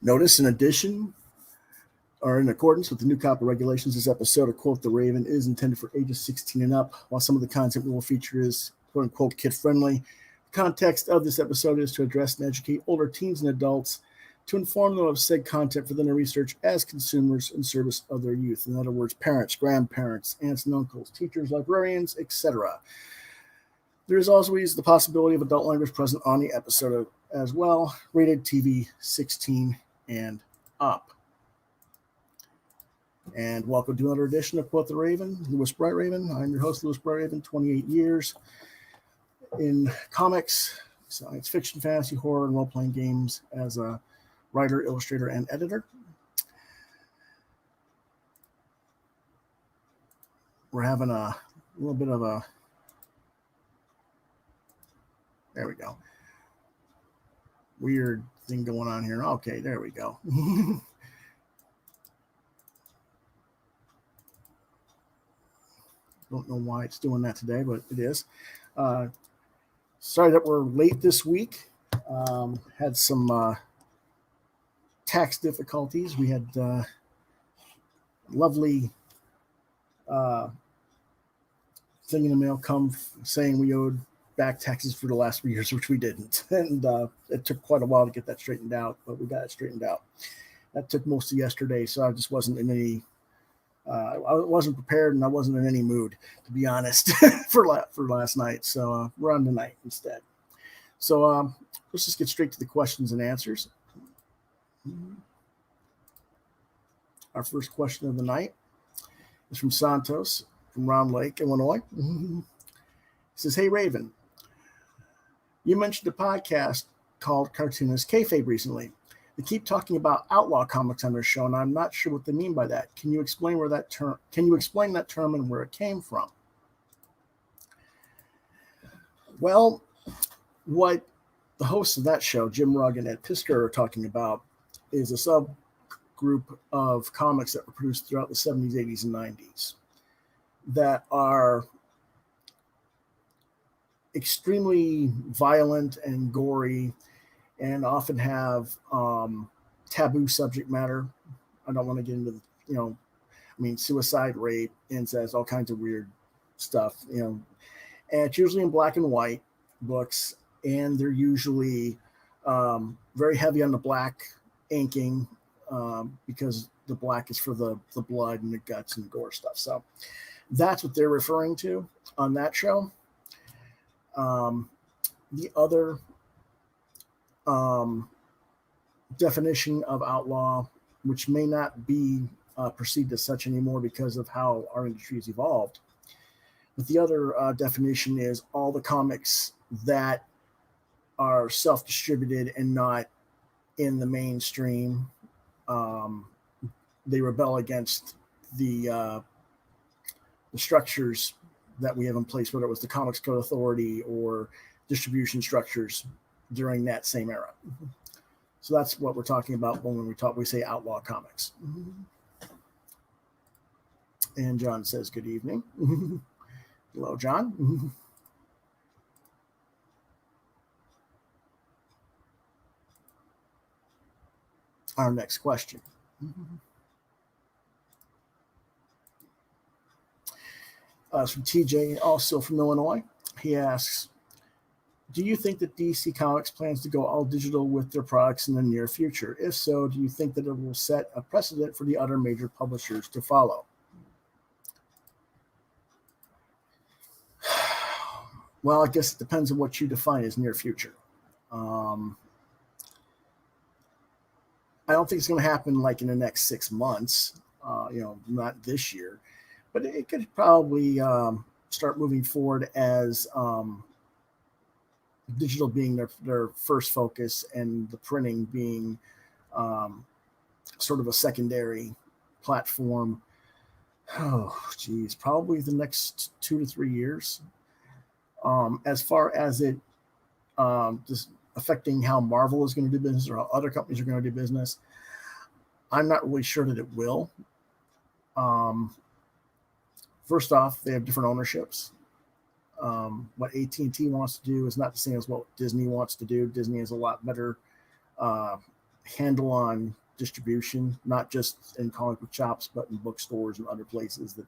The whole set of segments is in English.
Notice, in addition, or in accordance with the new copy regulations, this episode of Quoth the Raven is intended for ages 16 and up, while some of the content we will feature is quote-unquote kid-friendly. The context of this episode is to address and educate older teens and adults to inform them of said content for them to research as consumers in service of their youth. In other words, parents, grandparents, aunts and uncles, teachers, librarians, etc. There is always the possibility of adult language present on the episode as well. Rated TV 16 and up. And welcome to another edition of Quoth the Raven, Louis Bright Raven. I'm your host, Louis Bright Raven, 28 years in comics, science fiction, fantasy, horror, and role-playing games as a writer, illustrator, and editor. We're having a little bit of a, there we go, weird thing going on here. Okay, there we go. Don't know why it's doing that today, but it is. Sorry that we're late this week. Had some tax difficulties. We had lovely thing in the mail come saying we owed back taxes for the last 3 years, which we didn't. And it took quite a while to get that straightened out, but we got it straightened out. That took most of yesterday, so I just wasn't in any I wasn't prepared and I wasn't in any mood, to be honest, for last night. So we're on tonight instead. So let's just get straight to the questions and answers. Our first question of the night is from Santos from Round Lake, Illinois. He says, "Hey, Raven, you mentioned a podcast called Cartoonist Kayfabe recently. They keep talking about outlaw comics on their show, and I'm not sure what they mean by that. Can you explain that term and where it came from?" Well, what the hosts of that show, Jim Rugg and Ed Pisker, are talking about is a subgroup of comics that were produced throughout the 70s, 80s, and 90s that are extremely violent and gory and often have taboo subject matter. I don't want to get into suicide, rape, incest, all kinds of weird stuff, and it's usually in black and white books, and they're usually very heavy on the black inking because the black is for the blood and the guts and the gore stuff. So that's what they're referring to on that show. The other definition of outlaw, which may not be perceived as such anymore because of how our industry has evolved. But the other definition is all the comics that are self-distributed and not in the mainstream. They rebel against the structures that we have in place, whether it was the Comics Code Authority or distribution structures during that same era. So that's what we're talking about when we say outlaw comics. And John says, "Good evening." Hello, John. Our next question. It's from TJ, also from Illinois. He asks, "Do you think that DC Comics plans to go all digital with their products in the near future? If so, do you think that it will set a precedent for the other major publishers to follow?" Well, I guess it depends on what you define as near future. I don't think it's going to happen like in the next 6 months, not this year, but it could probably start moving forward as digital being their first focus and the printing being sort of a secondary platform. Oh, geez, probably the next 2 to 3 years. As far as it just affecting how Marvel is going to do business or how other companies are going to do business, I'm not really sure that it will. First off, they have different ownerships. What AT&T wants to do is not the same as what Disney wants to do. Disney has a lot better handle on distribution, not just in comic book shops, but in bookstores and other places that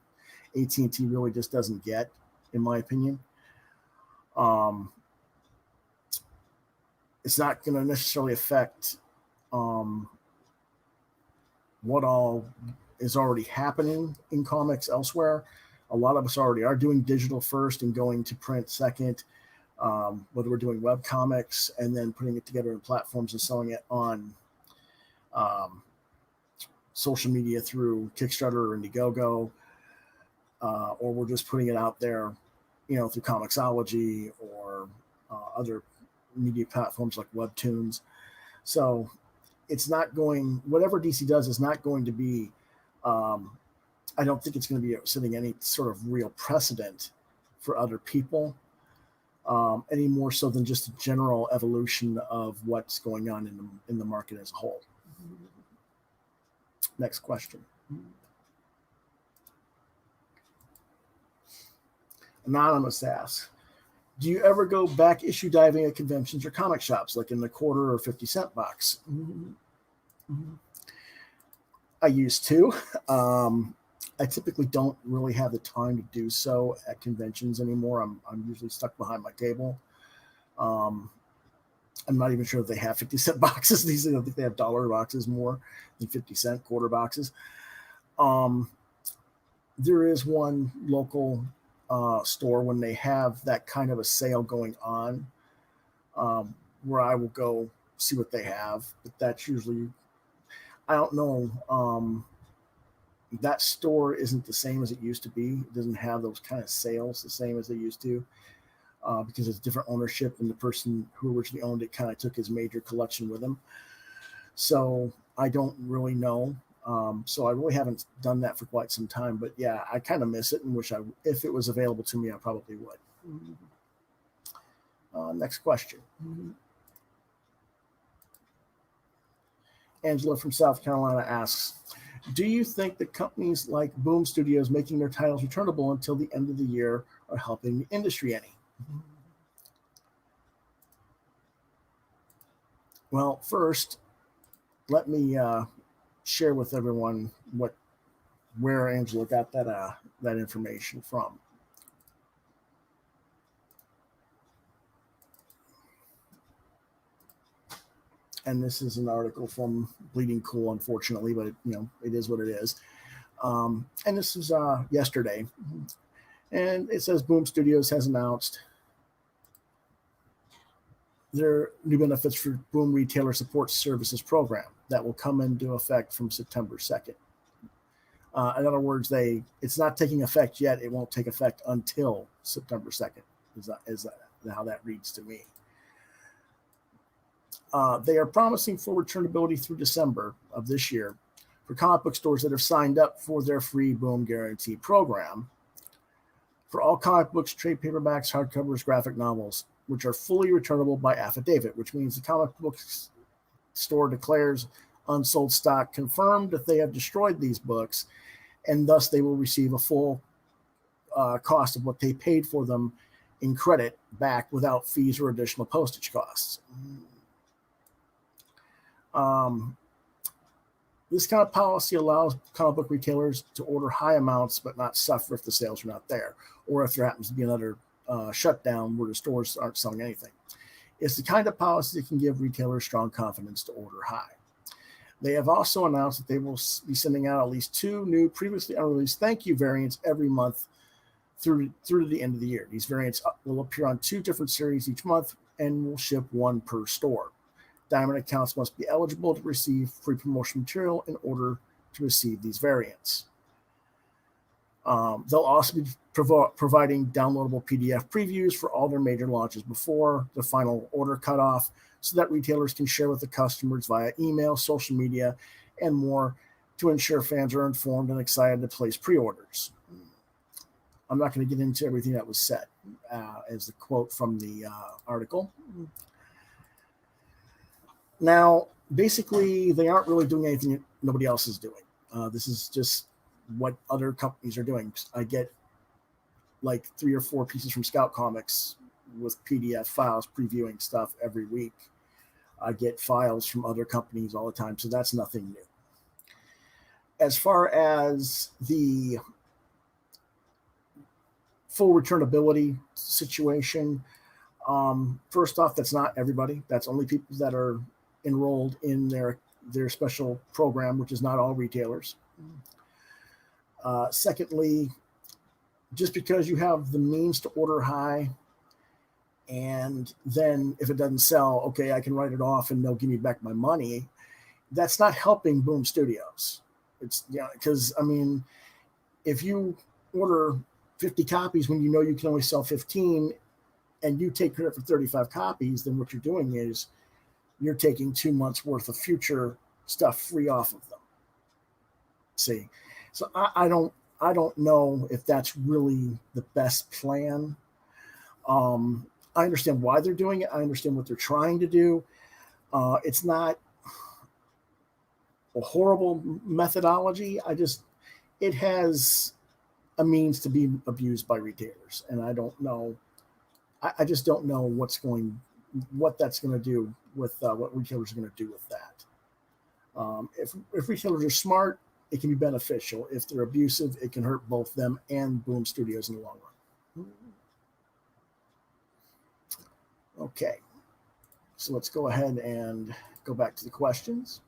AT&T really just doesn't get, in my opinion. It's not going to necessarily affect what all is already happening in comics elsewhere. A lot of us already are doing digital first and going to print second, whether we're doing web comics and then putting it together in platforms and selling it on social media through Kickstarter or Indiegogo, or we're just putting it out there, through Comixology or other media platforms like Webtoons. So it's not going, whatever DC does is not going to be, I don't think it's going to be setting any sort of real precedent for other people, any more so than just a general evolution of what's going on in the market as a whole. Next question. Anonymous asks, do you ever go back issue diving at conventions or comic shops, like in the quarter or 50-cent box? I used to. I typically don't really have the time to do so at conventions anymore. I'm usually stuck behind my table. I'm not even sure if they have 50-cent boxes these days. I think they have dollar boxes more than 50-cent quarter boxes. There is one local store when they have that kind of a sale going on, where I will go see what they have. But that's usually, I don't know. That store isn't the same as it used to be. It doesn't have those kind of sales the same as they used to, because it's different ownership, and the person who originally owned it kind of took his major collection with him. So I don't really know. So I really haven't done that for quite some time. But yeah, I kind of miss it and wish if it was available to me, I probably would. Next question. Angela from South Carolina asks, do you think that companies like Boom Studios making their titles returnable until the end of the year are helping the industry any? Well, first, let me share with everyone where Angela got that information from. And this is an article from Bleeding Cool, unfortunately, but it is what it is. And this is yesterday, and it says Boom Studios has announced their new benefits for Boom Retailer Support Services program that will come into effect from September 2nd. In other words, it's not taking effect yet. It won't take effect until September 2nd, is how that reads to me. They are promising full returnability through December of this year for comic book stores that have signed up for their free Boom Guarantee program for all comic books, trade paperbacks, hardcovers, graphic novels, which are fully returnable by affidavit, which means the comic book store declares unsold stock, confirmed that they have destroyed these books, and thus they will receive a full cost of what they paid for them in credit back without fees or additional postage costs. This kind of policy allows comic book retailers to order high amounts but not suffer if the sales are not there, or if there happens to be another shutdown where the stores aren't selling anything. It's the kind of policy that can give retailers strong confidence to order high. They have also announced that they will be sending out at least 2 new previously unreleased thank you variants every month through to the end of the year. These variants will appear on 2 different series each month and will ship 1 per store. Diamond accounts must be eligible to receive free promotional material in order to receive these variants. They'll also be providing downloadable PDF previews for all their major launches before the final order cutoff, so that retailers can share with the customers via email, social media, and more to ensure fans are informed and excited to place pre-orders. I'm not going to get into everything that was said as the quote from the article. Now, basically, they aren't really doing anything that nobody else is doing. This is just what other companies are doing. I get like 3 or 4 pieces from Scout Comics with PDF files previewing stuff every week. I get files from other companies all the time, so that's nothing new. As far as the full returnability situation, first off, that's not everybody. That's only people that are enrolled in their special program, which is not all retailers. Secondly, just because you have the means to order high, and then if it doesn't sell, okay, I can write it off and they'll give me back my money. That's not helping Boom Studios. It's because I mean, if you order 50 copies when you know you can only sell 15, and you take credit for 35 copies, then what you're doing is you're taking 2 months worth of future stuff free off of them. See, so I don't know if that's really the best plan. I understand why they're doing it. I understand what they're trying to do. It's not a horrible methodology. It has a means to be abused by retailers, and I don't know. I just don't know what that's going to do with what retailers are going to do with that. If retailers are smart, it can be beneficial. If they're abusive, it can hurt both them and Boom Studios in the long run. Okay, so let's go ahead and go back to the questions.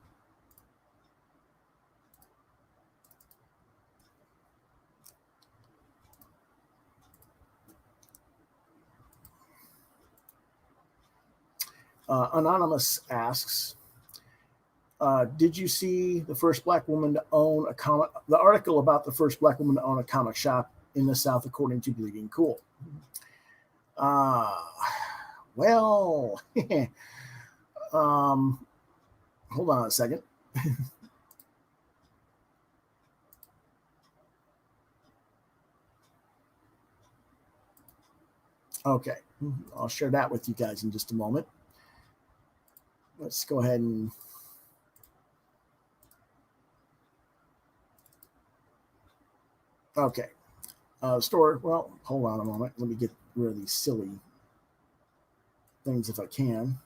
Anonymous asks, did you see the first black woman to own the article about the first black woman to own a comic shop in the South, according to Bleeding Cool? Well, hold on a second. Okay, I'll share that with you guys in just a moment. Let's go ahead and okay. Store. Well, hold on a moment. Let me get rid of these silly things if I can.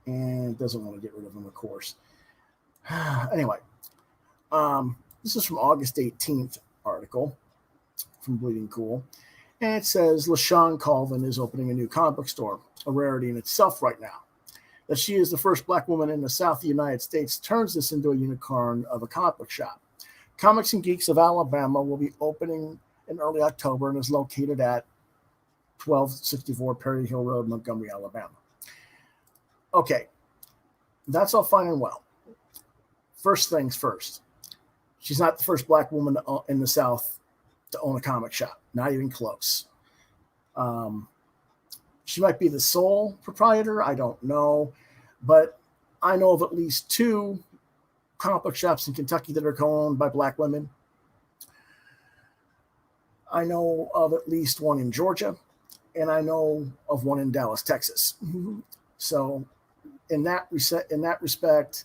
And it doesn't want to get rid of them, of course. Anyway, this is from August 18th article from Bleeding Cool. And it says LaShawn Colvin is opening a new comic book store, a rarity in itself right now. That she is the first black woman in the South of the United States turns this into a unicorn of a comic book shop. Comics and Geeks of Alabama will be opening in early October and is located at 1264 Perry Hill Road, Montgomery, Alabama. Okay, that's all fine and well. First things first, she's not the first black woman in the South to own a comic shop, not even close. She might be the sole proprietor, I don't know, but I know of at least 2 comic book shops in Kentucky that are owned by black women. I know of at least one in Georgia, and I know of one in Dallas, Texas. So in that respect,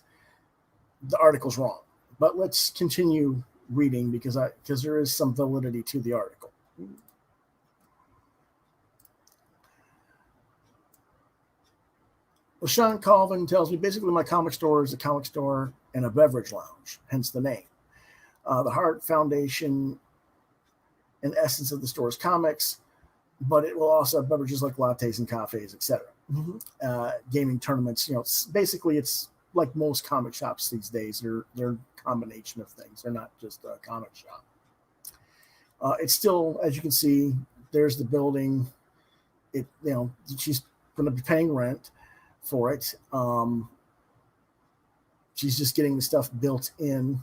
the article's wrong. But let's continue reading because there is some validity to the article. LaShawn Colvin tells me basically my comic store is a comic store and a beverage lounge, hence the name. The Heart Foundation and essence of the store is comics, but it will also have beverages like lattes and cafes, etc. Gaming tournaments, basically it's like most comic shops these days. They're a combination of things. They're not just a comic shop. It's still, as you can see, there's the building. She's going to be paying rent for it. She's just getting the stuff built in,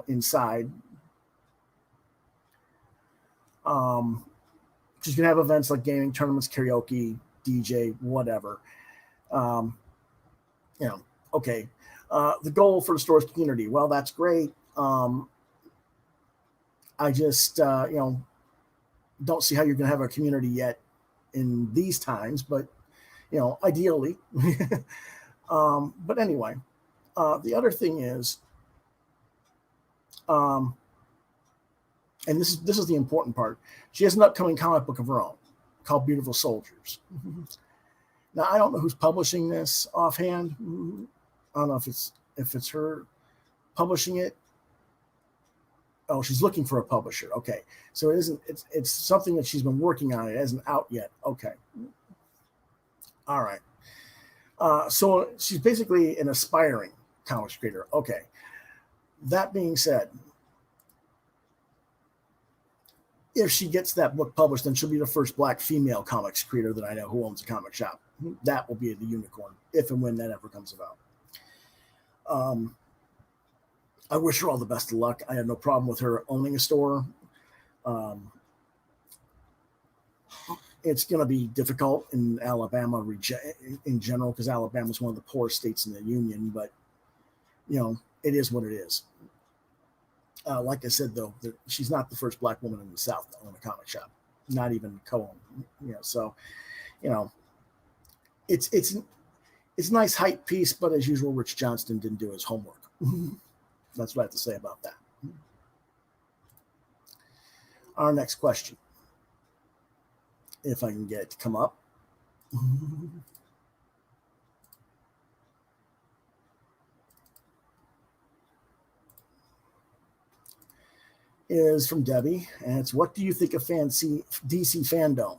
inside. She's going to have events like gaming tournaments, karaoke, DJ, whatever. Okay. The goal for the store's community. Well, that's great. I just, don't see how you're going to have a community yet in these times, but, ideally. But anyway, the other thing is, and this is the important part. She has an upcoming comic book of her own called Beautiful Soldiers. Now I don't know who's publishing this offhand. I don't know if it's her publishing it. Oh, she's looking for a publisher. Okay, so it isn't. It's something that she's been working on. It hasn't out yet. Okay, all right. So she's basically an aspiring comics creator. Okay. That being said, if she gets that book published, then she'll be the first Black female comics creator that I know who owns a comic shop. That will be the unicorn, if and when that ever comes about. I wish her all the best of luck. I have no problem with her owning a store. It's going to be difficult in Alabama in general, because Alabama is one of the poorest states in the union, but it is what it is. Like I said, though, she's not the first Black woman in the South to own a comic shop, not even co-own. So it's a nice hype piece, but as usual, Rich Johnston didn't do his homework. That's what I have to say about that. Our next question, if I can get it to come up. Is from Debbie, and it's, what do you think of DC fandom?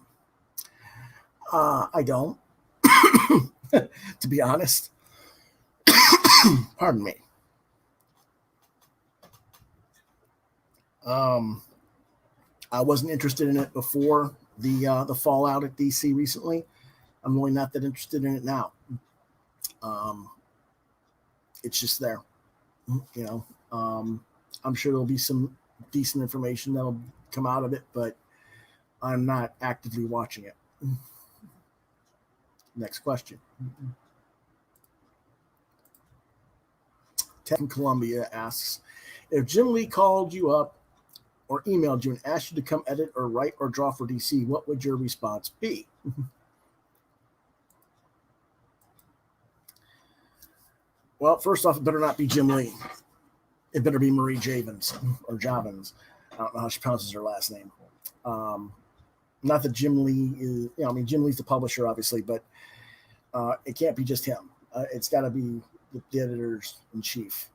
I don't, to be honest. Pardon me. I wasn't interested in it before the fallout at DC recently. I'm really not that interested in it now. It's just there, I'm sure there'll be some decent information that'll come out of it, but I'm not actively watching it. Next question. Ted from Columbia asks, if Jim Lee called you up or emailed you and asked you to come edit or write or draw for DC, what would your response be? Well, first off, it better not be Jim Lee. It better be Marie Javins or Javins. I don't know how she pronounces her last name. Not that Jim Lee is, Jim Lee's the publisher, obviously, but it can't be just him. It's got to be the editors in chief.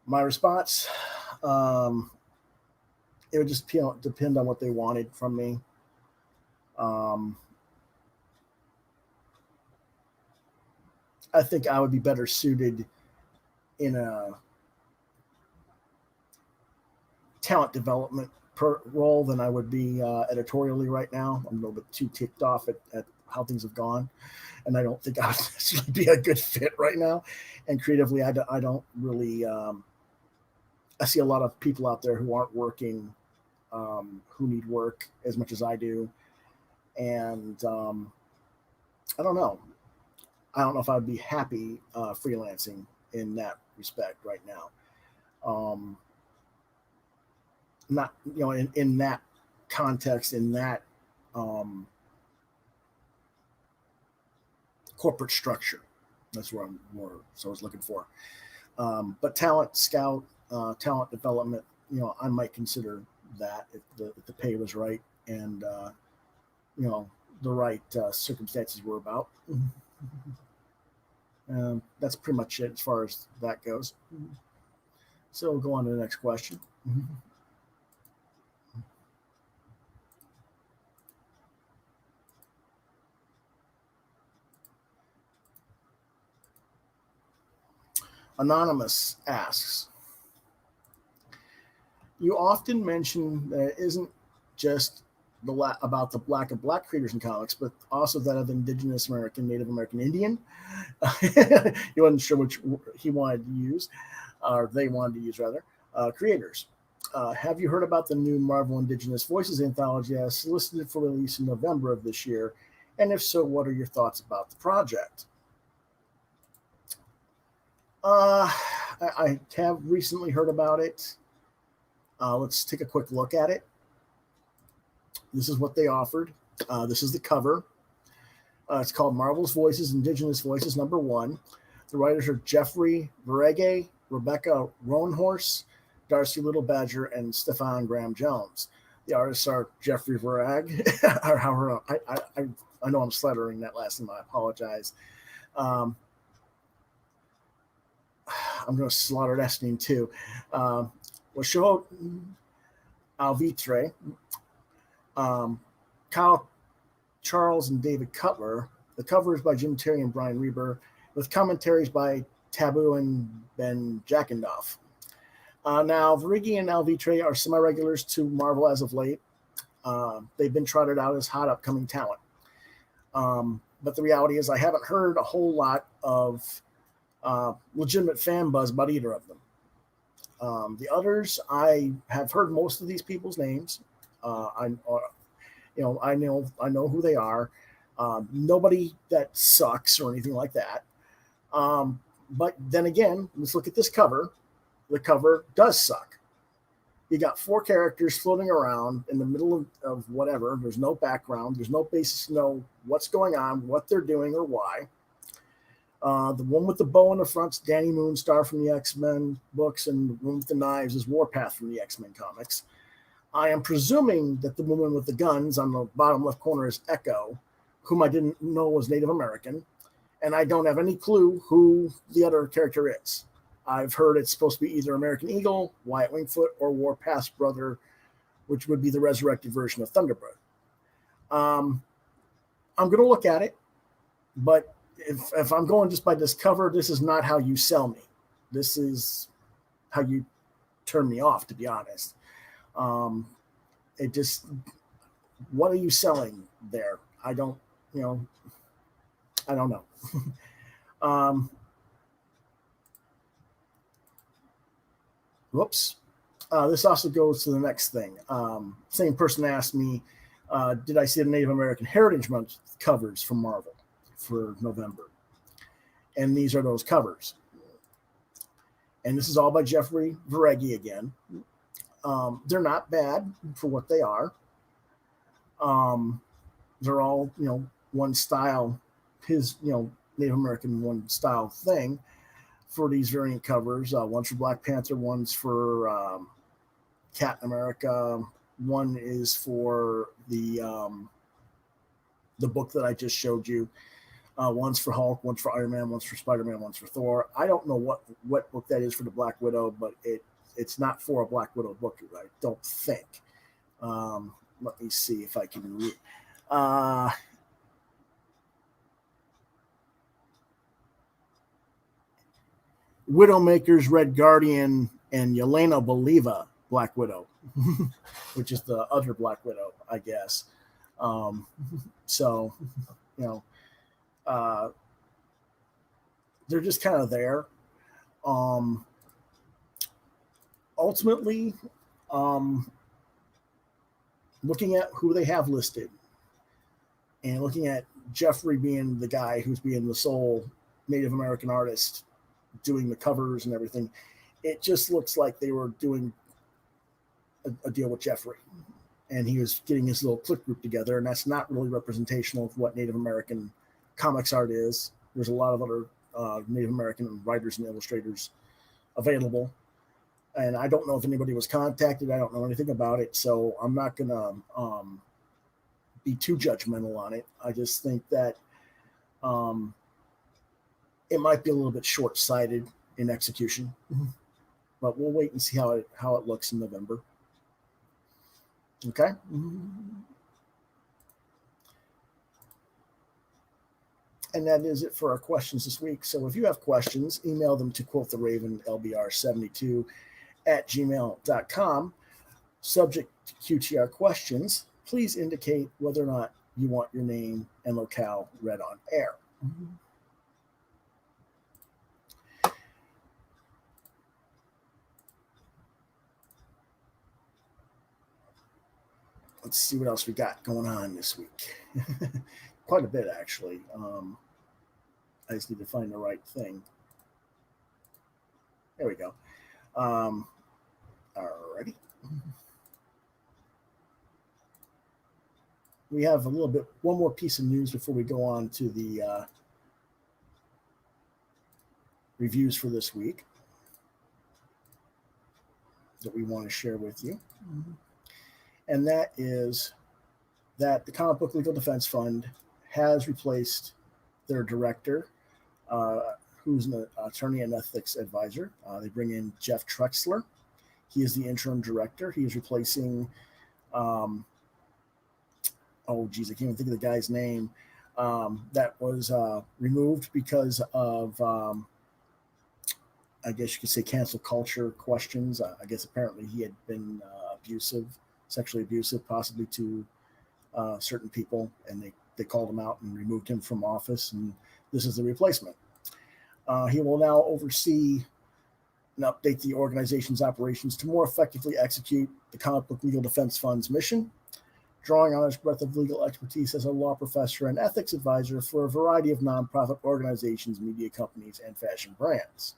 My response, it would just depend on what they wanted from me. I think I would be better suited in a talent development role than I would be editorially right now. I'm a little bit too ticked off at how things have gone, and I don't think I would necessarily be a good fit right now. And creatively, I don't really. I see a lot of people out there who aren't working, who need work as much as I do, and I don't know. I don't know if I'd be happy freelancing in that respect right now. Not, in that context, in that corporate structure. That's where I'm more so I was looking for. But talent scout, talent development, I might consider that if the pay was right and the right circumstances were about. That's pretty much it as far as that goes. So we'll go on to the next question. Anonymous asks, you often mention that it isn't just about the lack of Black creators in comics, but also that of Indigenous American, Native American, Indian. He wasn't sure which he wanted to use, or they wanted to use rather, creators. Have you heard about the new Marvel Indigenous Voices anthology as solicited for release in November of this year? And if so, what are your thoughts about the project? I have recently heard about it. Let's take a quick look at it. This is what they offered. This is the cover. It's called Marvel's Voices, Indigenous Voices, #1. The writers are Jeffrey Verege, Rebecca Roanhorse, Darcy Little Badger, and Stefan Graham Jones. The artists are Jeffrey Varag. I know I'm slaughtering that last name. I apologize. Um, I'm going to slaughter that name too. Washo Alvitre, Kyle Charles and David Cutler. The cover is by Jim Terry and Brian Reber, with commentaries by Taboo and Ben Jackendoff. Now, Varigi and Alvitre are semi-regulars to Marvel as of late. They've been trotted out as hot upcoming talent. But the reality is I haven't heard a whole lot of legitimate fan buzz about either of them. The others, I have heard most of these people's names. I know who they are. Nobody that sucks or anything like that. But then again, let's look at this cover. The cover does suck. You got 4 characters floating around in the middle of whatever. There's no background. There's no basis to know what's going on, what they're doing, or why. The one with the bow in the front's Danny Moonstar from the X-Men books, and the one with the knives is Warpath from the X-Men comics. I am presuming that the woman with the guns on the bottom left corner is Echo, whom I didn't know was Native American, and I don't have any clue who the other character is. I've heard it's supposed to be either American Eagle, Wyatt Wingfoot, or Warpath's brother, which would be the resurrected version of Thunderbird. I'm going to look at it, but if I'm going just by this cover, this is not how you sell me. This is how you turn me off, to be honest. It just, what are you selling there? I don't know. Whoops. This also goes to the next thing. Same person asked me, did I see the Native American Heritage Month covers from Marvel for November? And these are those covers. And this is all by Jeffrey Varegi again. They're not bad for what they are. They're all, one style, his, Native American one style thing for these variant covers. One's for Black Panther, one's for Captain America, one is for the book that I just showed you. One's for Hulk, one's for Iron Man, one's for Spider-Man, one's for Thor. I don't know what book that is for the Black Widow, but it's not for a Black Widow book, I don't think. Let me see if I can read. Widowmaker's Red Guardian and Yelena Believa Black Widow, which is the other Black Widow, I guess. So, they're just kind of there. Ultimately, looking at who they have listed and looking at Jeffrey being the guy who's being the sole Native American artist doing the covers and everything, it just looks like they were doing a deal with Jeffrey, and he was getting his little clique group together, and that's not really representational of what Native American comics art is. There's a lot of other Native American writers and illustrators available, and I don't know if anybody was contacted. I don't know anything about it, so I'm not gonna be too judgmental on it. I just think that it might be a little bit short-sighted in execution, but we'll wait and see how it looks in November. Okay. And that is it for our questions this week. So if you have questions, email them to quotheravenlbr72@gmail.com. Subject to QTR questions, please indicate whether or not you want your name and locale read on air. Let's see what else we got going on this week. Quite a bit, actually. I just need to find the right thing. There we go. Alrighty. We have one more piece of news before we go on to the reviews for this week that we want to share with you. and that is that the Comic Book Legal Defense Fund has replaced their director, who's an attorney and ethics advisor. They bring in Jeff Trexler. He is the interim director. He is replacing, I can't even think of the guy's name. That was removed because of, I guess you could say, cancel culture questions. I guess apparently he had been sexually abusive, possibly to certain people, and they called him out and removed him from office, and this is the replacement. He will now oversee and update the organization's operations to more effectively execute the Comic Book Legal Defense Fund's mission, drawing on his breadth of legal expertise as a law professor and ethics advisor for a variety of nonprofit organizations, media companies, and fashion brands.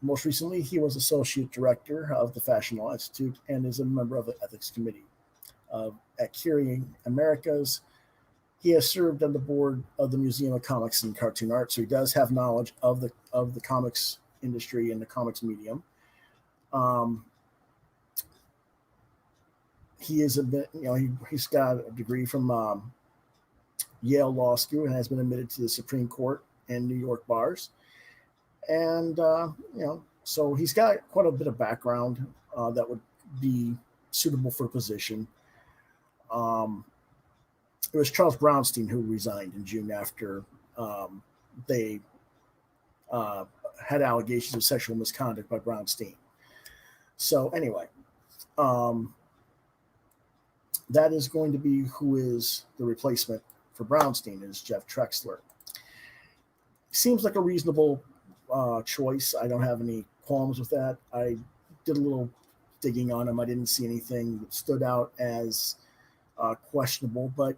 Most recently, he was associate director of the Fashion Law Institute and is a member of the ethics committee. At Curie Americas, he has served on the board of the Museum of Comics and Cartoon Art, so he does have knowledge of the comics industry and the comics medium. He is he's got a degree from Yale Law School and has been admitted to the Supreme Court and New York bars. And so he's got quite a bit of background that would be suitable for a position. It was Charles Brownstein who resigned in June after they had allegations of sexual misconduct by Brownstein. So anyway, that is going to be who is the replacement for Brownstein, is Jeff Trexler. Seems like a reasonable choice. I don't have any qualms with that. I did a little digging on him. I didn't see anything that stood out as questionable, but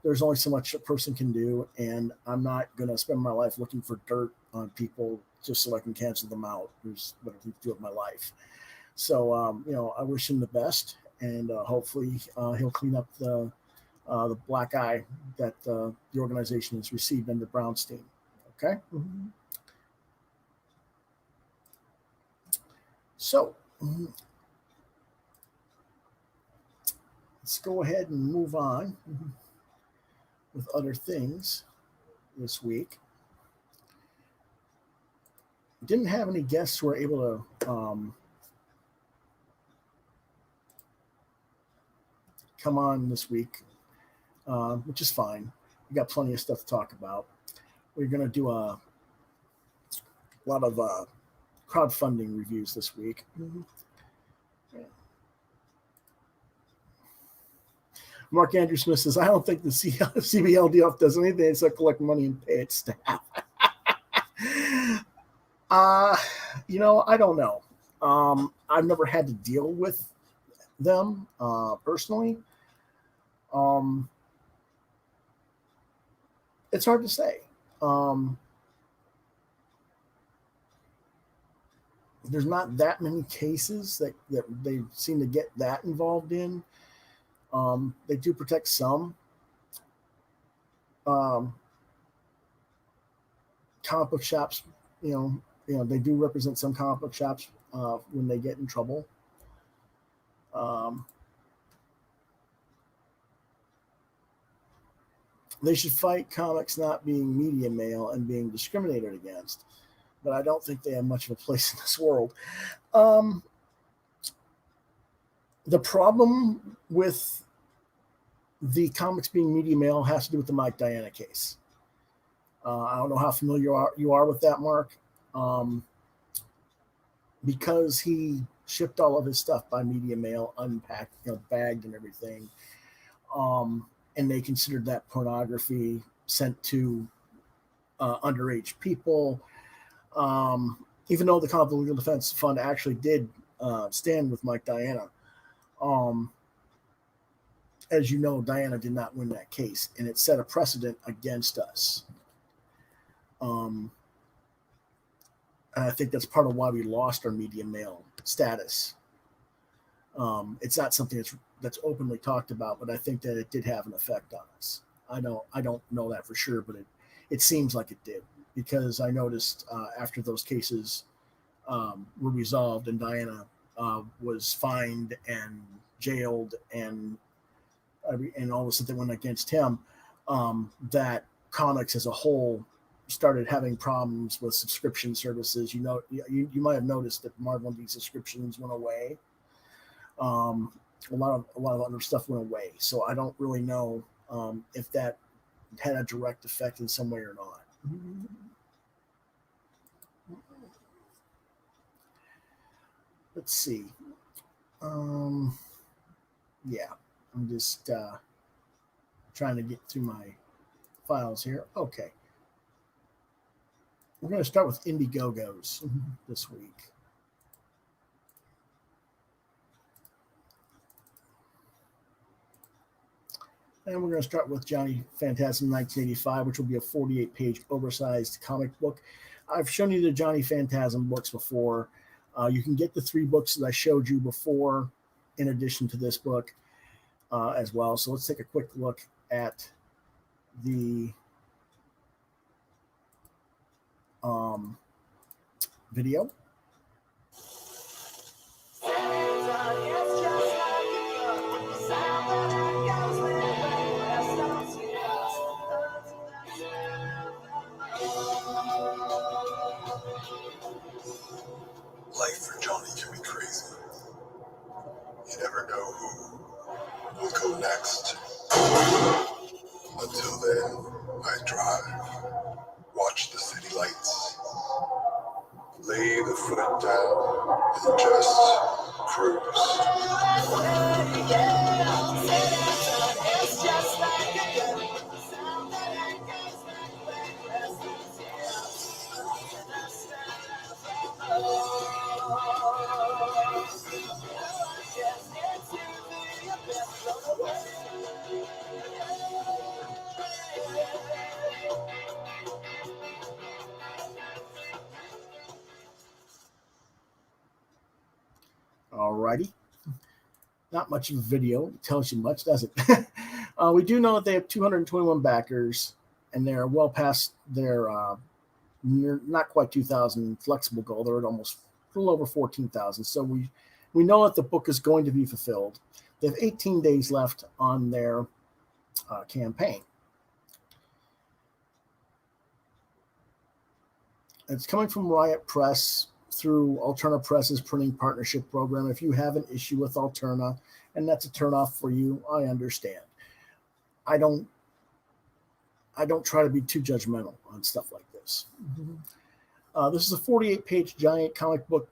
there's only so much a person can do, and I'm not going to spend my life looking for dirt on people just so I can cancel them out. There's what I can do with my life. So, I wish him the best, and hopefully he'll clean up the black eye that the organization has received under Brownstein. Okay? Mm-hmm. So, let's go ahead and move on with other things this week. Didn't have any guests who were able to come on this week, which is fine. We got plenty of stuff to talk about. We're going to do a lot of crowdfunding reviews this week. Mm-hmm. Mark Andrew Smith says, I don't think the CBLDF does anything except collect money and pay its staff. I don't know. I've never had to deal with them personally. It's hard to say. There's not that many cases that they seem to get that involved in. They do protect some. Comic book shops, they do represent some comic book shops when they get in trouble. They should fight comics not being media mail and being discriminated against, but I don't think they have much of a place in this world. The problem with the comics being media mail has to do with the Mike Diana case. I don't know how familiar you are with that, Mark. Because he shipped all of his stuff by media mail, unpacked, bagged and everything. And they considered that pornography sent to underage people. Even though the Comic Book Legal Defense Fund actually did stand with Mike Diana. As you know, Diana did not win that case, and it set a precedent against us. And I think that's part of why we lost our media mail status. It's not something that's openly talked about, but I think that it did have an effect on us. I don't know that for sure, but it seems like it did, because I noticed after those cases were resolved and Diana was fined and jailed and all the stuff that went against him, that comics as a whole started having problems with subscription services. You might have noticed that Marvel and DC subscriptions went away. A lot of other stuff went away. So I don't really know if that had a direct effect in some way or not. Let's see. Yeah, I'm just trying to get through my files here. Okay. We're going to start with Indiegogos this week. And we're going to start with Johnny Phantasm 1985, which will be a 48-page oversized comic book. I've shown you the Johnny Phantasm books before. You can get the 3 books that I showed you before in addition to this book as well. So let's take a quick look at the video. Life for Johnny can be crazy. You never know who will go next. Until then, I drive, watch the city lights, lay the foot down, and just cruise. Alrighty. Not much of a video. It tells you much, does it? We do know that they have 221 backers, and they're well past their not quite 2,000 flexible goal. They're at almost a little over 14,000. So we know that the book is going to be fulfilled. They have 18 days left on their campaign. It's coming from Riot Press through Alterna Press's printing partnership program. If you have an issue with Alterna and that's a turnoff for you, I understand. I don't try to be too judgmental on stuff like this. This is a 48-page giant comic book.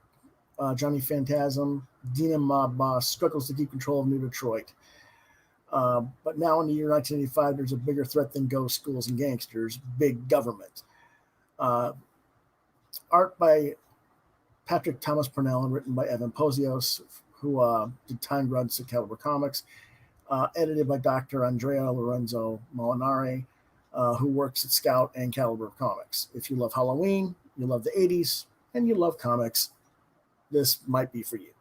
Johnny Phantasm, Dina mob boss, struggles to keep control of New Detroit. But now in the year 1985, there's a bigger threat than ghosts, schools, and gangsters, big government. Art by Patrick Thomas Purnell and written by Evan Posios, who did time runs at Caliber Comics. Edited by Dr. Andrea Lorenzo Molinari, who works at Scout and Caliber Comics. If you love Halloween, you love the 80s, and you love comics, this might be for you.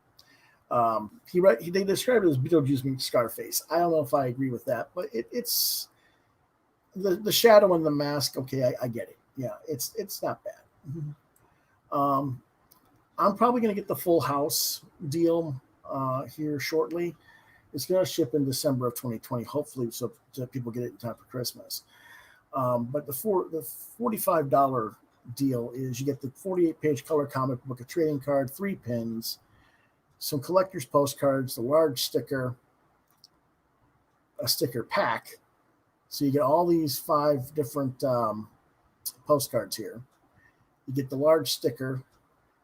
They described it as Beetlejuice meets Scarface. I don't know if I agree with that, but it's the shadow and the mask. Okay, I get it. Yeah, it's not bad. I'm probably going to get the Full House deal here shortly. It's going to ship in December of 2020, hopefully, so people get it in time for Christmas. But the $45 deal is you get the 48-page color comic book, a trading card, 3 pins, some collector's postcards, the large sticker, a sticker pack. So you get all these 5 different postcards here. You get the large sticker.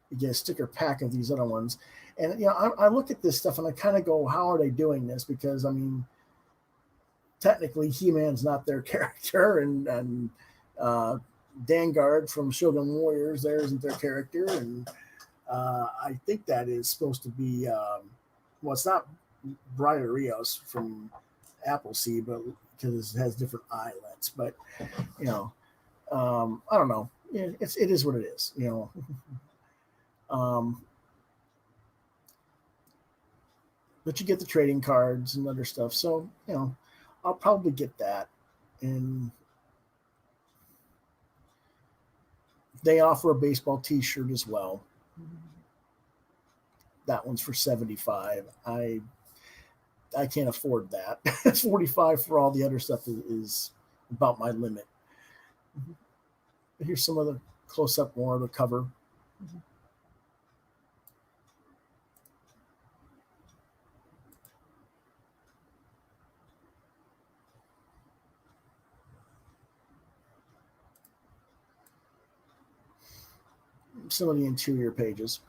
You get a sticker pack of these other ones. And, I look at this stuff and I kind of go, how are they doing this? Because, technically He-Man's not their character, and Vanguard from Shogun Warriors, there isn't their character. And I think that is supposed to be, it's not Briar Rios from Appleseed, but because it has different eyelets. But, I don't know. It is what it is, But you get the trading cards and other stuff. So, I'll probably get that. And they offer a baseball t-shirt as well. That one's for $75. I can't afford that. 45 for all the other stuff is about my limit. Here's some of the close up, more of the cover. Some of the interior pages.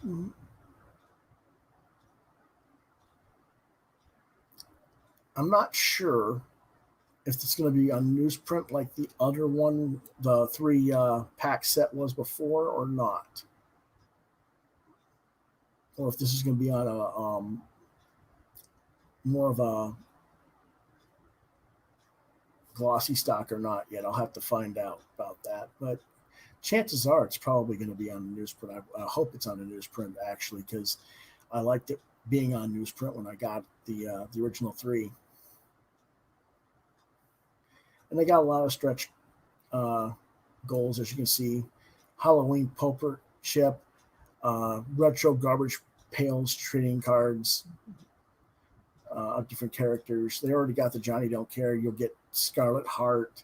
I'm not sure if it's going to be on newsprint like the other one, the 3 pack set was before, or not. Or if this is going to be on a more of a glossy stock or not yet. I'll have to find out about that. But chances are it's probably going to be on newsprint. I hope it's on a newsprint, actually, because I liked it being on newsprint when I got the original 3. And they got a lot of stretch goals, as you can see. Halloween poker chip, retro garbage pails trading cards of different characters. They already got the Johnny Don't Care. You'll get Scarlet Heart,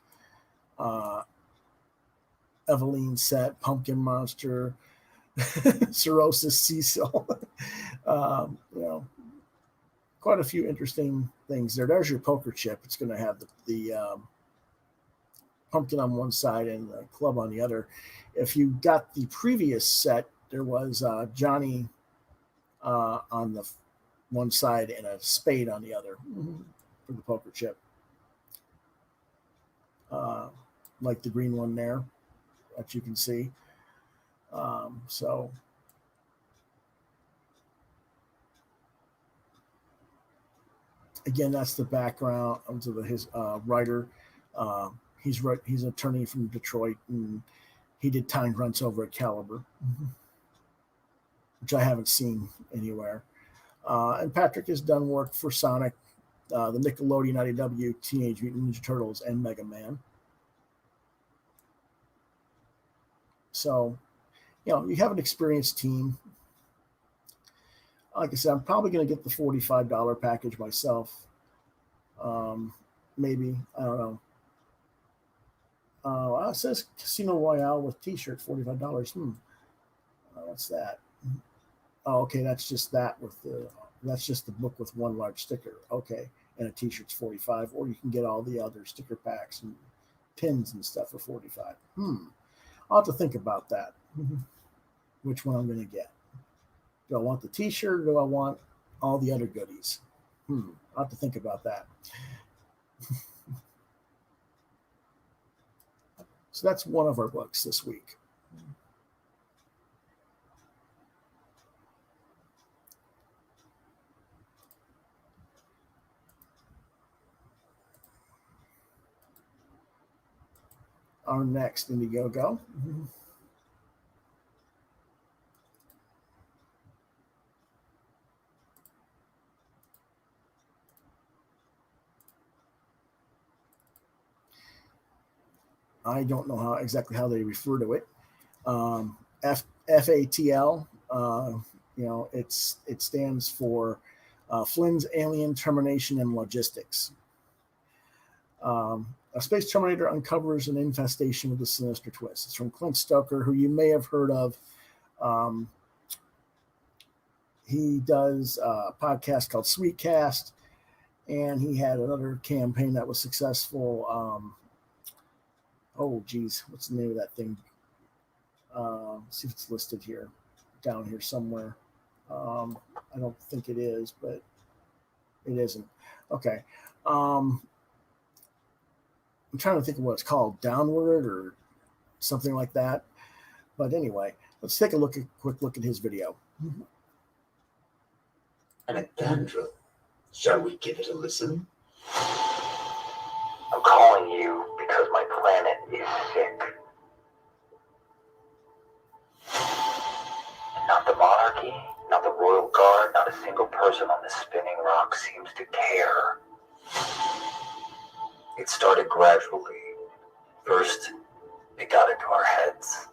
Eveline set, Pumpkin Monster, Cirrhosis Cecil. Quite a few interesting things there. There's your poker chip. It's going to have the pumpkin on one side and the club on the other. If you got the previous set, there was Johnny on the one side and a spade on the other for the poker chip. Like the green one there that you can see. So again, that's the background to his writer. He's an attorney from Detroit, and he did timed runs over at Caliber, which I haven't seen anywhere. And Patrick has done work for Sonic, the Nickelodeon IDW, Teenage Mutant Ninja Turtles, and Mega Man. So, you have an experienced team. Like I said, I'm probably going to get the $45 package myself. Maybe, I don't know. It says Casino Royale with T-shirt, $45. What's that? Oh, okay, that's just that's just the book with one large sticker. Okay, and a T-shirt's $45, or you can get all the other sticker packs and pins and stuff for $45. I'll have to think about that. Which one I'm going to get? Do I want the T-shirt, or do I want all the other goodies? I'll have to think about that. So that's one of our books this week. Our next Indiegogo. I don't know exactly how they refer to it. FATL. It stands for Flynn's Alien Termination and Logistics. A space terminator uncovers an infestation with a sinister twist. It's from Clint Stoker, who you may have heard of. He does a podcast called Sweetcast, and he had another campaign that was successful. What's the name of that thing? See if it's listed here, down here somewhere. I don't think it is, but it isn't. Okay. I'm trying to think of what it's called, Downward or something like that. But anyway, let's take a quick look at his video. An Andrew. Shall we give it a listen? I'm calling you because my planet is sick. Not the monarchy, not the royal guard, not a single person on this spinning rock seems to care. It started gradually. First, it got into our heads.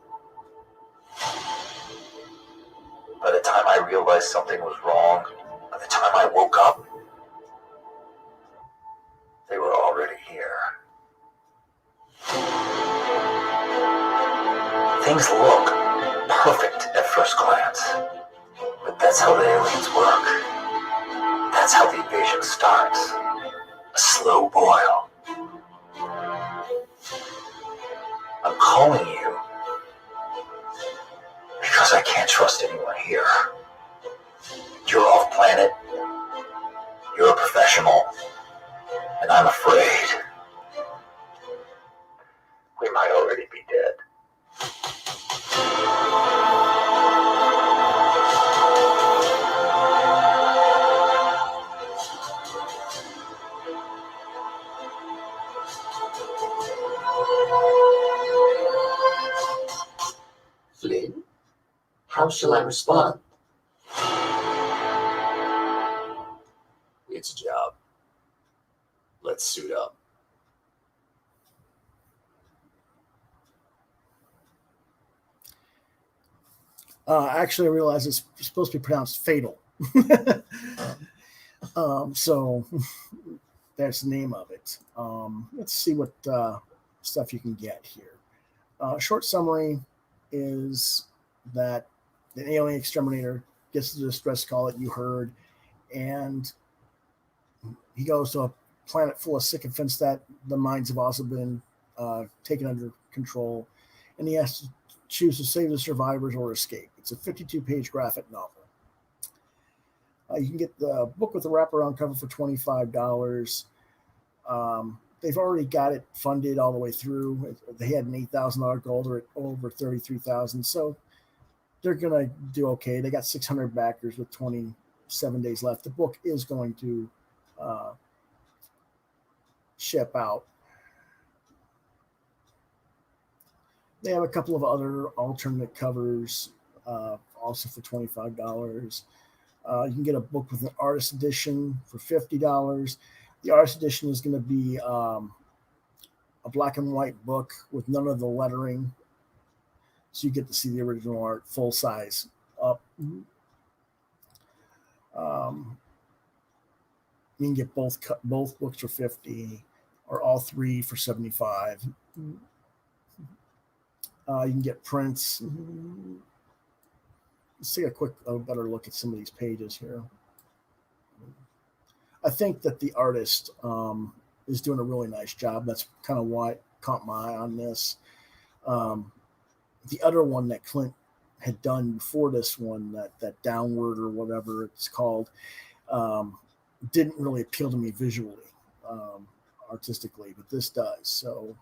By the time I realized something was wrong, by the time I woke up, They were already here. Things look perfect at first glance, but that's how the aliens work. That's how the invasion starts. A slow boil. I'm calling you because I can't trust anyone here. You're off planet. You're a professional. And I'm afraid we might already be dead. Flynn, how shall I respond? It's a job. Let's suit up. Actually, I realize it's supposed to be pronounced fatal. So that's the name of it. Let's see what stuff you can get here. Short summary is that the alien exterminator gets the distress call that you heard, and he goes to a planet full of sycophants that the minds have also been taken under control, and he has to choose to save the survivors or escape. It's a 52-page graphic novel. You can get the book with the wraparound cover for $25. They've already got it funded all the way through. They had an $8,000 goal. They're at over $33,000, so they're gonna do okay. They got 600 backers with 27 days left. The book is going to ship out. They have a couple of other alternate covers, also for $25. You can get a book with an artist edition for $50. The artist edition is going to be a black and white book with none of the lettering, so you get to see the original art full size up. You can get both books for $50, or all three for $75. You can get prints. Let's take a better look at some of these pages here. I think that the artist is doing a really nice job. That's kind of why caught my eye on this. The other one that Clint had done before this one, that Downward or whatever it's called, didn't really appeal to me visually, artistically, but this does. So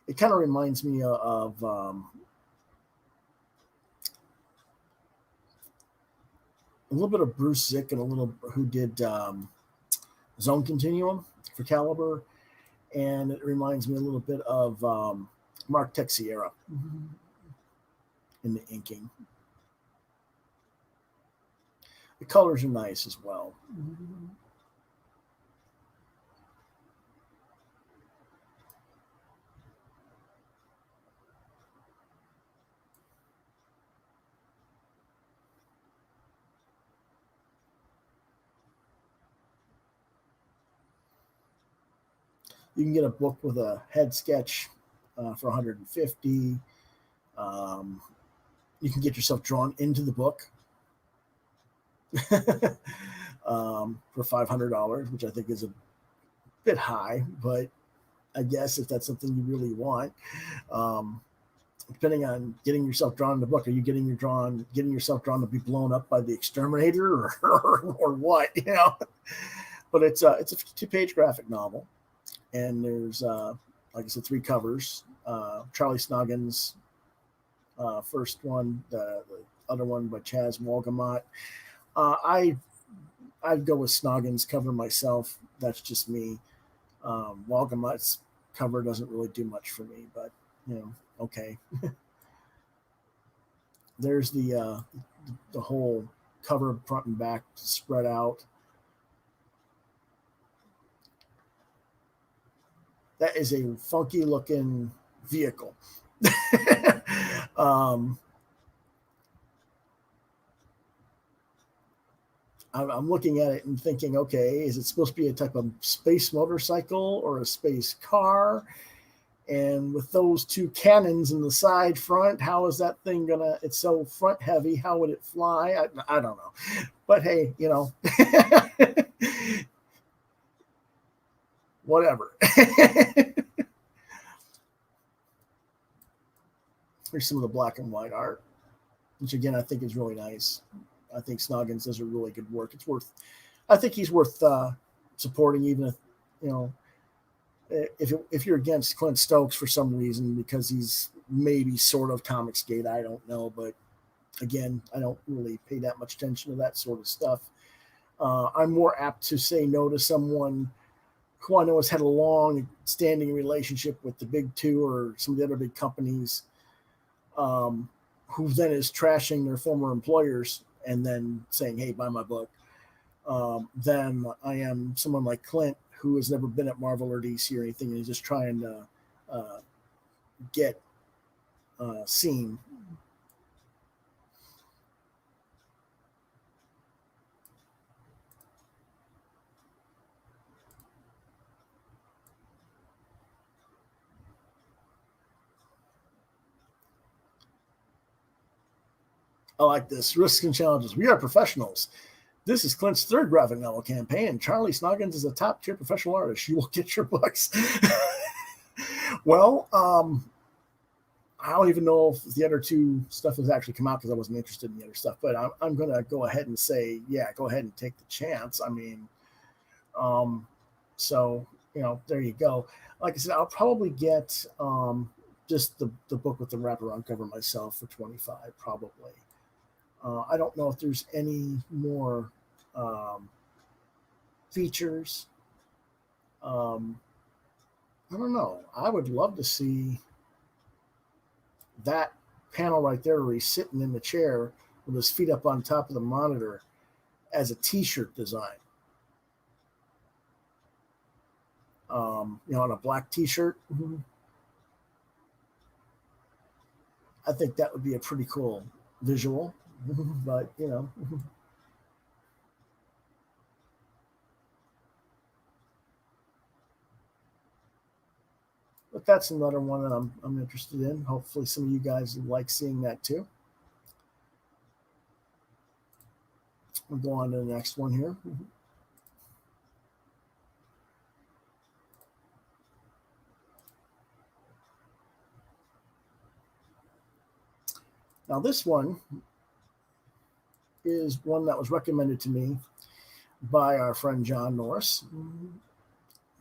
it kind of reminds me of a little bit of Bruce Zick and a little who did Zone Continuum for Caliber, and it reminds me a little bit of Mark Texiera in the inking. The colors are nice as well. You can get a book with a head sketch for $150. You can get yourself drawn into the book for $500, which I think is a bit high, but I guess if that's something you really want, depending on getting yourself drawn in the book, are you getting yourself drawn to be blown up by the exterminator or what? You know, but it's a 52-page graphic novel. And there's, like I said, 3 covers. Charlie Snoggins' first one, the other one by Chaz Walgamot. I'd go with Snoggins' cover myself. That's just me. Walgamot's cover doesn't really do much for me, but, okay. There's the whole cover front and back spread out. That is a funky looking vehicle. I'm looking at it and thinking, okay, is it supposed to be a type of space motorcycle or a space car? And with those two cannons in the side front, how is that thing gonna? It's so front heavy. How would it fly? I don't know. But hey, whatever. Here's some of the black and white art, which again I think is really nice. I think Snoggins does a really good work. I think he's worth supporting, even if you're against Clint Stokes for some reason, because he's maybe sort of Comicsgate. I don't know, but again, I don't really pay that much attention to that sort of stuff. I'm more apt to say no to someone who I know has had a long standing relationship with the big two or some of the other big companies, who then is trashing their former employers and then saying, hey, buy my book, than I am someone like Clint, who has never been at Marvel or DC or anything, and he's just trying to get seen. I like this. Risks and challenges. We are professionals. This is Clint's third graphic novel campaign. Charlie Snoggins is a top-tier professional artist. You will get your books. Well, I don't even know if the other two stuff has actually come out because I wasn't interested in the other stuff. But I'm going to go ahead and say, yeah, go ahead and take the chance. I mean, so, there you go. Like I said, I'll probably get just the book with the wraparound cover myself for $25, probably. I don't know if there's any more features. I don't know. I would love to see that panel right there where he's sitting in the chair with his feet up on top of the monitor as a t-shirt design. On a black t-shirt. I think that would be a pretty cool visual. But but that's another one that I'm interested in. Hopefully some of you guys like seeing that too. We'll go on to the next one here. Now this one is one that was recommended to me by our friend John Norris,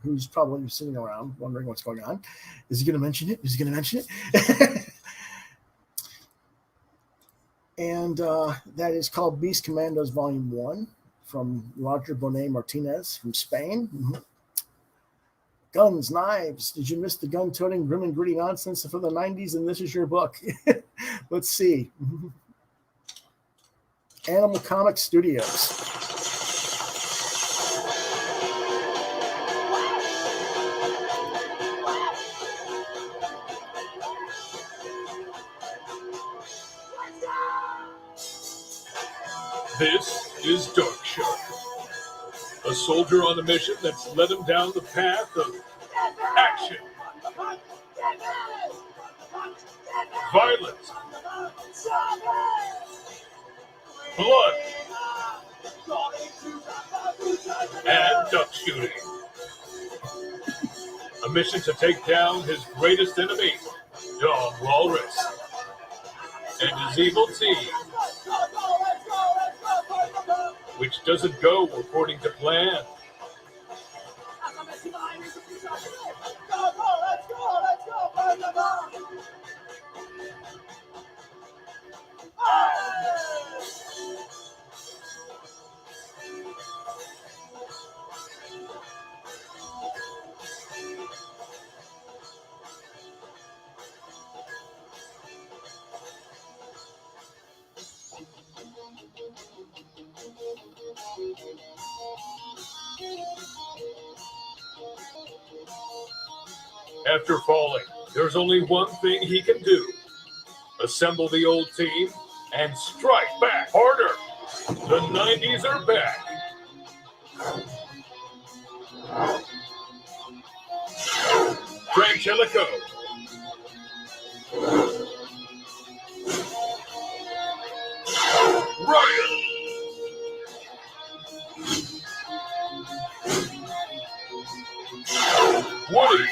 who's probably sitting around wondering what's going on. Is he going to mention it? Is he going to mention it? And that is called Beast Commandos Volume 1 from Roger Bonet Martinez from Spain. Guns, knives. Did you miss the gun-toting, grim and gritty nonsense from the 90s? And this is your book. Let's see. Animal Comics Studios. This is Dark Shark, a soldier on a mission that's led him down the path of action, violence, blood, and duck shooting. A mission to take down his greatest enemy, Dog Walrus, and his evil team, which doesn't go according to plan. After falling, there's only one thing he can do. Assemble the old team and strike back harder. The 90s are back. Francesco. Ryan. Woody.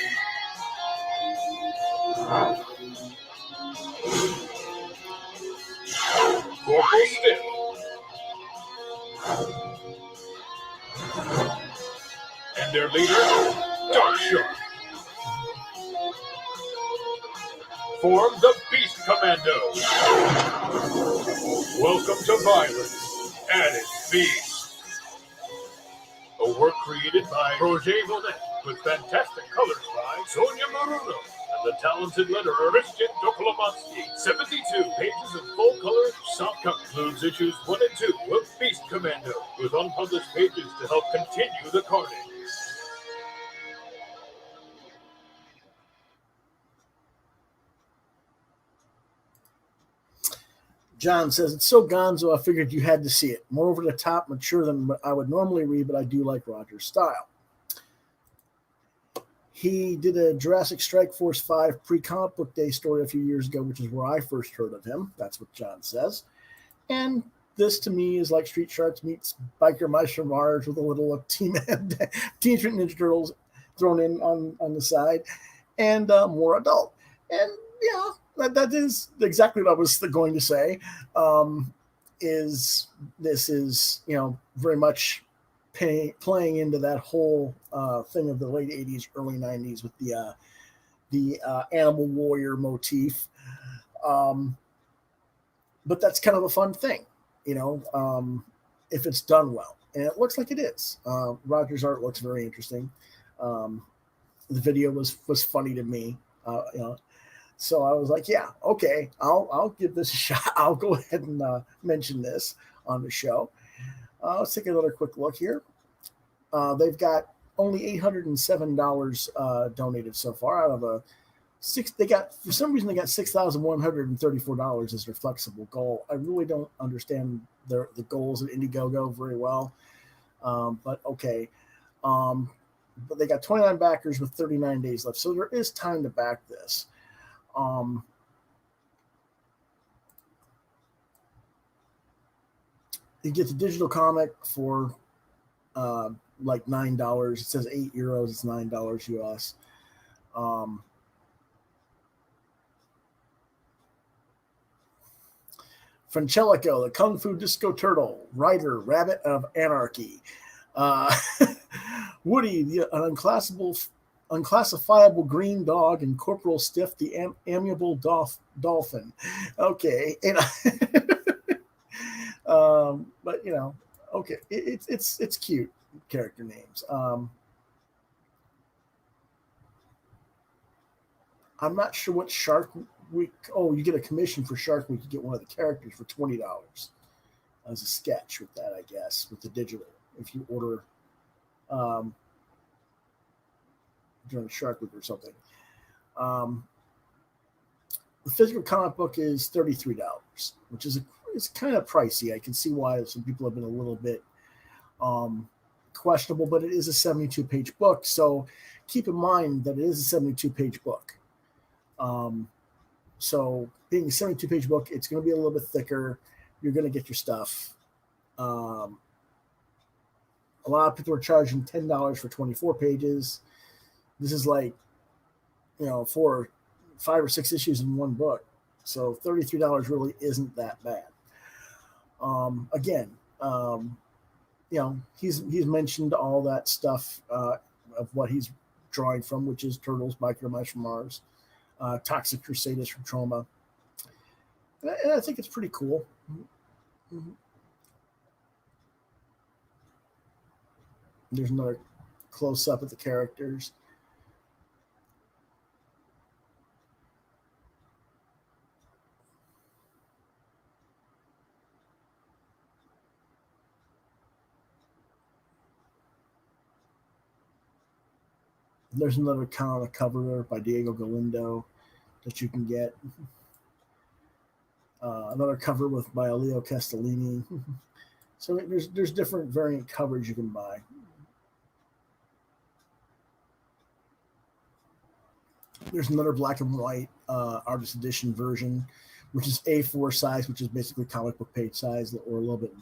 Corporal Stiff. And their leader, Dark Shark. Form the Beast Commando. Welcome to Violence at its Beast. A work created by Roger Monet with fantastic colors by Sonia Maruno and the talented letterer Christian Dokolomansky. 72 pages of full-color soft cover includes issues 1 and 2 of Beast Commando with unpublished pages to help continue the carnage. John says, it's so gonzo, I figured you had to see it. More over the top, mature than I would normally read, but I do like Roger's style. He did a Jurassic Strike Force 5 pre-comic book day story a few years ago, which is where I first heard of him. That's what John says. And this, to me, is like Street Sharks meets Biker Mice from Mars with a little Teenage Mutant Ninja Turtles thrown in on the side, and more adult. And, yeah, that is exactly what I was going to say. This is very much playing into that whole thing of the late 80s, early 90s with the animal warrior motif. But that's kind of a fun thing, if it's done well. And it looks like it is. Roger's art looks very interesting. The video was funny to me, So I was like, yeah, okay, I'll give this a shot. I'll go ahead and mention this on the show. Let's take another quick look here. They've got only $807 donated so far out of a six. For some reason they got $6,134 as their flexible goal. I really don't understand the goals at Indiegogo very well, but okay. But they got 29 backers with 39 days left, so there is time to back this. You get the digital comic for like $9. It says €8. It's $9 US. Francesco, the Kung Fu Disco Turtle, Ryder, Rabbit of Anarchy. Woody, the unclassifiable green dog, and Corporal Stiff, the amiable dolphin. Okay, and but okay, it's cute character names. I'm not sure what Shark Week. Oh, you get a commission for Shark Week. You get one of the characters for $20 as a sketch with that, I guess, with the digital. If you order during Shark Week or something. The physical comic book is $33, which is it's kind of pricey. I can see why some people have been a little bit questionable, but it is a 72-page book, so keep in mind that it is a 72-page book. So being a 72-page book, it's going to be a little bit thicker. You're going to get your stuff. A lot of people are charging $10 for 24 pages. This is like, 5 or 6 issues in one book. So $33 really isn't that bad. He's mentioned all that stuff of what he's drawing from, which is Turtles, Biker Mice from Mars, Toxic Crusaders from Trauma. And I think it's pretty cool. Mm-hmm. There's another close-up at the characters. There's another comic cover by Diego Galindo that you can get. Another cover by Leo Castellini. So there's different variant covers you can buy. There's another black and white artist edition version, which is A4 size, which is basically comic book page size, or a little bit.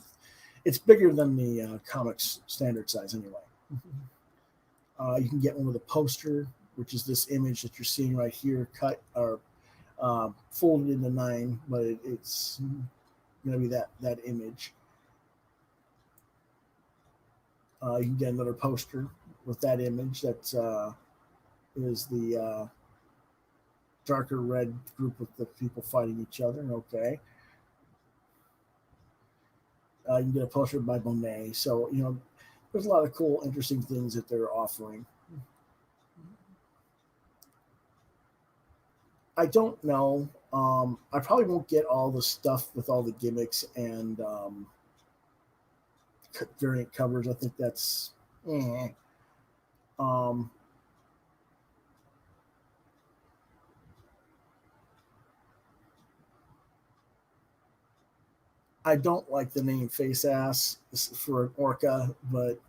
It's bigger than the comics standard size anyway. You can get one with a poster, which is this image that you're seeing right here, cut or folded into 9, but it's going to be that image. You can get another poster with that image that is the darker red group with the people fighting each other. Okay. You can get a poster by Monet. So, there's a lot of cool, interesting things that they're offering. I don't know. I probably won't get all the stuff with all the gimmicks and variant covers. I think that's I don't like the name Face Ass for an orca, but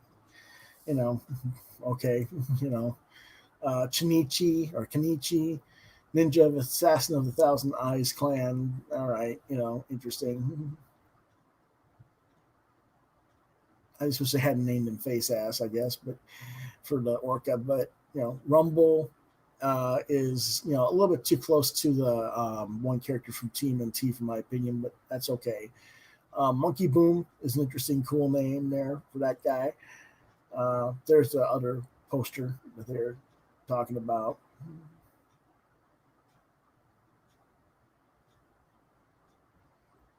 okay, Chinichi or Kenichi, Ninja of Assassin of the Thousand Eyes Clan. All right, interesting. I just wish they hadn't named him Face Ass, I guess, but for the orca. But Rumble is a little bit too close to the one character from TMNT, for my opinion, but that's okay. Monkey Boom is an interesting, cool name there for that guy. There's the other poster that they're talking about.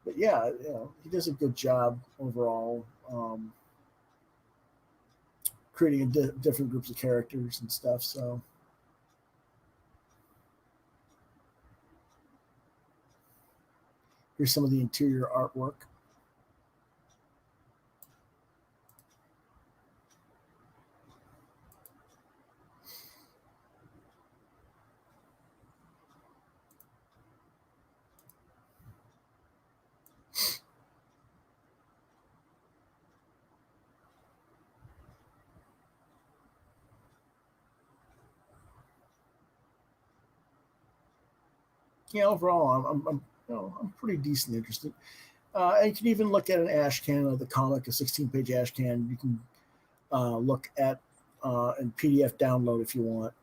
But yeah, he does a good job overall creating different groups of characters and stuff. So here's some of the interior artwork. Yeah, overall, I'm pretty decent interested. And you can even look at an ash can of the comic, a 16-page ash can. You can look at and PDF download if you want.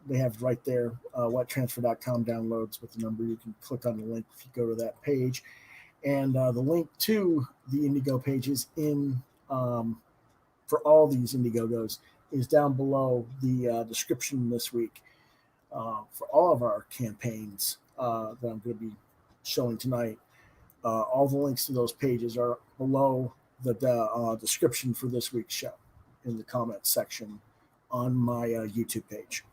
They have right there whattransfer.com downloads with the number. You can click on the link if you go to that page, and the link to the Indigo pages in for all these Indiegogos is down below the description this week. For all of our campaigns that I'm going to be showing tonight, all the links to those pages are below the description for this week's show in the comments section on my YouTube page.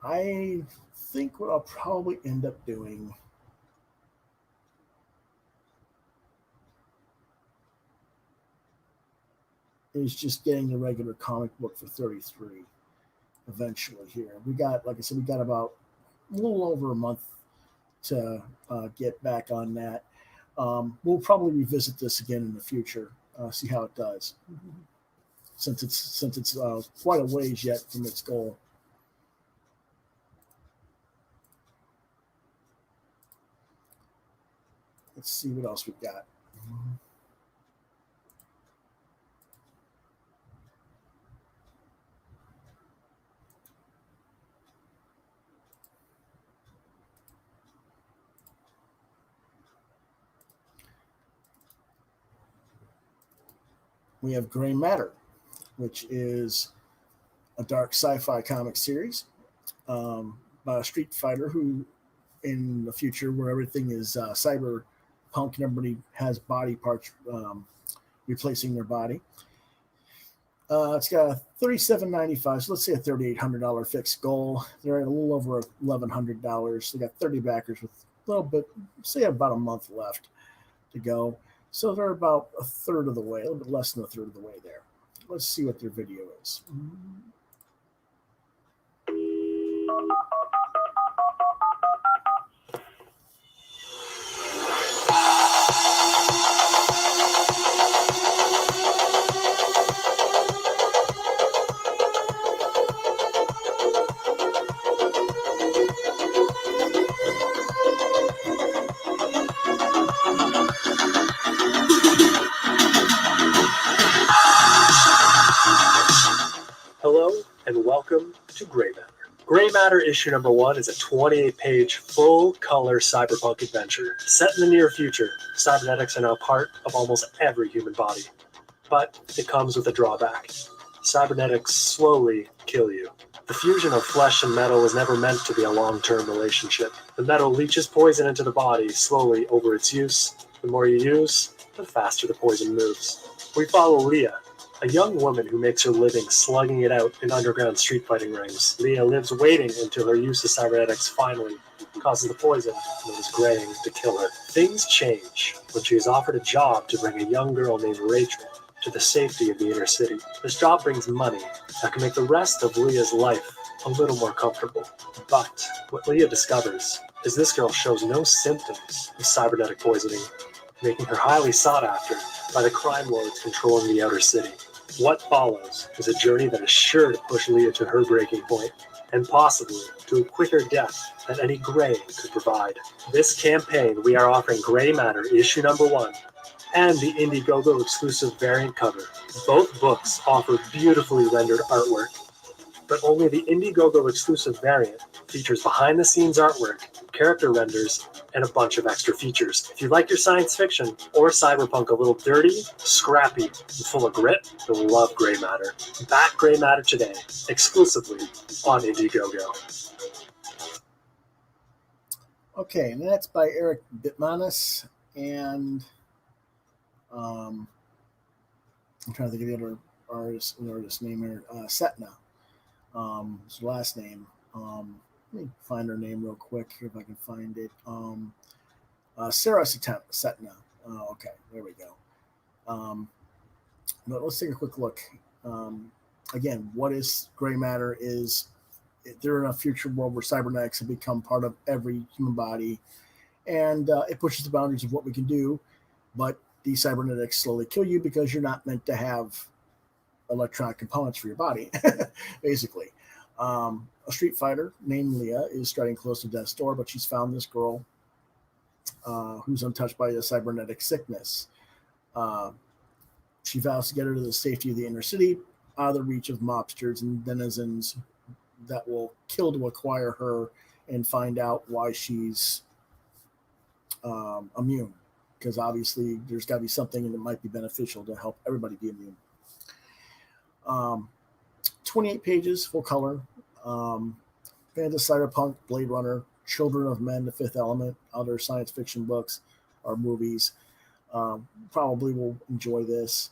I think what I'll probably end up doing is just getting the regular comic book for 33 eventually here. We got, like I said, about a little over a month to get back on that. We'll probably revisit this again in the future, see how it does, since it's quite a ways yet from its goal. Let's see what else we got. We have Gray Matter, which is a dark sci-fi comic series by a street fighter who, in the future where everything is cyberpunk and everybody has body parts replacing their body. It's got a $37.95, so let's say a $3,800 fixed goal. They're at a little over $1,100. They got 30 backers with a little bit, say about a month left to go. So they're about a third of the way, a little bit less than a third of the way there. Let's see what their video is. and welcome to Gray Matter. Gray Matter issue number 1 is a 28-page, full-color cyberpunk adventure. Set in the near future, cybernetics are now part of almost every human body. But it comes with a drawback. Cybernetics slowly kill you. The fusion of flesh and metal was never meant to be a long-term relationship. The metal leaches poison into the body slowly over its use. The more you use, the faster the poison moves. We follow Leah, a young woman who makes her living slugging it out in underground street fighting rings. Leah lives waiting until her use of cybernetics finally causes the poison known as graying to kill her. Things change when she is offered a job to bring a young girl named Rachel to the safety of the inner city. This job brings money that can make the rest of Leah's life a little more comfortable. But what Leah discovers is this girl shows no symptoms of cybernetic poisoning, making her highly sought after by the crime lords controlling the outer city. What follows is a journey that is sure to push Leah to her breaking point, and possibly to a quicker death than any Gray could provide. This campaign, we are offering Gray Matter issue number 1 and the Indiegogo exclusive variant cover. Both books offer beautifully rendered artwork, but only the Indiegogo exclusive variant features behind-the-scenes artwork, character renders, and a bunch of extra features. If you like your science fiction or cyberpunk a little dirty, scrappy, and full of grit, you'll love Gray Matter. Back Gray Matter today, exclusively on Indiegogo. Okay, and that's by Eric Bitmanis, and I'm trying to think of the other artist name here, Setna. His last name. Let me find her name real quick here if I can find it. Sarah Setna. Okay, there we go. But let's take a quick look. Again, what is Gray Matter is they're in a future world where cybernetics have become part of every human body, and it pushes the boundaries of what we can do, but these cybernetics slowly kill you because you're not meant to have electronic components for your body, basically. A street fighter named Leah is striding close to death's door, but she's found this girl who's untouched by a cybernetic sickness. She vows to get her to the safety of the inner city, out of the reach of mobsters and denizens that will kill to acquire her and find out why she's immune. Because obviously there's got to be something that might be beneficial to help everybody be immune. 28 pages, full color. Fantasy, cyberpunk, Blade Runner, Children of Men, The Fifth Element, other science fiction books or movies. Probably will enjoy this.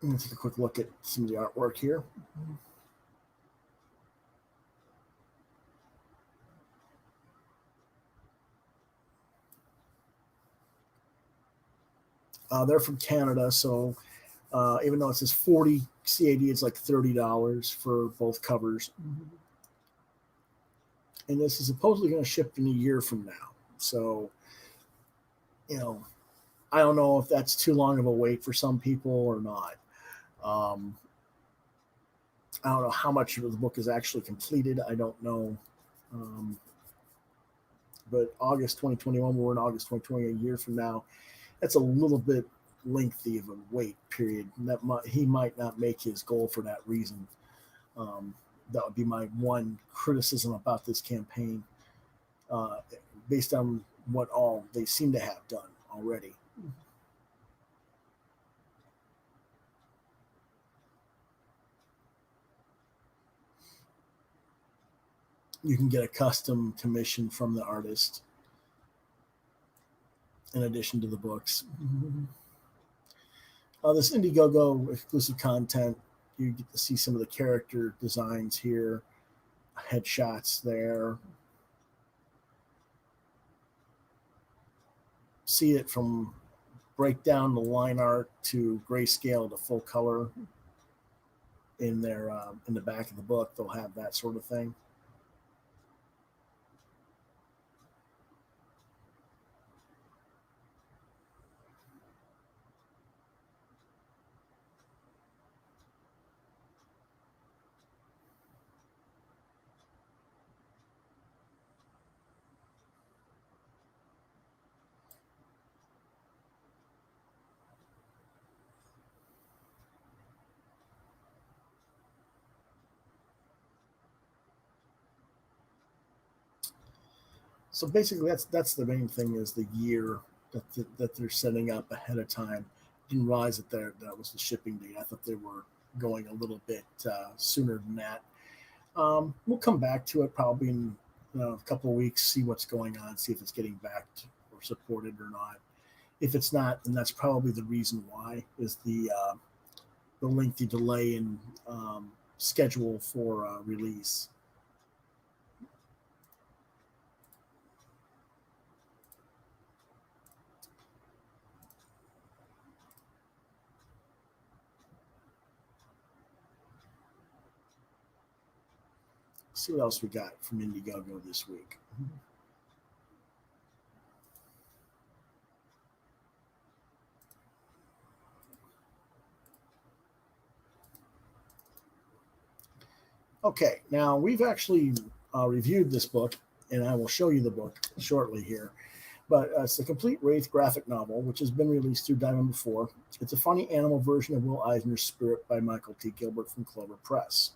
Let's take a quick look at some of the artwork here. They're from Canada, so even though it says 40 CAD, it's like $30 for both covers. And this is supposedly going to ship in a year from now. So, I don't know if that's too long of a wait for some people or not. I don't know how much of the book is actually completed. I don't know. But August 2021, we're in August 2020, a year from now. That's a little bit lengthy of a wait period. He might not make his goal for that reason. That would be my one criticism about this campaign, based on what all they seem to have done already. You can get a custom commission from the artist in addition to the books. This Indiegogo exclusive content, you get to see some of the character designs here, headshots there. See it from breakdown to line art to grayscale to full color. In their in the back of the book, they'll have that sort of thing. So basically, that's the main thing is the year that they're setting up ahead of time. Didn't realize that was the shipping date. I thought they were going a little bit sooner than that. We'll come back to it probably in a couple of weeks, see what's going on, see if it's getting backed or supported or not. If it's not, then that's probably the reason why is the lengthy delay in schedule for release. See what else we got from Indiegogo this week. Okay, now we've actually reviewed this book, and I will show you the book shortly here. But it's a complete Wraith graphic novel, which has been released through Diamond before. It's a funny animal version of Will Eisner's Spirit by Michael T. Gilbert from Clover Press.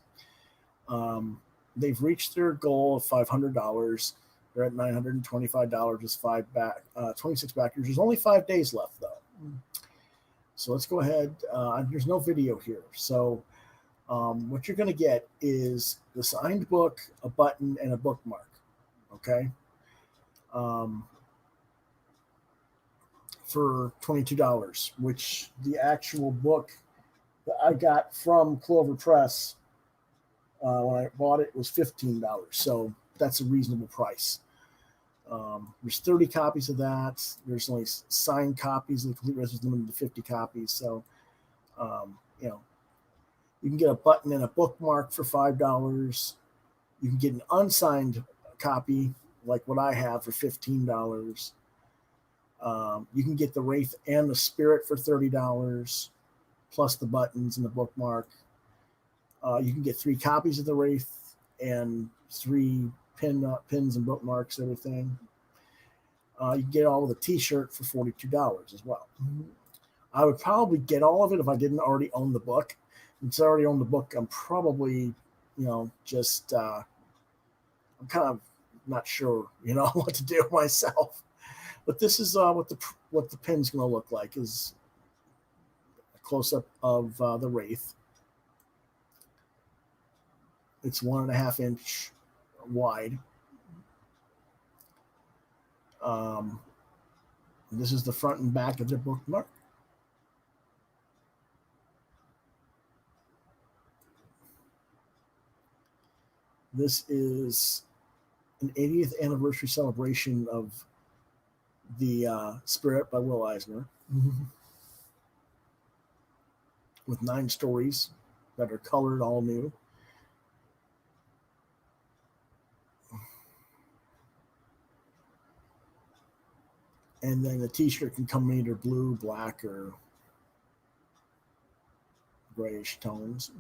They've reached their goal of $500. They're at $925 with 26 backers. There's only 5 days left, though. So let's go ahead. There's no video here. So what you're going to get is the signed book, a button, and a bookmark. Okay? For $22, which the actual book that I got from Clover Press when I bought it was $15. So that's a reasonable price. There's 30 copies of that. There's only signed copies. The complete rest is limited to 50 copies. So, you can get a button and a bookmark for $5. You can get an unsigned copy like what I have for $15. You can get the Wraith and the Spirit for $30, plus the buttons and the bookmark. You can get 3 copies of the Wraith and 3 pins and bookmarks, everything. You can get all of the T-shirt for $42 as well. I would probably get all of it if I didn't already own the book. Since I already own the book, I'm probably, I'm kind of not sure, what to do myself. But this is what the pin's going to look like is a close-up of the Wraith. It's 1.5 inch wide. This is the front and back of the bookmark. This is an 80th anniversary celebration of the Spirit by Will Eisner, with 9 stories that are colored all new. And then the T-shirt can come in either blue, black, or grayish tones.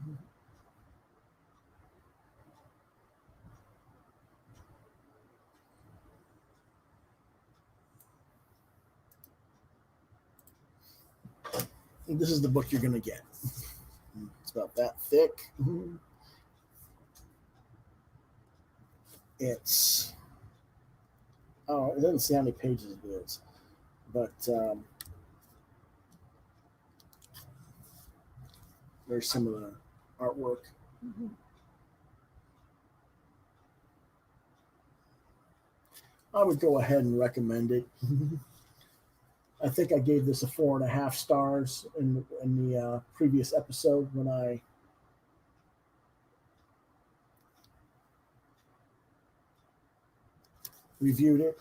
And this is the book you're going to get. It's about that thick. It doesn't say how many pages it is, but there's some of the artwork. I would go ahead and recommend it. I think I gave this a 4.5 stars in the previous episode when I reviewed it.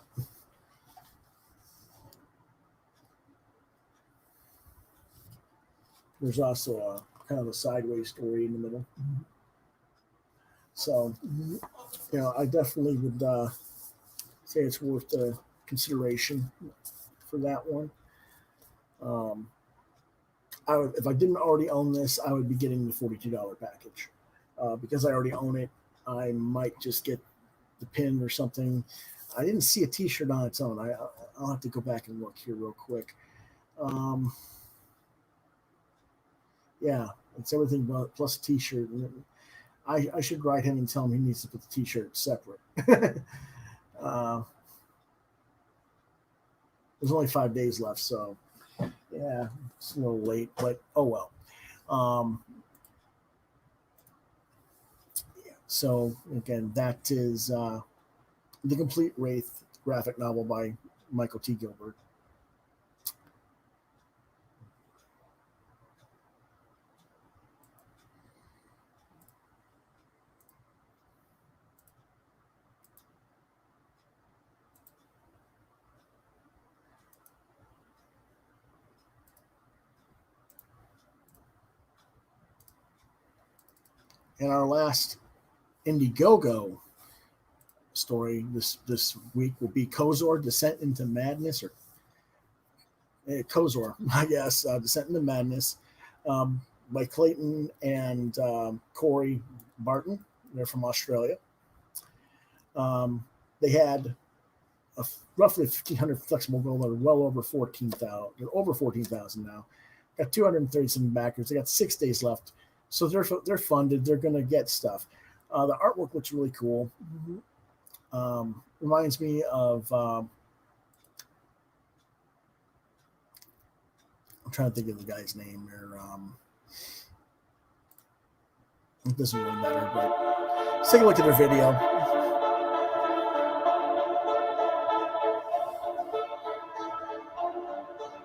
There's also a kind of a sideways story in the middle. So, I definitely would say it's worth the consideration for that one. If I didn't already own this, I would be getting the $42 package. Because I already own it, I might just get the pin or something. I didn't see a T-shirt on its own. I'll have to go back and look here real quick. Yeah, it's everything but plus a T-shirt. I should write him and tell him he needs to put the T-shirt separate. There's only 5 days left, so yeah, it's a little late, but oh well. So again, that is The Complete Wraith graphic novel by Michael T. Gilbert. And our last Indiegogo story this week will be Kozor: Descent into Madness, or Kozor, I guess, Descent into Madness, by Clayton and Corey Barton. They're from Australia. They had roughly 1,500 flexible gold, or well over 14,000. They're over 14,000 now. Got 237 backers. They got 6 days left, so they're funded. They're going to get stuff. The artwork looks really cool. Reminds me of I'm trying to think of the guy's name here. It doesn't really matter, but let's take a look at their video.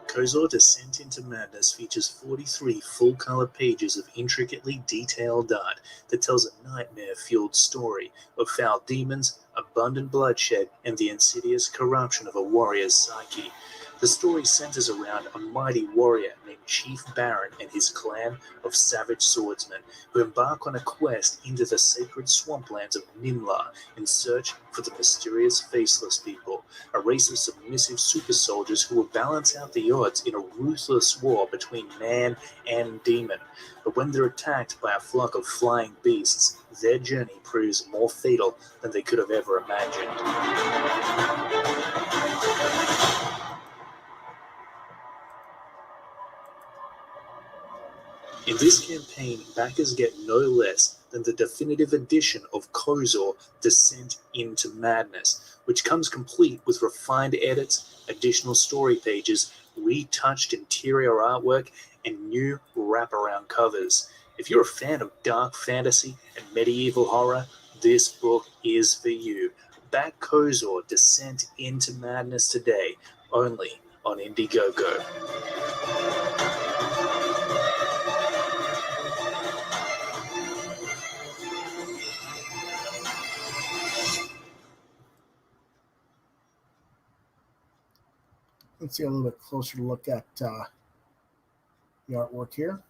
Kozor: Descent into Madness features 43 full-color pages of intricately detailed art that tells a nightmare-fueled story of foul demons, abundant bloodshed, and the insidious corruption of a warrior's psyche. The story centers around a mighty warrior named Chief Baron and his clan of savage swordsmen who embark on a quest into the sacred swamplands of Nimla in search for the mysterious Faceless People, a race of submissive super soldiers who will balance out the odds in a ruthless war between man and demon. But when they're attacked by a flock of flying beasts, their journey proves more fatal than they could have ever imagined. In this campaign, backers get no less than the definitive edition of Kozor: Descent into Madness, which comes complete with refined edits, additional story pages, retouched interior artwork, and new wraparound covers. If you're a fan of dark fantasy and medieval horror, this book is for you. Back Kozor: Descent into Madness today, only on Indiegogo. Let's see a little bit closer look at the artwork here.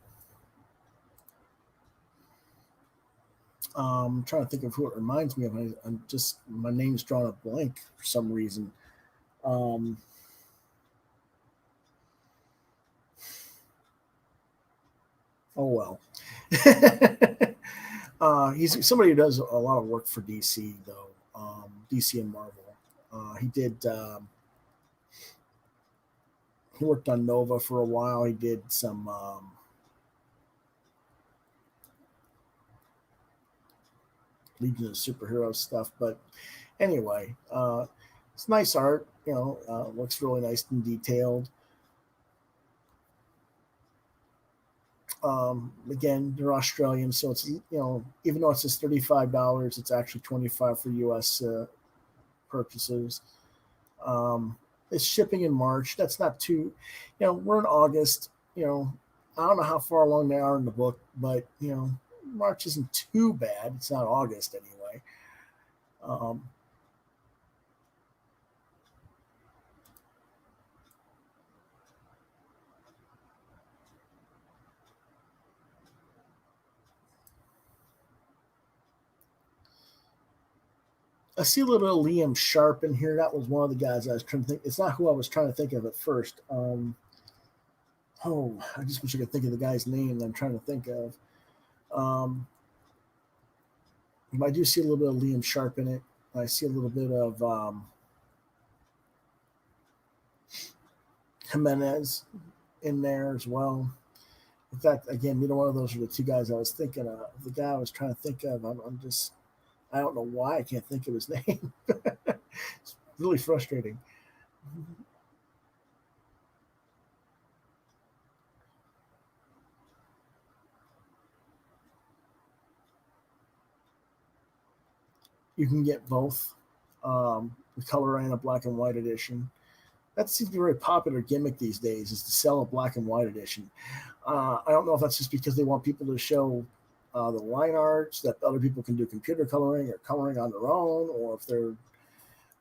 I'm trying to think of who it reminds me of. I'm just, my name's drawn a blank for some reason. Oh well. He's somebody who does a lot of work for DC though. DC and Marvel. He did. He worked on Nova for a while. He did some Legion of Superhero stuff. But anyway, it's nice art. Looks really nice and detailed. Again, they're Australian, so it's even though it says $35, it's actually $25 for U.S. Purchases. It's shipping in March. That's not too, we're in August. I don't know how far along they are in the book, but March isn't too bad. It's not August anyway. I see a little bit of Liam Sharp in here. That was one of the guys I was trying to think. It's not who I was trying to think of at first. I just wish I could think of the guy's name that I'm trying to think of. I do see a little bit of Liam Sharp in it. I see a little bit of Jimenez in there as well. In fact, again, neither one of those are the two guys I was thinking of. The guy I was trying to think of, I don't know why I can't think of his name. It's really frustrating. you can get both, the color and a black and white edition. That seems to be a very popular gimmick these days, is to sell a black and white edition. I don't know if that's just because they want people to show the line arts, that other people can do computer coloring or coloring on their own, or if they're,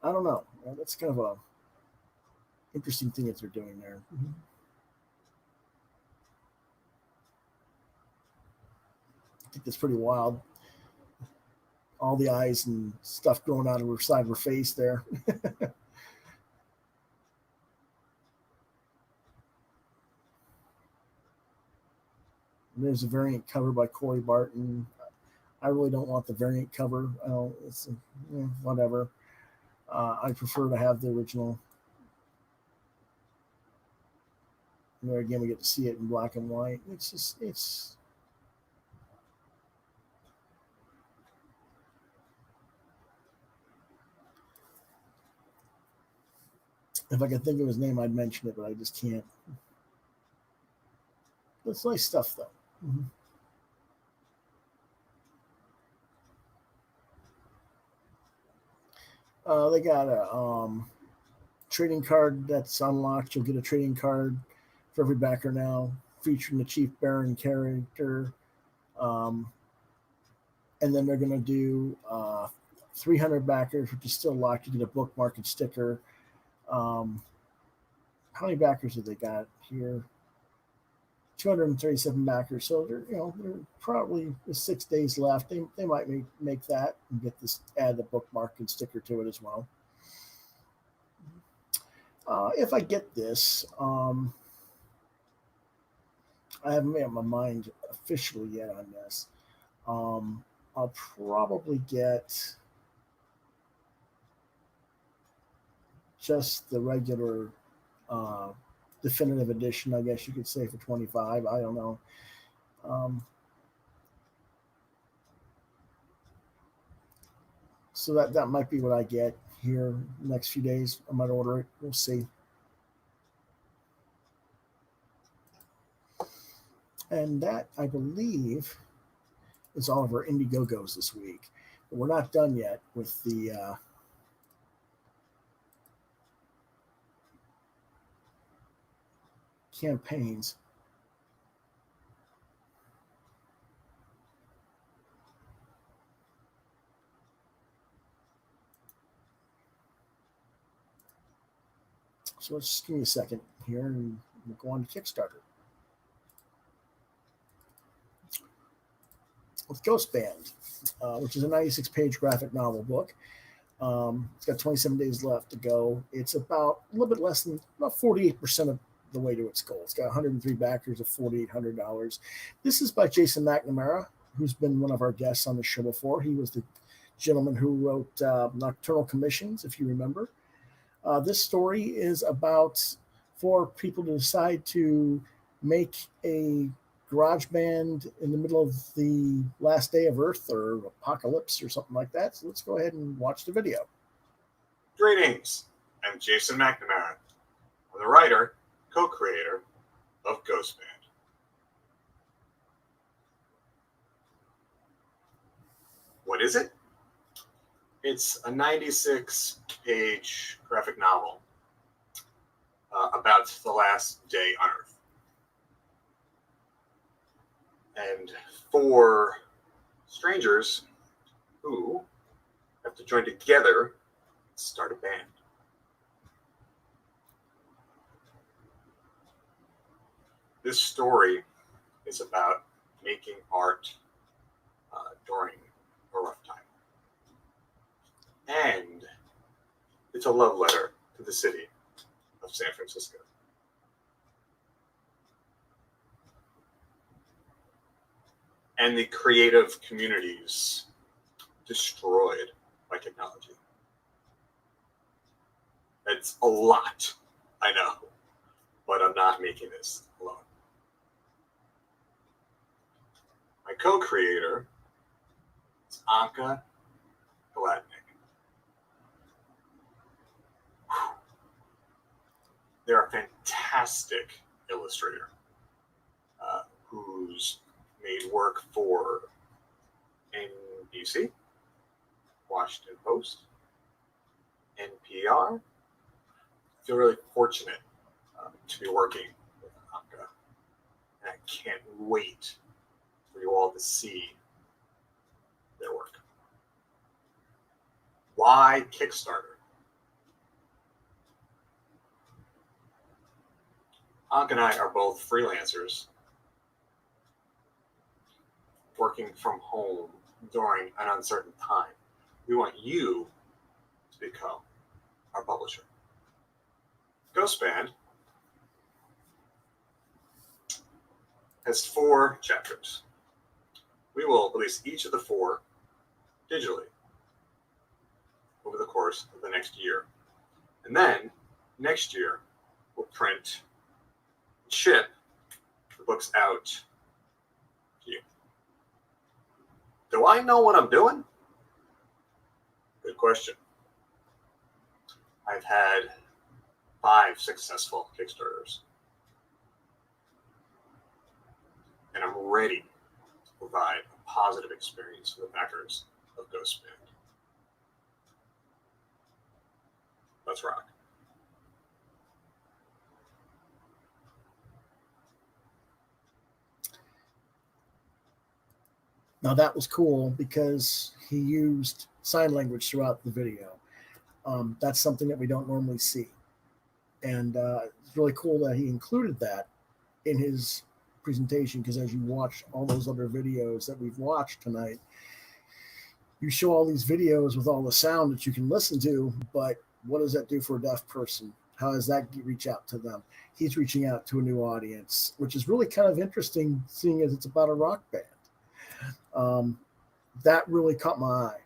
I don't know. That's kind of a interesting thing that they're doing there. I think that's pretty wild. All the eyes and stuff growing out of her side of her face there. There's a variant cover by Corey Barton. I really don't want the variant cover. It's whatever. I prefer to have the original. And there again, we get to see it in black and white. It's if I could think of his name, I'd mention it, but I just can't. It's nice stuff, though. They got a trading card that's unlocked. You'll get a trading card for every backer now, featuring the Chief Baron character. And then they're going to do 300 backers, which is still locked. You get a bookmark and sticker. How many backers have they got here? 237 backers. So they're probably 6 days left. They might make that and get this, add the bookmark and sticker to it as well. If I get this, I haven't made up my mind officially yet on this. I'll probably get just the regular definitive edition, I guess you could say, for 25. I don't know. So that might be what I get here next few days. I might order it. We'll see. And that, I believe, is all of our Indiegogos this week. But we're not done yet with the campaigns. So let's just give me a second here and we'll go on to Kickstarter. With Ghost Band, which is a 96-page graphic novel book. It's got 27 days left to go. It's about a little bit less than about 48% of the way to its goal. It's got 103 backers of $4,800. This is by Jason McNamara, who's been one of our guests on the show before. He was the gentleman who wrote Nocturnal Commissions, if you remember. This story is about 4 people to decide to make a garage band in the middle of the last day of Earth or apocalypse or something like that. So let's go ahead and watch the video. Greetings, I'm Jason McNamara. I'm the writer, co-creator of Ghost Band. What is it? It's a 96-page graphic novel about the last day on Earth. And 4 strangers who have to join together to start a band. This story is about making art during a rough time. And it's a love letter to the city of San Francisco. And the creative communities destroyed by technology. It's a lot, I know, but I'm not making this alone. My co-creator is Anka Gladnick. They're a fantastic illustrator who's made work for NBC, Washington Post, NPR. I feel really fortunate to be working with Anka, and I can't wait for you all to see their work. Why Kickstarter? Anka and I are both freelancers working from home during an uncertain time. We want you to become our publisher. Ghostband has 4 chapters. We will release each of the 4 digitally over the course of the next year. And then next year, we'll print and ship the books out to you. Do I know what I'm doing? Good question. I've had 5 successful Kickstarters. And I'm ready to provide a positive experience for the backers of Ghostband. Let's rock. Now that was cool because he used sign language throughout the video. That's something that we don't normally see. And it's really cool that he included that in his presentation, because as you watch all those other videos that we've watched tonight, you show all these videos with all the sound that you can listen to, but what does that do for a deaf person? How does that reach out to them? He's reaching out to a new audience, which is really kind of interesting, seeing as it's about a rock band. That really caught my eye.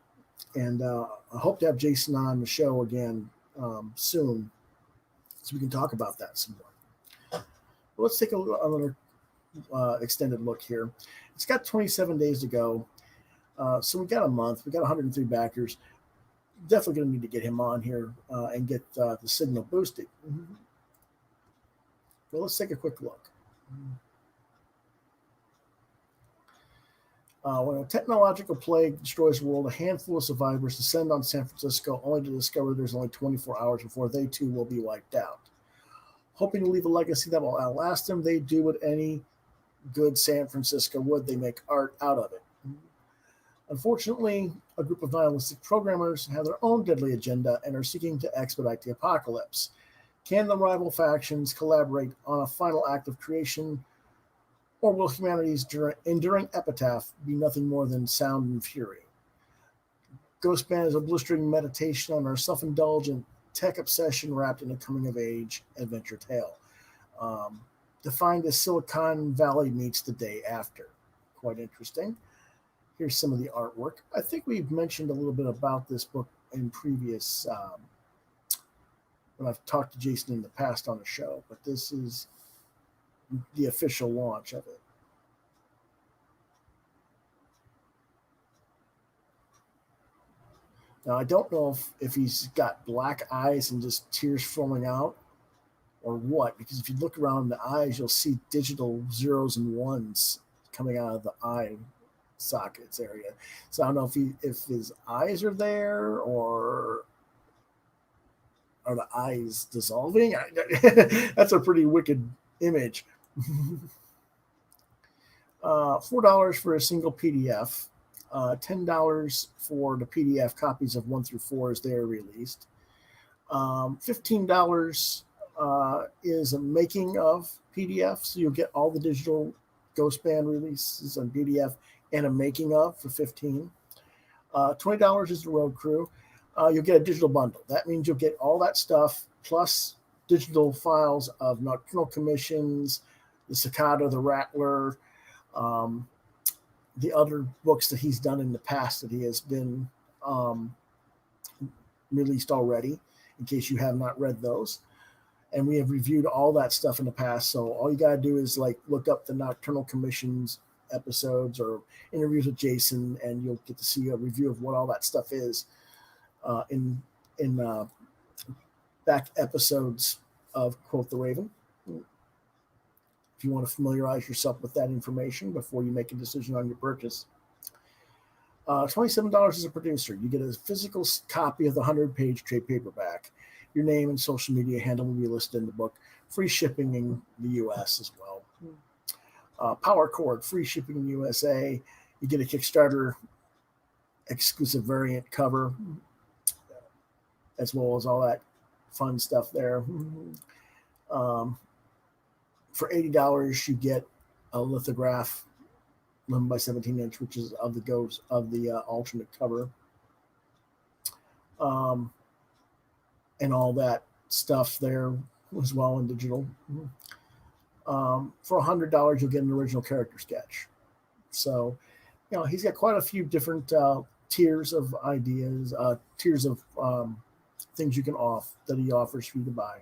And I hope to have Jason on the show again soon, so we can talk about that some more. But let's take another extended look here. It's got 27 days to go. So we got a month. We got 103 backers. Definitely going to need to get him on here and get the signal boosted. Well, let's take a quick look. When a technological plague destroys the world, a handful of survivors descend on San Francisco only to discover there's only 24 hours before they too will be wiped out. Hoping to leave a legacy that will outlast them, they do what any good San Francisco would. They make art out of it. Unfortunately, a group of nihilistic programmers have their own deadly agenda and are seeking to expedite the apocalypse. Can the rival factions collaborate on a final act of creation, or will humanity's enduring epitaph be nothing more than sound and fury? Ghostband is a blistering meditation on our self-indulgent tech obsession wrapped in a coming-of-age adventure tale. Defined as Silicon Valley meets the day after. Quite interesting. Here's some of the artwork. I think we've mentioned a little bit about this book in previous, when I've talked to Jason in the past on the show, but this is the official launch of it. Now, I don't know if he's got black eyes and just tears flowing out or what, because if you look around the eyes, you'll see digital zeros and ones coming out of the eye sockets area. So I don't know if his eyes are there, or are the eyes dissolving? That's a pretty wicked image. $4 for a single PDF. $10 for the PDF copies of 1 through 4 as they are released. $15 is a making of PDF, so you'll get all the digital Ghostband releases on PDF and a making of for $15. $20 is the road crew. You'll get a digital bundle. That means you'll get all that stuff plus digital files of Nocturnal Commissions, the Cicada, the Rattler, the other books that he's done in the past that he has been released already, in case you have not read those. And we have reviewed all that stuff in the past. So all you got to do is look up the Nocturnal Commissions episodes or interviews with Jason, and you'll get to see a review of what all that stuff is in back episodes of Quoth the Raven. If you want to familiarize yourself with that information before you make a decision on your purchase. $27 as a producer. You get a physical copy of the 100-page trade paperback. Your name and social media handle will be listed in the book. Free shipping in the U.S. as well. Power Cord, free shipping in the USA. You get a Kickstarter exclusive variant cover, as well as all that fun stuff there. For $80, you get a lithograph, 11 by 17 inch, which is of the alternate cover, and all that stuff there as well in digital. For $100, you'll get an original character sketch. So, he's got quite a few different tiers of ideas, tiers of things you can that he offers for you to buy.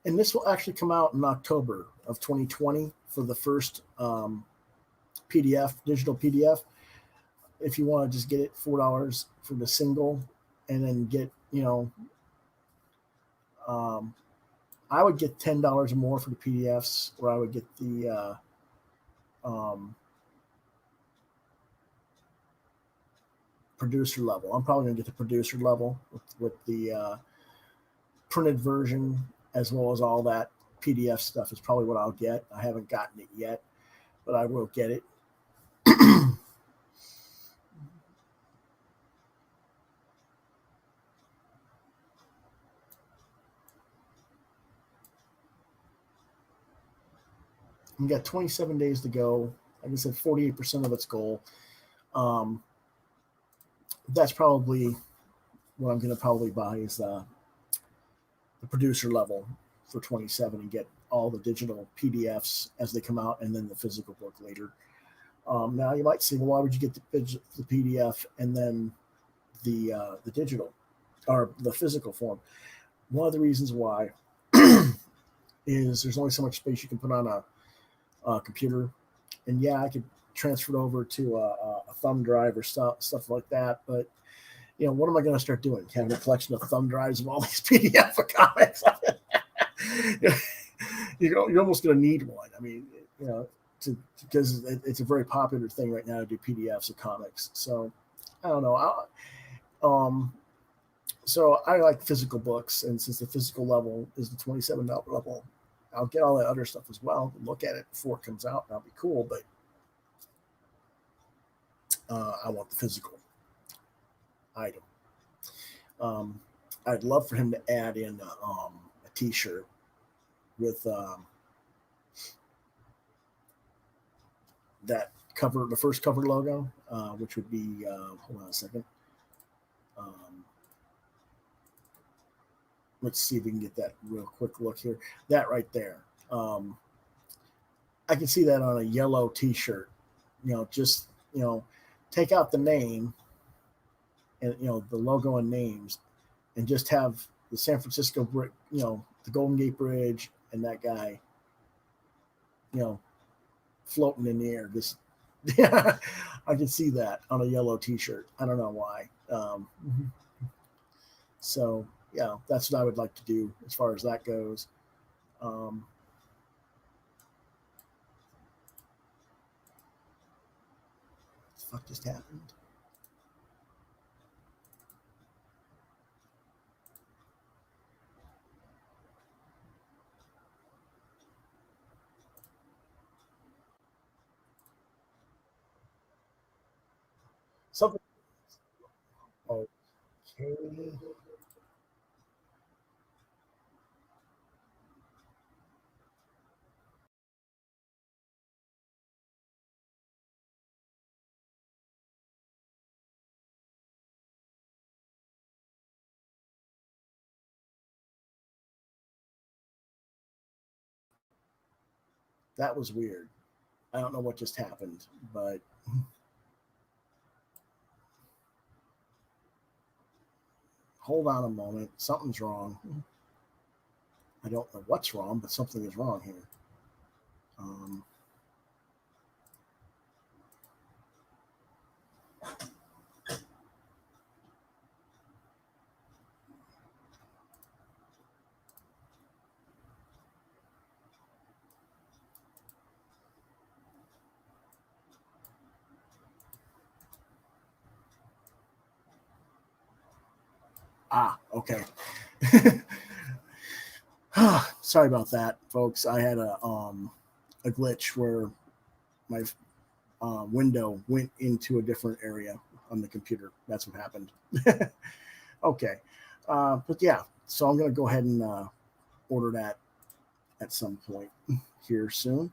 And this will actually come out in October of 2020 for the first PDF, digital PDF. If you want to just get it $4 for the single, and then get, I would get $10 or more for the PDFs, or I would get the producer level. I'm probably going to get the producer level with the printed version, as well as all that PDF stuff is probably what I'll get. I haven't gotten it yet, but I will get it. You got 27 days to go. Like I said, 48% of its goal. That's probably what I'm going to probably buy is the producer level for 27 and get all the digital PDFs as they come out, and then the physical book later. Now you might say, well, why would you get the PDF and then the digital or the physical form? One of the reasons why is there's only so much space you can put on a computer, and yeah, I could transfer it over to a thumb drive or stuff like that, but what am I going to start doing? Having a collection of thumb drives of all these PDF comics? You're almost going to need one. I mean, because it's a very popular thing right now to do PDFs of comics. So I don't know. So I like physical books, and since the physical level is the $27 level, I'll get all that other stuff as well. Look at it before it comes out. That'll be cool, but I want the physical item. I'd love for him to add in a T-shirt with that cover, the first cover logo, which would be hold on a second. Let's see if we can get that real quick look here. That right there. I can see that on a yellow T-shirt. Just take out the name and the logo and names, and just have the San Francisco brick, the Golden Gate Bridge, and that guy, floating in the air. Just I can see that on a yellow T-shirt. I don't know why. So yeah, that's what I would like to do as far as that goes. What the fuck just happened? Something. Okay. That was weird. I don't know what just happened, but hold on a moment. Something's wrong. I don't know what's wrong, but something is wrong here. Okay. Sorry about that, folks. I had a glitch where my window went into a different area on the computer. That's what happened. Okay. But yeah, so I'm going to go ahead and order that at some point here soon.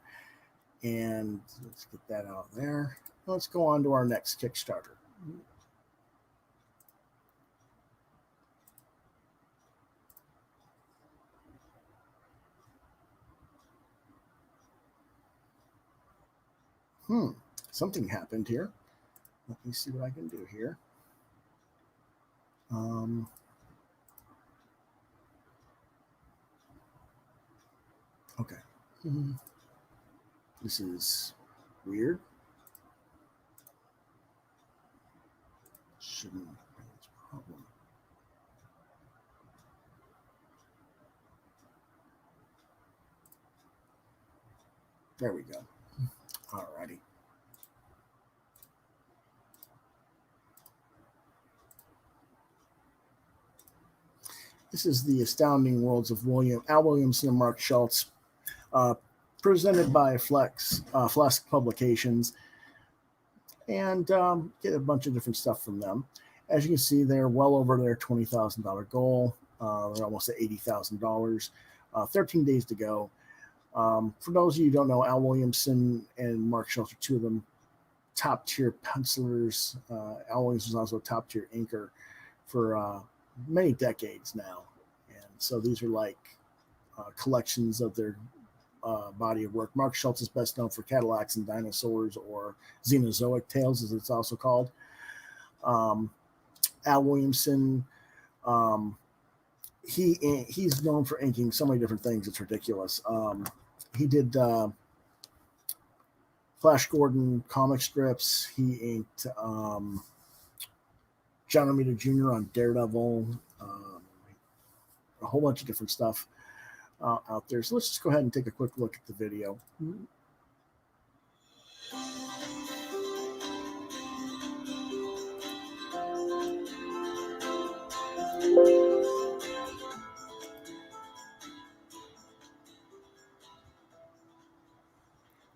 And let's get that out of there. Let's go on to our next Kickstarter. Something happened here. Let me see what I can do here. Okay. This is weird. Shouldn't be a problem. There we go. Alrighty. This is the Astounding Worlds of Al Williamson and Mark Schultz, presented by Flesk Publications, and get a bunch of different stuff from them. As you can see, they're well over their $20,000 goal. They're almost at $80,000. 13 days to go. For those of you who don't know, Al Williamson and Mark Schultz are two of them top-tier pencilers. Al Williamson is also a top-tier inker for many decades now. And so these are like collections of their body of work. Mark Schultz is best known for Cadillacs and Dinosaurs, or Xenozoic Tales, as it's also called. Al Williamson, he's known for inking so many different things. It's ridiculous. He did Flash Gordon comic strips. He inked John Romita Jr. on Daredevil, a whole bunch of different stuff out there. So let's just go ahead and take a quick look at the video.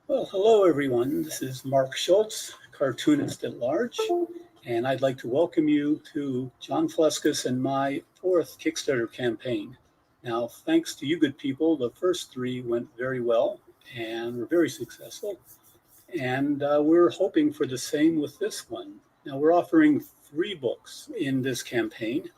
Well, hello everyone. This is Mark Schultz, cartoonist at large, and I'd like to welcome you to John Fleskus and my 4th Kickstarter campaign. Now, thanks to you good people, the first 3 went very well and were very successful, and we're hoping for the same with this one. Now, we're offering 3 books in this campaign.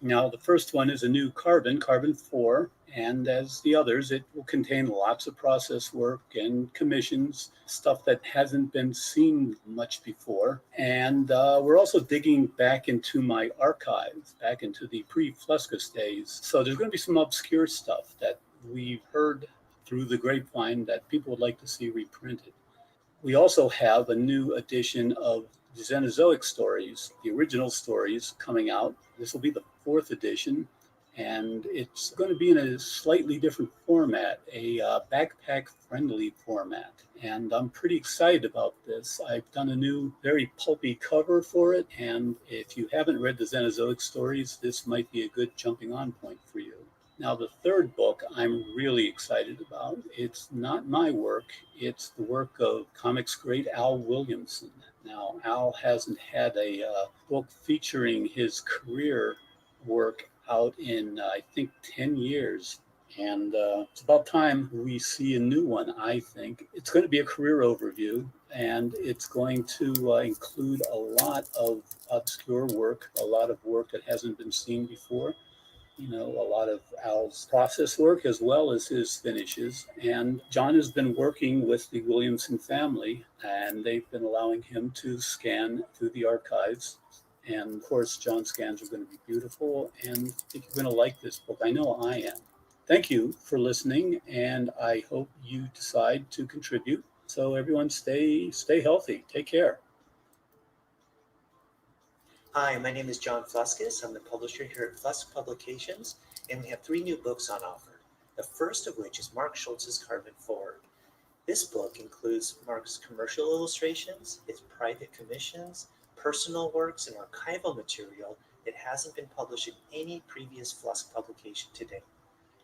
Now, the first one is a new Carbon 4, and as the others, it will contain lots of process work and commissions, stuff that hasn't been seen much before. And we're also digging back into my archives, back into the pre-Fleskus days. So there's going to be some obscure stuff that we've heard through the grapevine that people would like to see reprinted. We also have a new edition of the Xenozoic stories, the original stories, coming out. This will be the 4th edition, and it's going to be in a slightly different format, a backpack-friendly format. And I'm pretty excited about this. I've done a new, very pulpy cover for it, and if you haven't read the Xenozoic stories, this might be a good jumping-on point for you. Now, the 3rd book I'm really excited about. It's not my work. It's the work of comics great Al Williamson. Now, Al hasn't had a book featuring his career work out in, I think, 10 years. And it's about time we see a new one, I think. It's going to be a career overview, and it's going to include a lot of obscure work, a lot of work that hasn't been seen before. You know, a lot of Al's process work as well as his finishes. And John has been working with the Williamson family, and they've been allowing him to scan through the archives. And of course, John's scans are going to be beautiful, and I think you're going to like this book. I know I am. Thank you for listening, and I hope you decide to contribute. So everyone stay healthy. Take care. Hi, my name is John Fleskus. I'm the publisher here at Flesk Publications, and we have 3 new books on offer. The first of which is Mark Schultz's Carbon 4. This book includes Mark's commercial illustrations, his private commissions, personal works, and archival material It hasn't been published in any previous Flusk publication to date.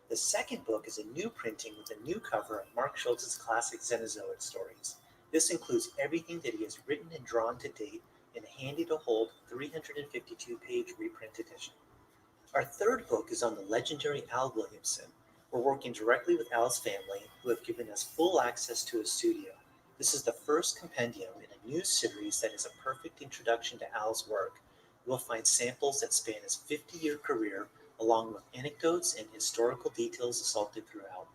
The second book is a new printing with a new cover of Mark Schultz's classic Cenozoic stories. This includes everything that he has written and drawn to date in a handy-to-hold 352-page reprint edition. Our third book is on the legendary Al Williamson. We're working directly with Al's family, who have given us full access to his studio. This is the first compendium in a new series that is a perfect introduction to Al's work. You will find samples that span his 50-year career, along with anecdotes and historical details assaulted throughout.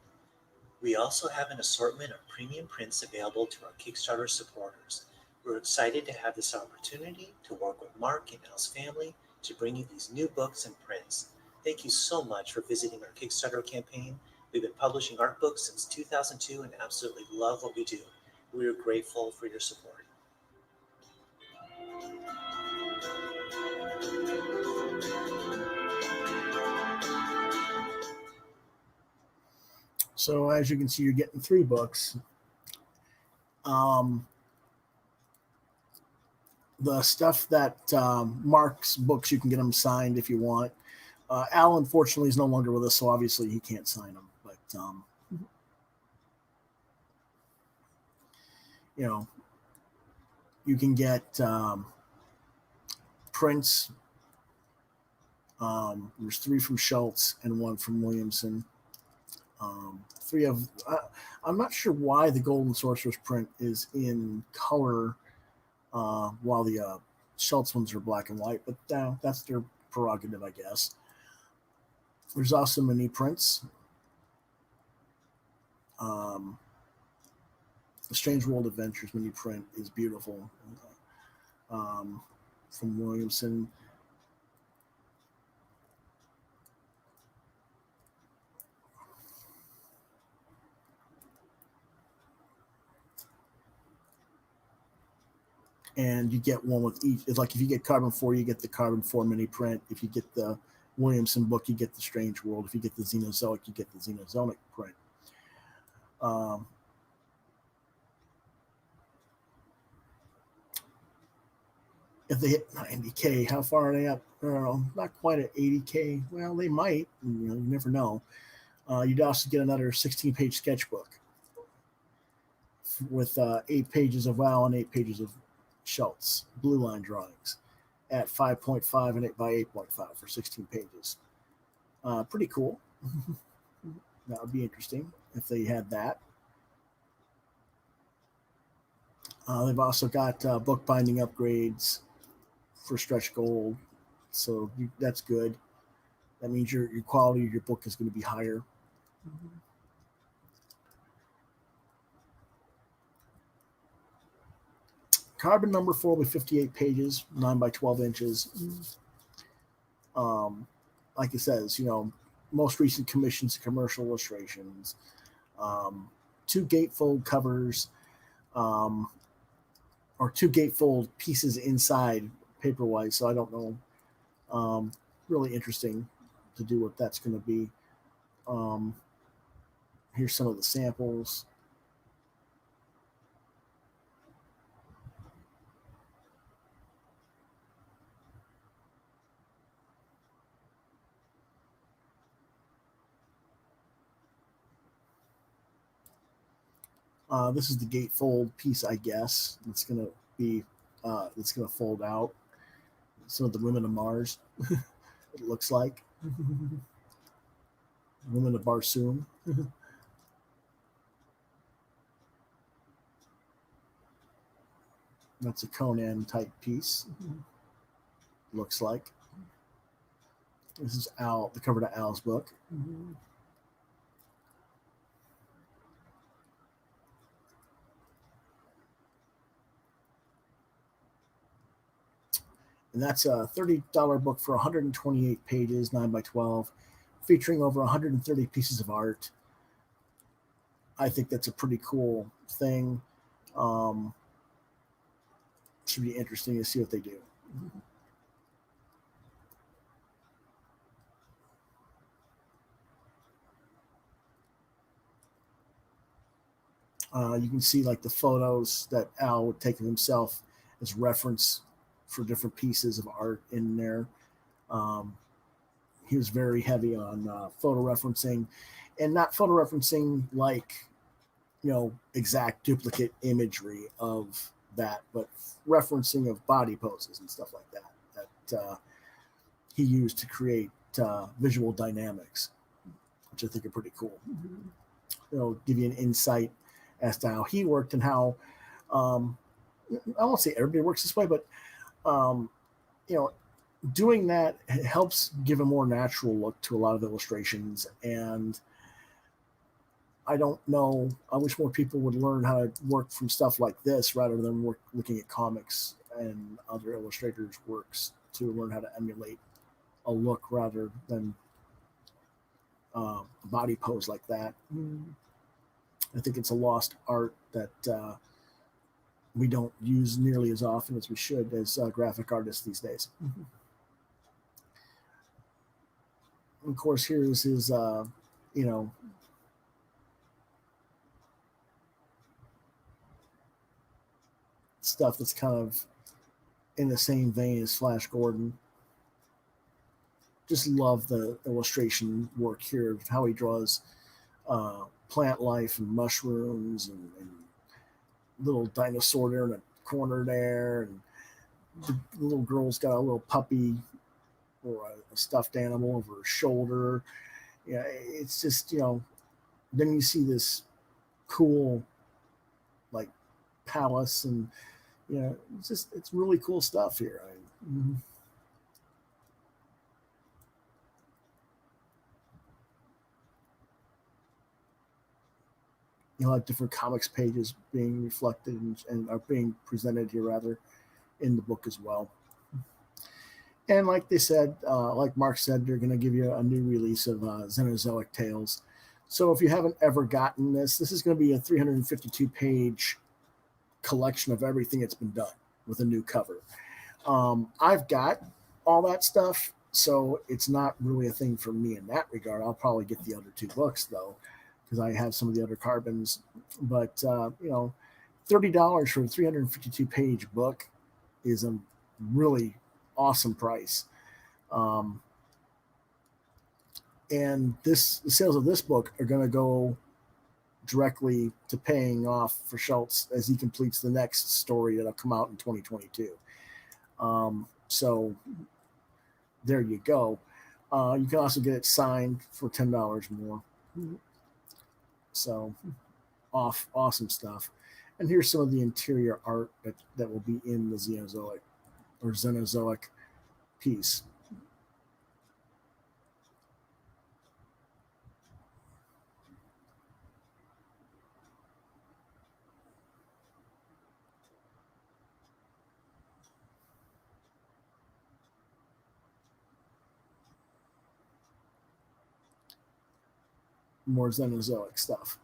We also have an assortment of premium prints available to our Kickstarter supporters. We're excited to have this opportunity to work with Mark and Al's family to bring you these new books and prints. Thank you so much for visiting our Kickstarter campaign. We've been publishing art books since 2002 and absolutely love what we do. We are grateful for your support. So as you can see, you're getting 3 books. The stuff that Mark's books, you can get them signed if you want. Al, unfortunately, is no longer with us, so obviously he can't sign them. But, you know, you can get prints. There's 3 from Schultz and 1 from Williamson. 3 of I'm not sure why the Golden Sorcerer's print is in color while the Schultz ones are black and white, but that's their prerogative, I guess. There's also mini prints. The Strange World Adventures mini print is beautiful from Williamson. And you get one with each. It's like if you get Carbon 4, you get the Carbon 4 mini print. If you get the Williamson book, you get the Strange World. If you get the Xenozoic, you get the Xenozoic print. If they hit 90K, how far are they up? I don't know, not quite at 80K. Well, they might. You never know. You'd also get another 16-page sketchbook with 8 pages of Al and 8 pages of Schultz blue line drawings at 5.5 and 8 by 8.5 for 16 pages. Pretty cool. That would be interesting if they had that. They've also got bookbinding upgrades for stretch gold, so that's good. That means your quality of your book is going to be higher. Carbon number 4 with 58 pages, 9 by 12 inches. Like it says, most recent commissions and commercial illustrations, 2 gatefold covers, or 2 gatefold pieces inside paperwise. So I don't know. Really interesting to do what that's going to be. Here's some of the samples. This is the gatefold piece, I guess. It's going to be, it's going to fold out. Some of the Women of Mars, it looks like. Women of Barsoom. That's a Conan type piece. Looks like. This is Al, the cover to Al's book. And that's a $30 book for 128 pages, 9 by 12, featuring over 130 pieces of art. I think that's a pretty cool thing. Should be interesting to see what they do. You can see like the photos that Al would take of himself as reference for different pieces of art in there. He was very heavy on photo referencing, and not photo referencing like, exact duplicate imagery of that, but referencing of body poses and stuff like that he used to create visual dynamics, which I think are pretty cool. Give you an insight as to how he worked and how, I won't say everybody works this way, but doing that helps give a more natural look to a lot of illustrations. And I don't know, I wish more people would learn how to work from stuff like this rather than looking at comics and other illustrators' works to learn how to emulate a look rather than a body pose like that. I think it's a lost art that we don't use nearly as often as we should as graphic artists these days. Of course, here's his, stuff that's kind of in the same vein as Flash Gordon. Just love the illustration work here of how he draws plant life and mushrooms and little dinosaur there in a corner there, and the little girl's got a little puppy or a stuffed animal over her shoulder. Yeah, it's just, then you see this cool like palace, and it's really cool stuff here. You'll have different comics pages being reflected and are being presented here rather in the book as well. And like they said, like Mark said, they're going to give you a new release of Xenozoic Tales. So if you haven't ever gotten this is going to be a 352-page collection of everything that's been done with a new cover. I've got all that stuff, so it's not really a thing for me in that regard. I'll probably get the other two books, though, because I have some of the other carbons. But, $30 for a 352-page book is a really awesome price. And the sales of this book are going to go directly to paying off for Schultz as he completes the next story that'll come out in 2022. So there you go. You can also get it signed for $10 more. So awesome stuff. And here's some of the interior art that will be in the Xenozoic piece. More Xenozoic stuff.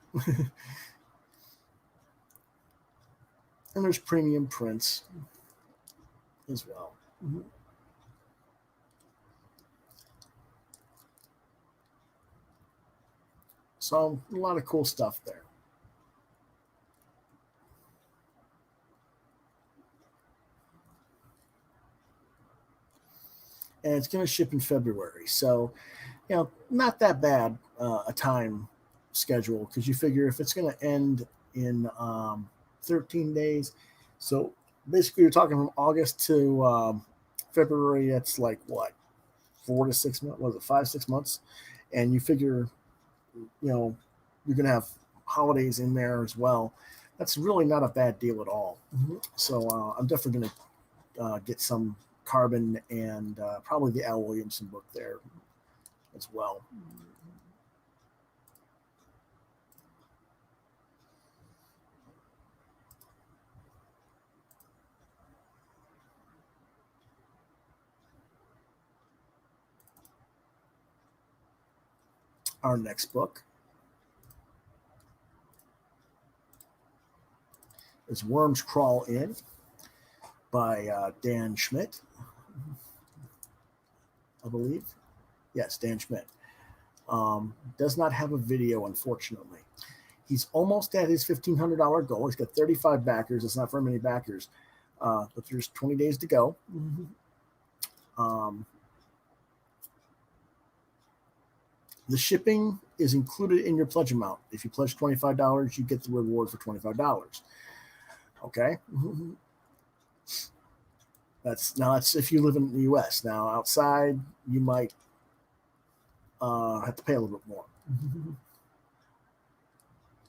And there's premium prints as well. So a lot of cool stuff there. And it's going to ship in February. So, not that bad a time schedule, because you figure if it's going to end in 13 days. So basically you're talking from August to February. That's like what, 4 to 6 months? Was it 5-6 months? And you figure, you're going to have holidays in there as well. That's really not a bad deal at all. So I'm definitely going to get some carbon and probably the Al Williamson book there as well. Our next book is Worms Crawl In by Dan Schmidt, I believe. Yes, Dan Schmidt. Does not have a video, unfortunately. He's almost at his $1,500 goal. He's got 35 backers. It's not very many backers, but there's 20 days to go. The shipping is included in your pledge amount. If you pledge $25, you get the reward for $25. Okay. That's if you live in the U.S. Now, outside, you might have to pay a little bit more.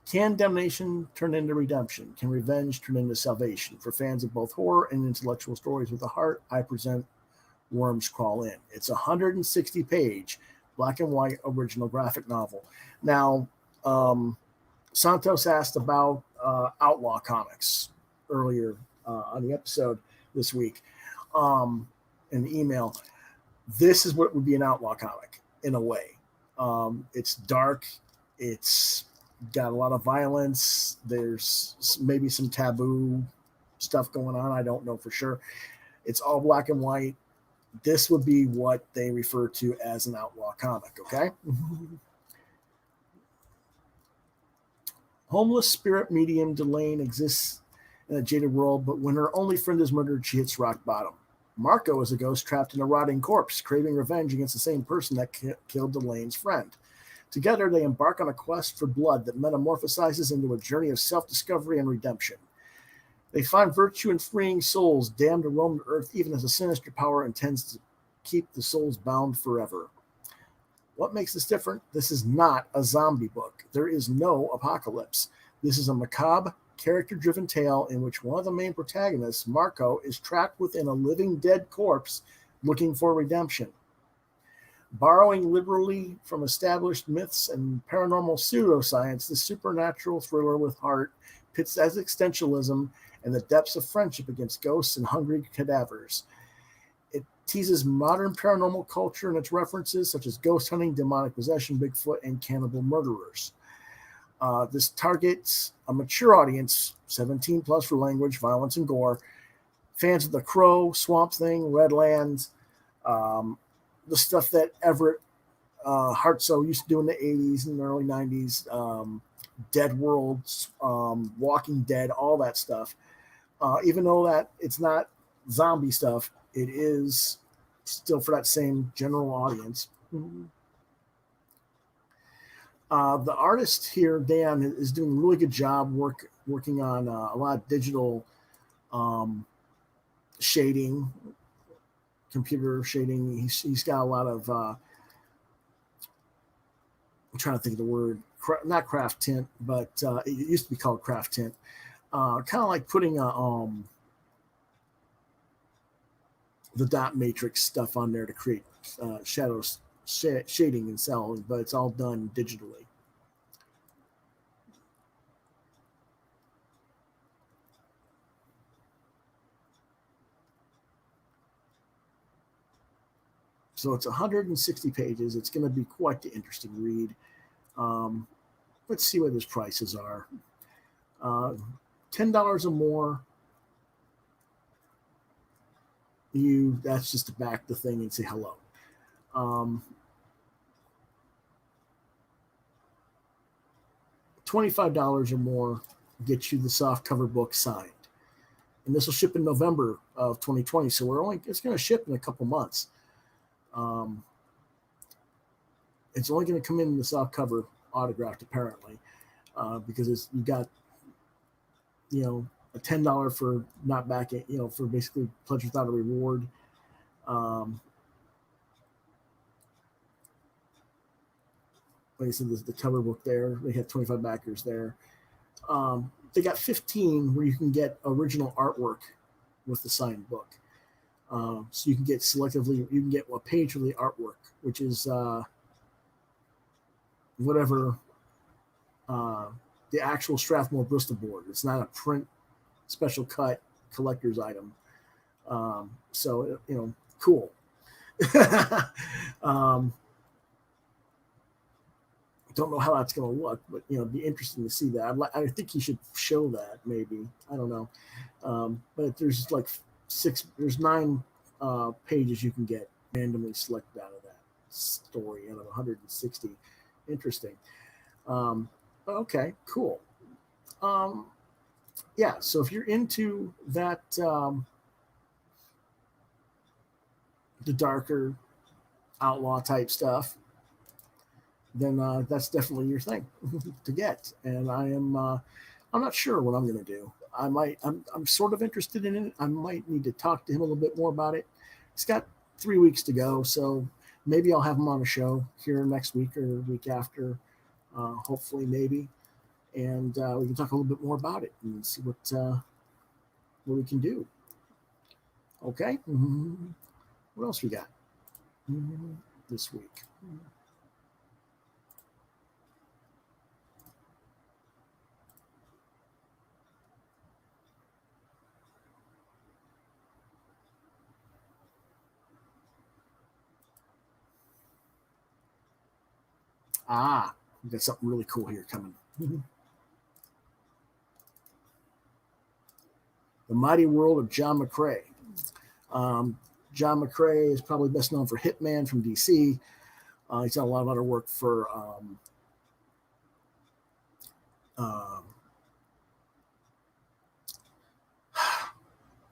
Can damnation turn into redemption? Can revenge turn into salvation? For fans of both horror and intellectual stories with a heart, I present Worms Crawl In. It's a 160-page black and white original graphic novel. Now, Santos asked about Outlaw Comics earlier on the episode this week in the email. This is what would be an outlaw comic in a way. It's dark. It's got a lot of violence. There's maybe some taboo stuff going on. I don't know for sure. It's all black and white. This would be what they refer to as an outlaw comic, okay? Homeless spirit medium Delane exists in a jaded world, but when her only friend is murdered, she hits rock bottom. Marco is a ghost trapped in a rotting corpse, craving revenge against the same person that killed Delane's friend. Together, they embark on a quest for blood that metamorphosizes into a journey of self-discovery and redemption. They find virtue in freeing souls damned to roam the earth, even as a sinister power intends to keep the souls bound forever. What makes this different? This is not a zombie book. There is no apocalypse. This is a macabre, character-driven tale in which one of the main protagonists, Marco, is trapped within a living dead corpse looking for redemption. Borrowing liberally from established myths and paranormal pseudoscience, this supernatural thriller with heart pits existentialism and the depths of friendship against ghosts and hungry cadavers. It teases modern paranormal culture and its references such as ghost hunting, demonic possession, Bigfoot, and cannibal murderers. This targets a mature audience, 17 plus for language, violence, and gore, fans of The Crow, Swamp Thing, Redlands, the stuff that Everett Hartsoe used to do in the 80s and the early 90s, Dead Worlds, Walking Dead, all that stuff. Even though that it's not zombie stuff, it is still for that same general audience. The artist here, Dan, is doing a really good job working on a lot of digital shading, computer shading. He's got a lot of I'm trying to think of the word, not craft tint, but it used to be called craft tint. Kind of like putting the dot matrix stuff on there to create shadows, shading and selling, but it's all done digitally. So it's 160 pages. It's going to be quite the interesting read. Let's see what his prices are. $10 or more. That's just to back the thing and say hello. $25 or more gets you the soft cover book signed. And this will ship in November of 2020. So it's going to ship in a couple months. It's only going to come in the soft cover autographed apparently, because you got, a $10 for not backing, for basically pledge without a reward. Like I said, the cover book there, they had 25 backers there. They got 15 where you can get original artwork with the signed book. So you can get selectively, you can get a page of the artwork, which is whatever the actual Strathmore Bristol board. It's not a print special cut collector's item. So, cool. Don't know how that's going to look, but it'd be interesting to see that. I think he should show that maybe. I don't know. But there's there's 9 pages you can get randomly selected out of that story out of 160. Interesting. Okay, cool. Yeah, so if you're into that, the darker outlaw type stuff, then that's definitely your thing to get. And I'm not sure what I'm going to do. I'm sort of interested in it. I might need to talk to him a little bit more about it. He's got 3 weeks to go, so maybe I'll have him on a show here next week or the week after, hopefully, maybe, and we can talk a little bit more about it and see what we can do. Okay. What else we got this week? We got something really cool here coming. The Mighty World of John McCrea. John McCrea is probably best known for Hitman from DC. He's done a lot of other work for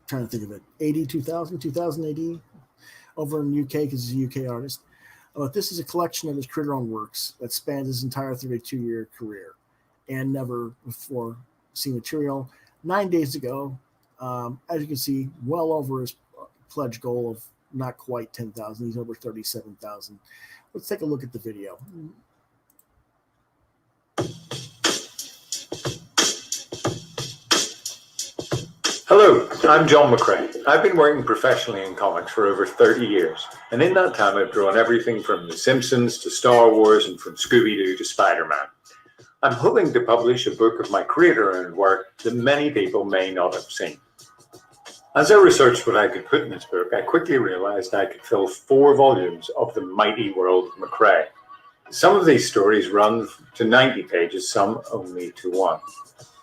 trying to think of it, 2000 AD over in the UK because he's a UK artist. This is a collection of his creator-owned works that spans his entire 32-year career and never before seen material. 9 days ago, as you can see, well over his pledge goal of not quite 10,000. He's over 37,000. Let's take a look at the video. Hello, I'm John McCrea. I've been working professionally in comics for over 30 years, and in that time I've drawn everything from The Simpsons to Star Wars and from Scooby-Doo to Spider-Man. I'm hoping to publish a book of my creator-owned work that many people may not have seen. As I researched what I could put in this book, I quickly realized I could fill 4 volumes of the mighty world of McCrea. Some of these stories run to 90 pages, some only to 1.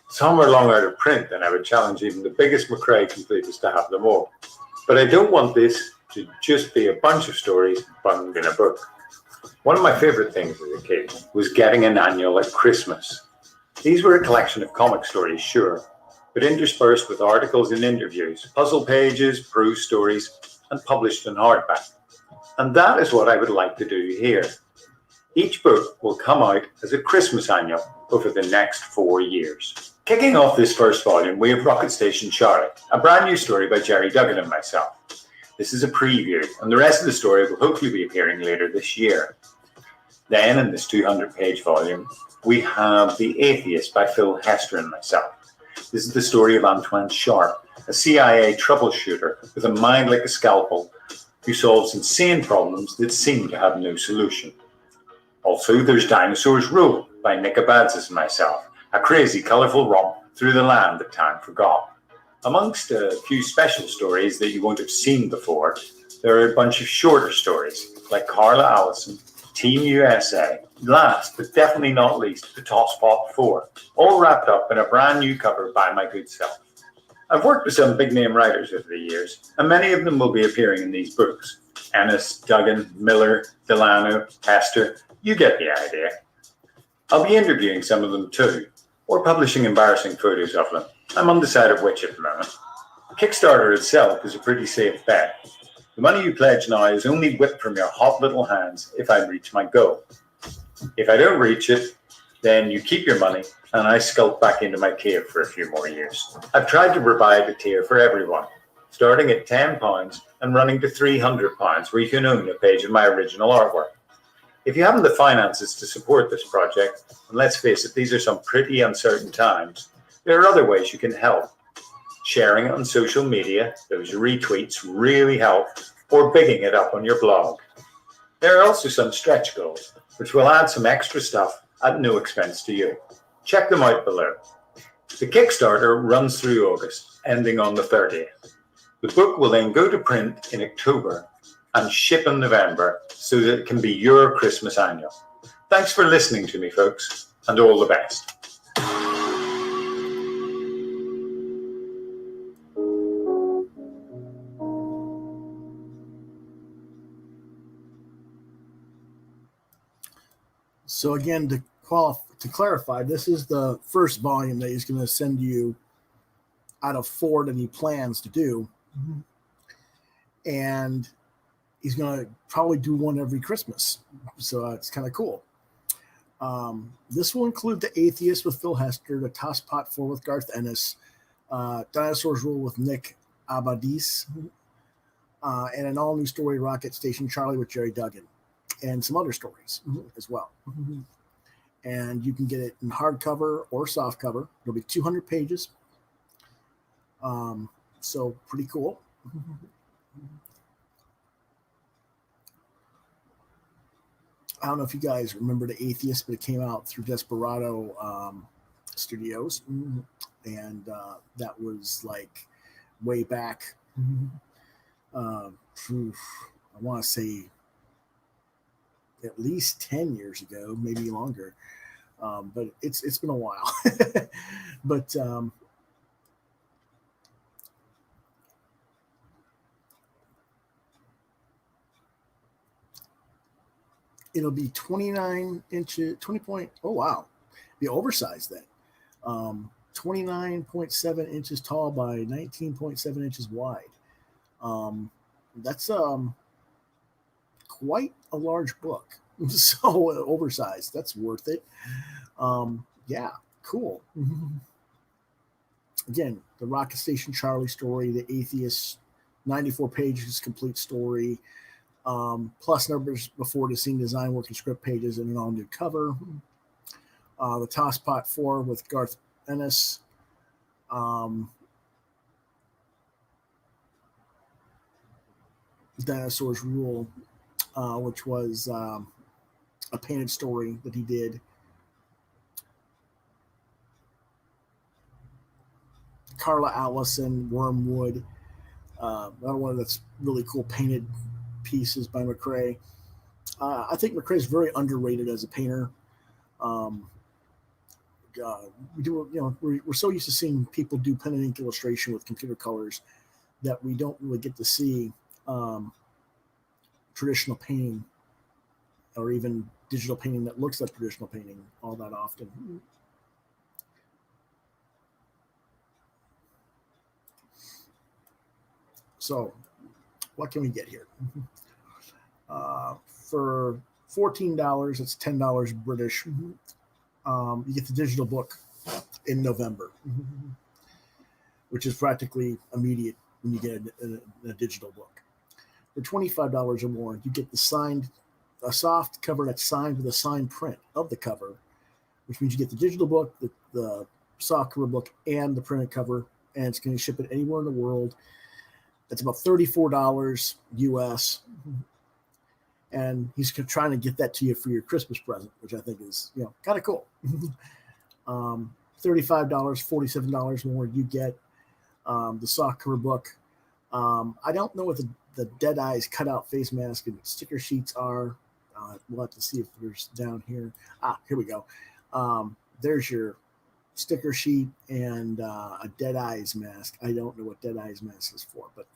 Some are long out of print, and I would challenge even the biggest McCrea completists to have them all. But I don't want this to just be a bunch of stories bunged in a book. One of my favorite things as a kid was getting an annual at Christmas. These were a collection of comic stories, sure, but interspersed with articles and interviews, puzzle pages, prose stories, and published in hardback. And that is what I would like to do here. Each book will come out as a Christmas annual over the next 4 years. Kicking off this first volume, we have Rocket Station Charlie, a brand new story by Jerry Duggan and myself. This is a preview, and the rest of the story will hopefully be appearing later this year. Then, in this 200-page volume, we have The Atheist by Phil Hester and myself. This is the story of Antoine Sharp, a CIA troubleshooter with a mind like a scalpel who solves insane problems that seem to have no solution. Also, there's Dinosaurs Rule by Nick Abadzis and myself, a crazy, colourful romp through the land that time forgot. Amongst a few special stories that you won't have seen before, there are a bunch of shorter stories, like Carla Allison, Team USA, last but definitely not least, the Tosspot 4, all wrapped up in a brand new cover by my good self. I've worked with some big-name writers over the years, and many of them will be appearing in these books. Ennis, Duggan, Miller, Delano, Hester, you get the idea. I'll be interviewing some of them too, or publishing embarrassing photos of them. I'm undecided which at the moment. Kickstarter itself is a pretty safe bet. The money you pledge now is only whipped from your hot little hands if I reach my goal. If I don't reach it, then you keep your money and I skulk back into my cave for a few more years. I've tried to provide a tier for everyone, starting at £10 and running to £300 where you can own a page of my original artwork. If you haven't the finances to support this project, and let's face it, these are some pretty uncertain times, there are other ways you can help. Sharing it on social media, those retweets really help, or bigging it up on your blog. There are also some stretch goals, which will add some extra stuff at no expense to you. Check them out below. The Kickstarter runs through August, ending on the 30th. The book will then go to print in October and ship in November so that it can be your Christmas annual. Thanks for listening to me, folks, and all the best. So again, to clarify, this is the first volume that he's going to send you out of 4 that he plans to do. And he's going to probably do one every Christmas. So it's kind of cool. This will include The Atheist with Phil Hester, The Tosspot 4 with Garth Ennis, Dinosaurs Rule with Nick Abadis, and an all-new story, Rocket Station Charlie with Jerry Duggan, and some other stories as well. And you can get it in hardcover or softcover. It'll be 200 pages. So pretty cool. I don't know if you guys remember The Atheist, but it came out through Desperado Studios, and that was like way back. I want to say at least 10 years ago, maybe longer. But it's been a while. But it'll be 29 inches, 20 point. Oh, wow. Be oversized then. 29.7 inches tall by 19.7 inches wide. That's quite a large book. So oversized. That's worth it. Yeah, cool. Again, the Rocket Station Charlie story, The Atheist, 94 pages, complete story. Plus numbers before the scene design work and script pages and an all new cover. The Tosspot 4 with Garth Ennis. Dinosaurs Rule, which was a painted story that he did. Carla Allison, Wormwood. Another one that's really cool painted pieces by McCrae. I think McCrae is very underrated as a painter. We do, we're so used to seeing people do pen and ink illustration with computer colors that we don't really get to see traditional painting or even digital painting that looks like traditional painting all that often. So, what can we get here? For $14, it's $10 British. You get the digital book in November, which is practically immediate when you get a digital book. For $25 or more, you get a soft cover that's signed with a signed print of the cover, which means you get the digital book, the soft cover book, and the printed cover, and it's going to ship it anywhere in the world. That's about $34 US. And he's trying to get that to you for your Christmas present, which I think is, kind of cool. $35, $47 more, you get the soft cover book. I don't know what the Dead Eyes cutout face mask and sticker sheets are. We'll have to see if there's down here. Here we go. There's your sticker sheet and a Dead Eyes mask. I don't know what Dead Eyes mask is for, but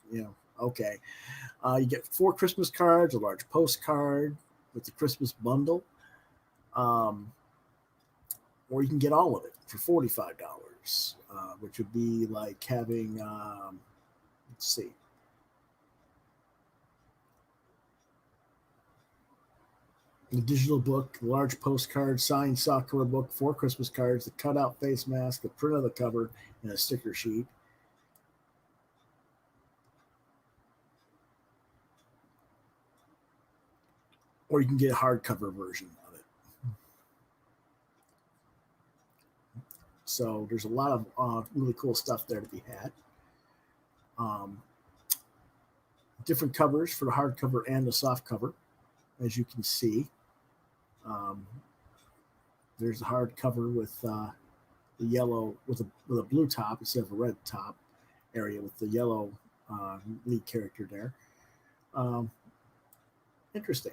okay. You get 4 Christmas cards, a large postcard with the Christmas bundle, or you can get all of it for $45, which would be like having let's see. The digital book, the large postcard, signed soft cover book, 4 Christmas cards, the cutout face mask, the print of the cover, and a sticker sheet. Or you can get a hardcover version of it. So there's a lot of really cool stuff there to be had. Different covers for the hardcover and the soft cover, as you can see. There's a hardcover with the yellow with a blue top instead of a red top area with the yellow lead character there. Interesting.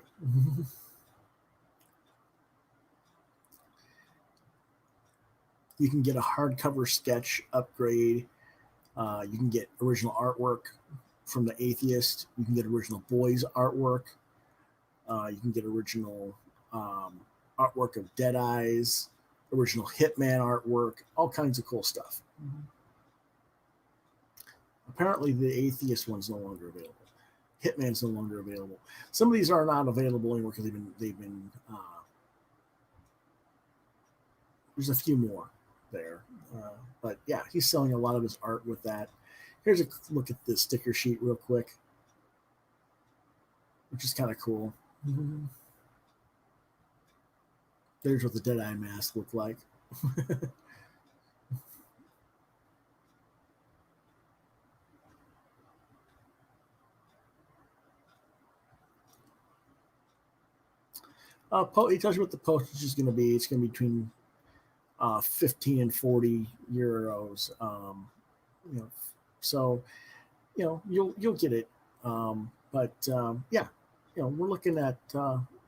You can get a hardcover sketch upgrade. You can get original artwork from The Atheist. You can get original Boys artwork. You can get original artwork of Dead Eyes, original Hitman artwork, all kinds of cool stuff. Apparently, The Atheist one's no longer available. Hitman's no longer available. Some of these are not available anymore because they've been there's a few more there. But yeah, he's selling a lot of his art with that. Here's a look at this sticker sheet real quick, which is kind of cool. There's what the Deadeye mask looked like. He tells you what the postage is going to be. It's going to be between 15 and 40 euros. So you'll get it. Yeah, we're looking at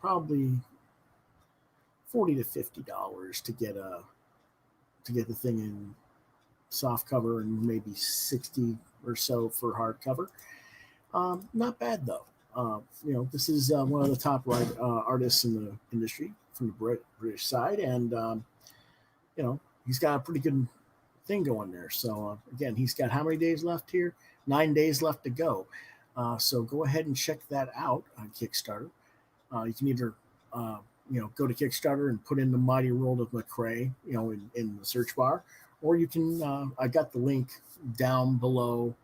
probably $40 to $50 to get the thing in soft cover, and maybe 60 or so for hardcover. Not bad though. This is one of the top artists in the industry from the British side, and he's got a pretty good thing going there. So again, he's got how many days left here? 9 days left to go. So go ahead and check that out on Kickstarter. You can either go to Kickstarter and put in the Mighty World of McCrae, in the search bar, or you can. I got the link down below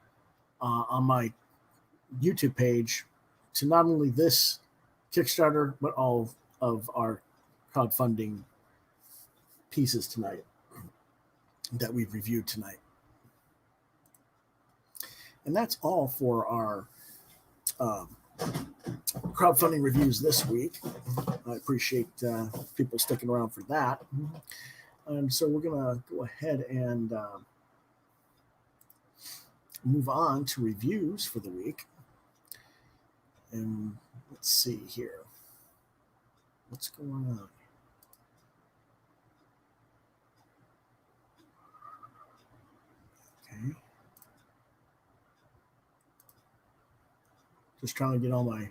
on my YouTube page to not only this Kickstarter, but all of our crowdfunding pieces tonight that we've reviewed tonight. And that's all for our crowdfunding reviews this week. I appreciate people sticking around for that. And so we're going to go ahead and move on to reviews for the week. And let's see here. What's going on? Okay. Just trying to get all my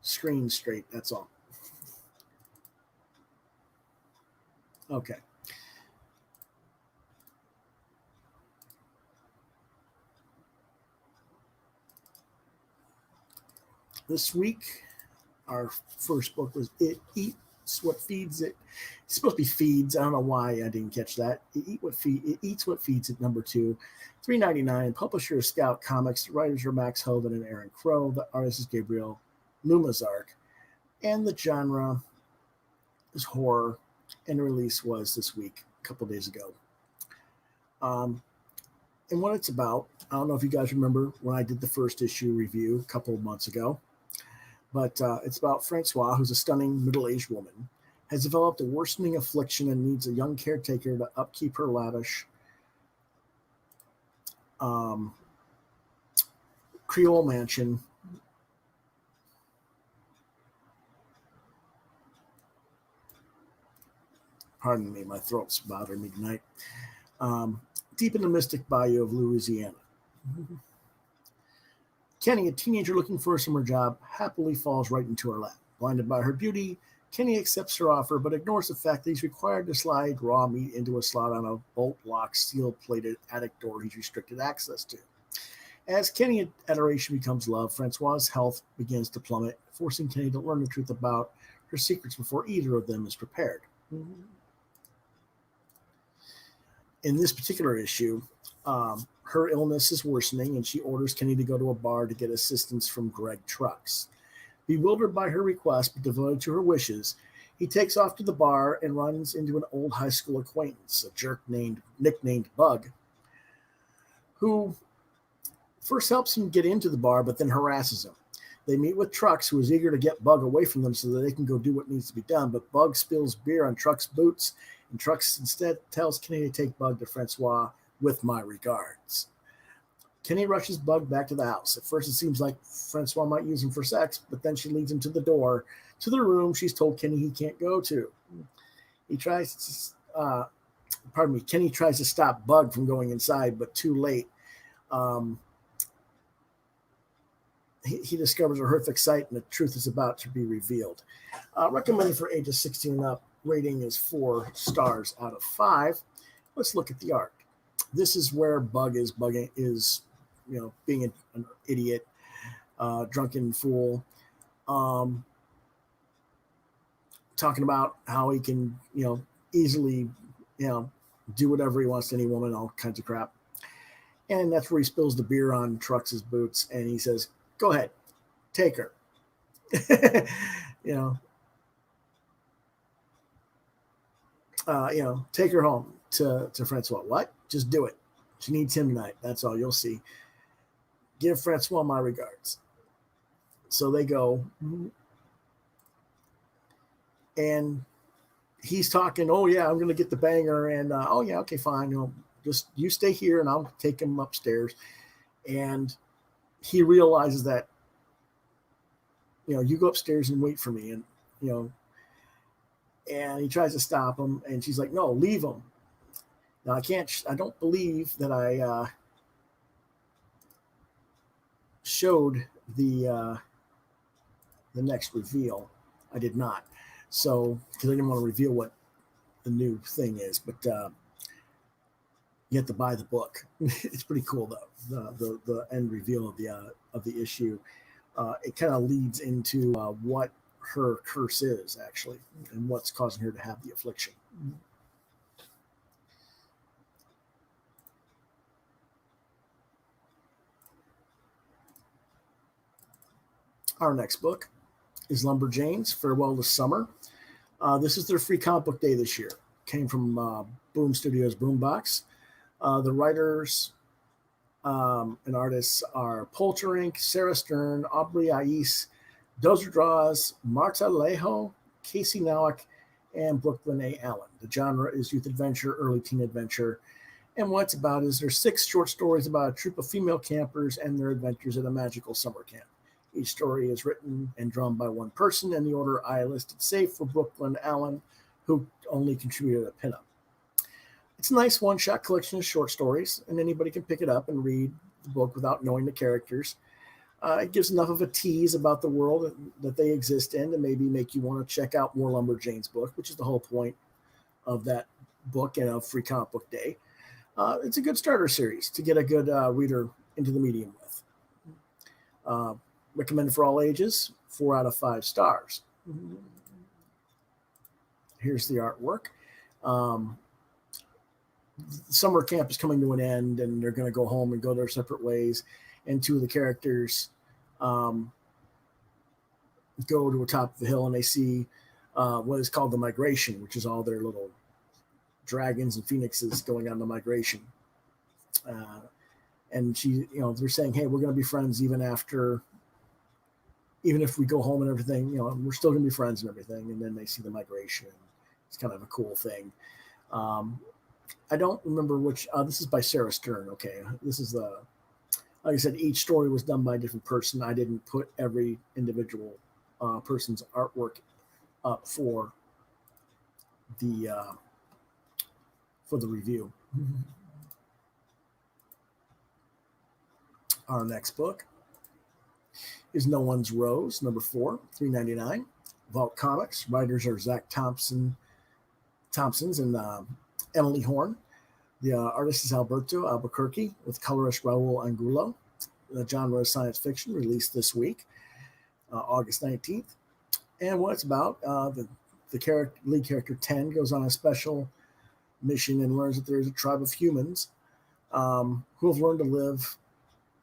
screen straight, that's all. Okay. This week, our first book was It Eats What Feeds It. It's supposed to be Feeds. I don't know why I didn't catch that. It Eats What Feeds It, number 2, $3.99. Publisher is Scout Comics. The writers are Max Hoven and Aaron Crow. The artist is Gabriel Lumazark. And the genre is horror. And the release was this week, a couple days ago. And what it's about, I don't know if you guys remember when I did the first issue review a couple of months ago. But it's about Francois, who's a stunning middle-aged woman, has developed a worsening affliction and needs a young caretaker to upkeep her lavish Creole mansion. Pardon me, my throat's bothering me tonight. Deep in the mystic bayou of Louisiana. Kenny, a teenager looking for a summer job, happily falls right into her lap. Blinded by her beauty, Kenny accepts her offer, but ignores the fact that he's required to slide raw meat into a slot on a bolt-locked, steel-plated attic door he's restricted access to. As Kenny's adoration becomes love, Francois' health begins to plummet, forcing Kenny to learn the truth about her secrets before either of them is prepared. In this particular issue, her illness is worsening, and she orders Kenny to go to a bar to get assistance from Greg Trucks. Bewildered by her request, but devoted to her wishes, he takes off to the bar and runs into an old high school acquaintance, a jerk nicknamed Bug, who first helps him get into the bar, but then harasses him. They meet with Trucks, who is eager to get Bug away from them so that they can go do what needs to be done, but Bug spills beer on Trucks' boots, and Trucks instead tells Kenny to take Bug to Francois with my regards. Kenny rushes Bug back to the house. At first, it seems like Francois might use him for sex, but then she leads him to the door, to the room she's told Kenny he can't go to. Kenny tries to stop Bug from going inside, but too late. He discovers a horrific sight, and the truth is about to be revealed. Recommended for ages 16 and up. Rating is 4 stars out of 5. Let's look at the art. This is where Bug is being an idiot, drunken fool, talking about how he can, easily, do whatever he wants to any woman, all kinds of crap. And that's where he spills the beer on Trux's boots, and he says, "Go ahead, take her." Take her home to Francois. What? Just do it. She needs him tonight. That's all. You'll see. Give Francois my regards. So they go, and he's talking. Oh yeah, I'm going to get the banger, and oh yeah, okay, fine. Just you stay here, and I'll take him upstairs. And he realizes that, you go upstairs and wait for me, and and he tries to stop him, and she's like, "No, leave him." Now I don't believe that I showed the next reveal. I did not, so because I didn't want to reveal what the new thing is, but you have to buy the book. It's pretty cool though. The end reveal of the issue. It kind of leads into what her curse is actually, and what's causing her to have the affliction. Our next book is Lumberjanes, Farewell to Summer. This is their free comic book day this year. Came from Boom Studios Boombox. The writers and artists are Polterink, Sarah Stern, Aubrey Ais, Dozer Draws, Marta Alejo, Casey Nowak, and Brooklyn A. Allen. The genre is youth adventure, early teen adventure. And what it's about is there's 6 short stories about a troop of female campers and their adventures at a magical summer camp. Each story is written and drawn by one person in the order I listed, save for Brooklyn Allen, who only contributed a pinup. It's a nice one-shot collection of short stories, and anybody can pick it up and read the book without knowing the characters. It gives enough of a tease about the world that they exist in to maybe make you want to check out more Lumberjanes book, which is the whole point of that book and of Free Comic Book Day. It's a good starter series to get a good reader into the medium with. Recommended for all ages, 4 out of 5 stars. Here's the artwork. Summer camp is coming to an end, and they're going to go home and go their separate ways. And 2 of the characters go to the top of the hill, and they see what is called the migration, which is all their little dragons and phoenixes going on the migration. And they're saying, "Hey, we're going to be friends even if we go home and everything, we're still going to be friends and everything." And then they see the migration. It's kind of a cool thing. I don't remember which. This is by Sarah Stern. Okay, this is like I said, each story was done by a different person. I didn't put every individual person's artwork up for the review. Our next book is No One's Rose, number 4, $3.99. Vault Comics. Writers are Zach Thompson's and Emily Horn. The artist is Alberto Albuquerque with colorist Raul Angulo. The genre is science fiction, released this week, August 19th. And what it's about, the lead character 10 goes on a special mission and learns that there's a tribe of humans who have learned to live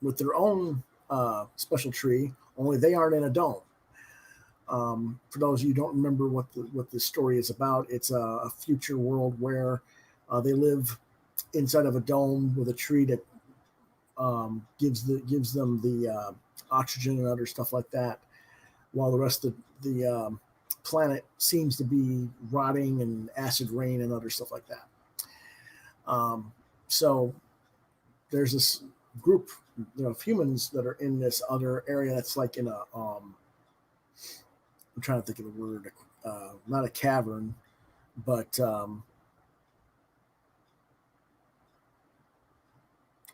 with their own special tree, only they aren't in a dome. For those of you who don't remember what the story is about, it's a future world where they live inside of a dome with a tree that gives them the oxygen and other stuff like that, while the rest of the planet seems to be rotting and acid rain and other stuff like that. So there's this group of humans that are in this other area that's like in a I'm trying to think of the word, not a cavern, but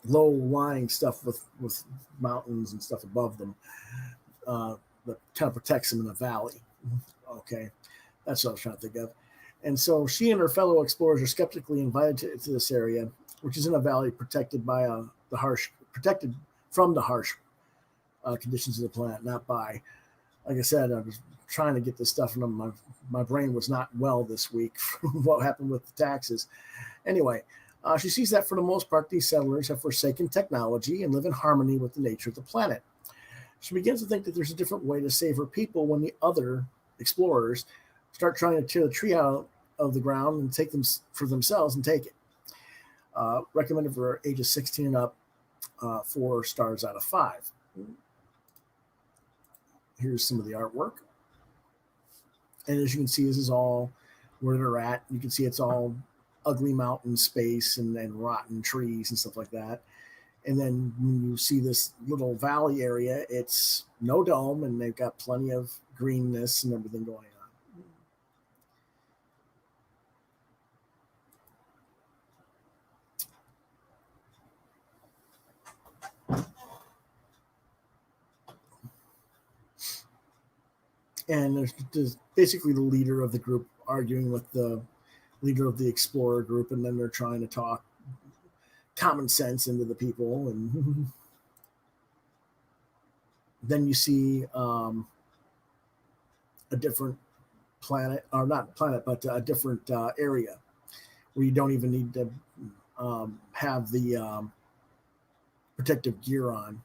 low-lying stuff with mountains and stuff above them that kind of protects them in a valley. Okay, that's what I was trying to think of. And so she and her fellow explorers are skeptically invited to this area, which is in a valley protected by from the harsh conditions of the planet, not by, like I said, I was trying to get this stuff from them. My brain was not well this week from what happened with the taxes. Anyway, she sees that for the most part, these settlers have forsaken technology and live in harmony with the nature of the planet. She begins to think that there's a different way to save her people when the other explorers start trying to tear the tree out of the ground and take them for themselves and take it. Recommended for ages 16 and up, 4 stars out of 5. Here's some of the artwork. And as you can see, this is all where they're at. You can see it's all ugly mountain space and rotten trees and stuff like that. And then when you see this little valley area, it's no dome, and they've got plenty of greenness and everything going on. And there's basically the leader of the group arguing with the leader of the explorer group, and then they're trying to talk common sense into the people. And then you see a different planet, or not planet, but a different area where you don't even need to have the protective gear on.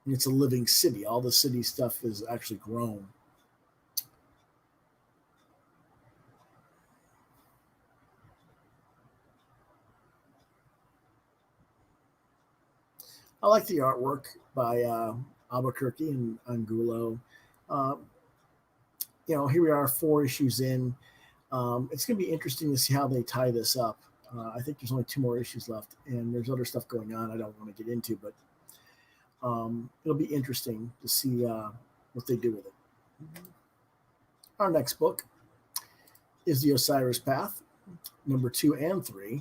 It's a living city. All the city stuff is actually grown. I like the artwork by Albuquerque and Angulo. Here we are 4 issues in. It's going to be interesting to see how they tie this up. I think there's only 2 more issues left, and there's other stuff going on I don't want to get into, but it'll be interesting to see what they do with it. Our next book is The Osiris Path, number 2 and 3,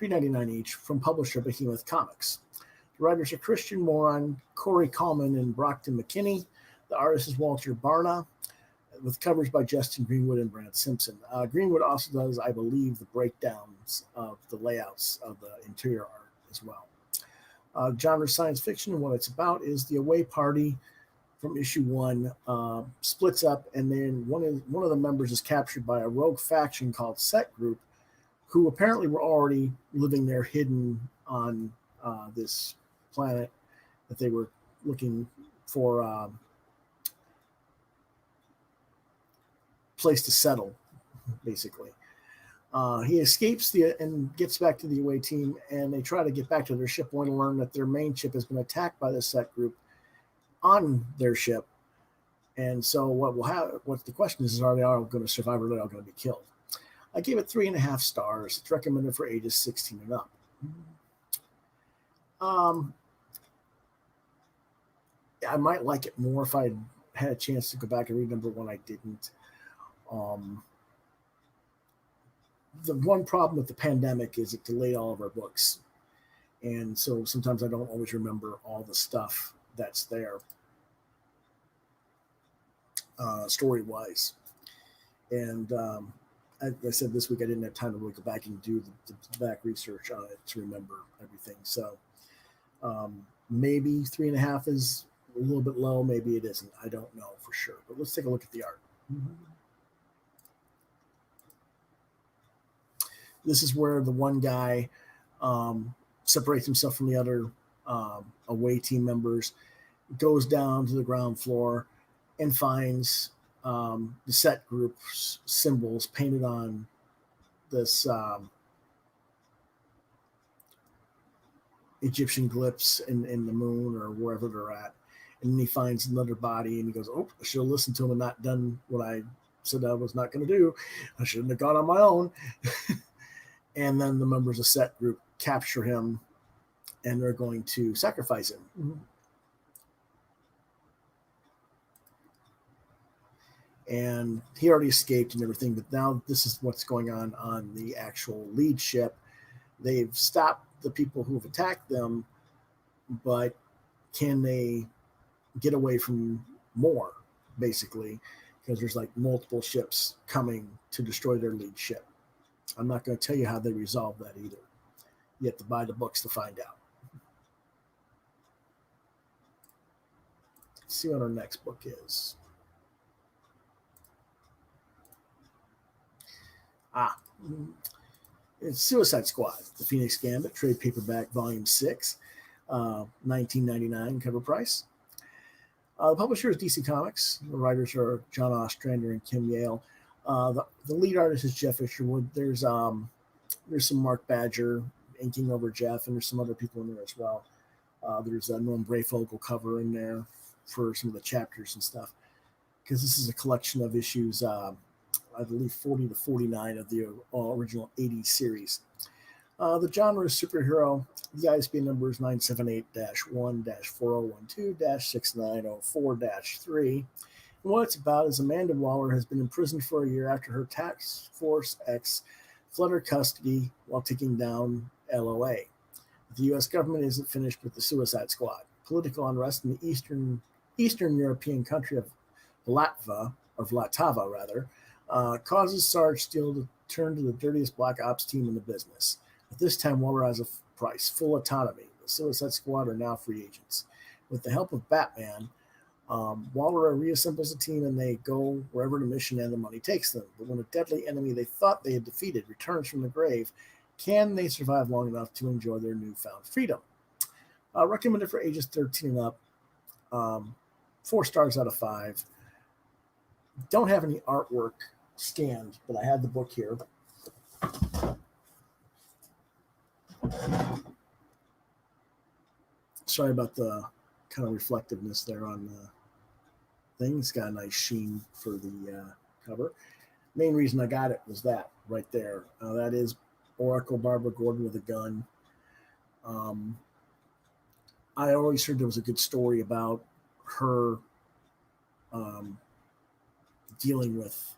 $3.99 each, from publisher Behemoth Comics. The writers are Christian Moran, Corey Coleman, and Brockton McKinney. The artist is Walter Barna, with covers by Justin Greenwood and Brant Simpson. Greenwood also does, I believe, the breakdowns of the layouts of the interior art as well. Genre science fiction, and what it's about is the away party from issue 1 splits up, and then one of the members is captured by a rogue faction called Set Group, who apparently were already living there hidden on this planet that they were looking for place to settle, basically. He escapes and gets back to the away team, and they try to get back to their ship, only to learn that their main ship has been attacked by the Set Group on their ship. And so what the question is are they all going to survive, or are they all going to be killed? I gave it 3.5 stars. It's recommended for ages 16 and up. I might like it more if I had a chance to go back and read number 1. I didn't. The one problem with the pandemic is it delayed all of our books. And so sometimes I don't always remember all the stuff that's there story-wise. And as I said, this week I didn't have time to really go back and do the back research on it to remember everything. So maybe 3.5 is a little bit low. Maybe it isn't. I don't know for sure. But let's take a look at the art. This is where the one guy separates himself from the other away team members, goes down to the ground floor, and finds the Set Group's symbols painted on this Egyptian glyphs in the moon or wherever they're at. And then he finds another body, and he goes, "Oh, I should have listened to him and not done what I said I was not going to do. I shouldn't have gone on my own." And then the members of Set Group capture him, and they're going to sacrifice him. And he already escaped and everything, but now this is what's going on the actual lead ship. They've stopped the people who have attacked them, but can they get away from more, basically, because there's like multiple ships coming to destroy their lead ship. I'm not going to tell you how they resolve that either. You have to buy the books to find out. see what our next book is. It's Suicide Squad, The Phoenix Gambit, trade paperback, volume 6, $19.99 cover price. The publisher is DC Comics. The writers are John Ostrander and Kim Yale. The lead artist is Jeff Isherwood. There's some Mark Badger inking over Jeff, and there's some other people in there as well. There's a Norm Brayfogle cover in there for some of the chapters and stuff, because this is a collection of issues, I believe 40 to 49 of the original 80s series. The genre is superhero. The ISBN number is 978-1-4012-6904-3. And what it's about is Amanda Waller has been imprisoned for a year after her Task Force X fled her custody while taking down LOA. The U.S. government isn't finished with the Suicide Squad. Political unrest in the Eastern European country of Vlatava, causes Sarge Steele to turn to the dirtiest black ops team in the business. But this time, Waller has a price, full autonomy. The Suicide Squad are now free agents. With the help of Batman, Waller reassembles the team and they go wherever the mission and the money takes them. But when a deadly enemy they thought they had defeated returns from the grave, can they survive long enough to enjoy their newfound freedom? Recommended for ages 13 and up. 4 stars out of 5. Don't have any artwork scanned, but I had the book here. Sorry about the kind of reflectiveness there on the thing. It's got a nice sheen for the cover. Main reason I got it was that right there. That is Oracle Barbara Gordon with a gun. I always heard there was a good story about her dealing with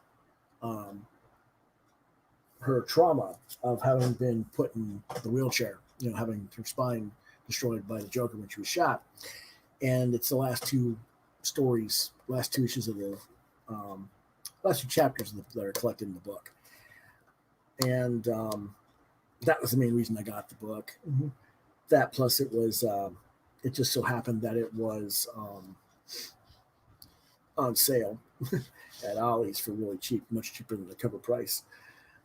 her trauma of having been put in the wheelchair, having her spine destroyed by the Joker when she was shot. And it's the last 2 stories, last 2 issues of the last 2 chapters that are collected in the book. And that was the main reason I got the book. Mm-hmm. That plus it was, it just so happened that it was on sale at Ollie's for really cheap, much cheaper than the cover price.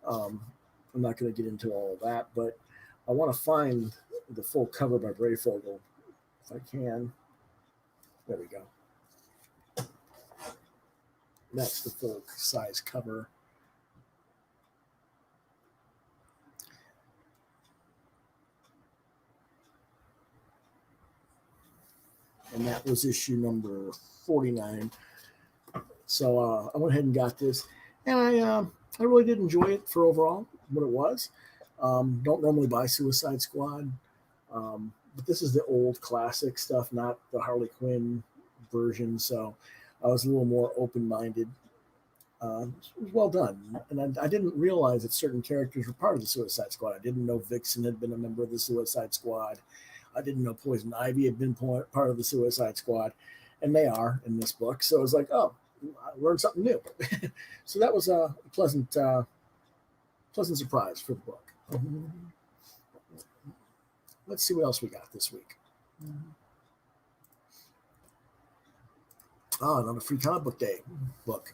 I'm not going to get into all of that, but I want to find the full cover by Brayfogle if I can. There we go. That's the full size cover. And that was issue number 49. So I went ahead and got this, and I really did enjoy it for overall what it was. Don't normally buy Suicide Squad, but this is the old classic stuff, not the Harley Quinn version. So I was a little more open-minded. It was well done, and I didn't realize that certain characters were part of the Suicide Squad. I didn't know Vixen had been a member of the Suicide Squad. I didn't know Poison Ivy had been part of the Suicide Squad, and they are in this book. So I was like, oh, I learned something new. So that was a pleasant surprise for the book. Let's see what else we got this week. Another free comic book day book.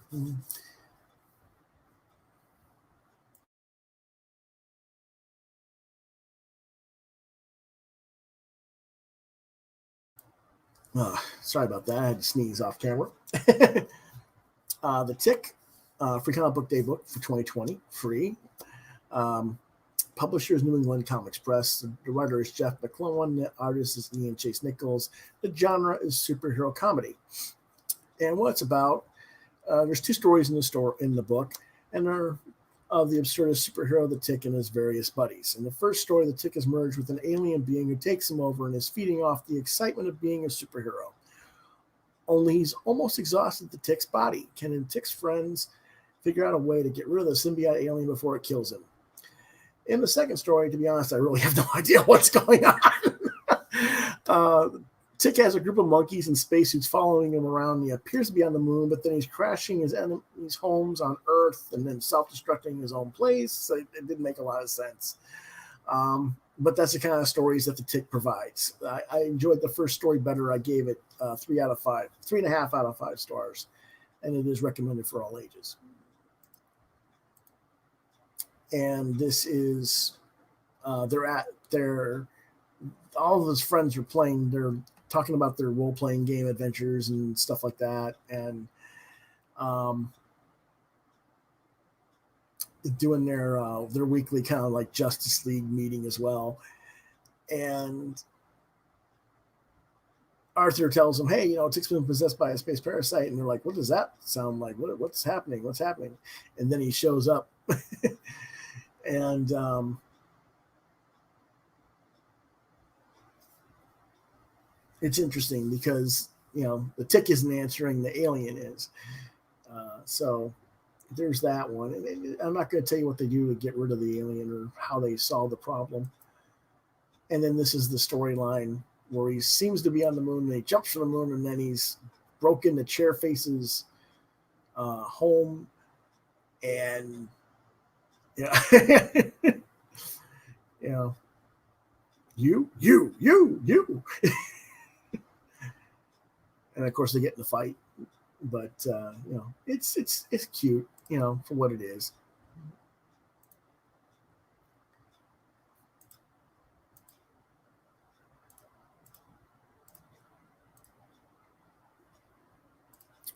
Sorry about that. I had to sneeze off camera. The Tick, free comic book day book for 2020, free. Publisher is New England Comics Press. The writer is Jeff McClellan. The artist is Ian Chase Nichols. The genre is superhero comedy. And what it's about, there's 2 stories in the book, and they're of the absurdist superhero, the Tick, and his various buddies. In the first story, the Tick is merged with an alien being who takes him over and is feeding off the excitement of being a superhero. Only he's almost exhausted the Tick's body. Can the Tick's friends figure out a way to get rid of the symbiote alien before it kills him? In the second story, to be honest, I really have no idea what's going on. Tick has a group of monkeys in spacesuits following him around. He appears to be on the moon, but then he's crashing his enemies' homes on Earth and then self-destructing his own place. So it didn't make a lot of sense. but that's the kind of stories that the Tick provides. I enjoyed the first story better. I gave it 3 out of 5, 3.5 out of 5 stars, and it is recommended for all ages. And this is they're all of his friends are playing. They're talking about their role playing game adventures and stuff like that, and doing their weekly kind of like Justice League meeting as well. And Arthur tells them, "Hey, Tick's been possessed by a space parasite," and they're like, "What does that sound like? What's happening? What's happening?" And then he shows up, and it's interesting because the Tick isn't answering, the alien is. So there's that one. And I'm not going to tell you what they do to get rid of the alien or how they solve the problem. And then this is the storyline where he seems to be on the moon, and he jumps from the moon, and then he's broke into Chairface's home, and you and of course they get in the fight, but it's cute, for what it is.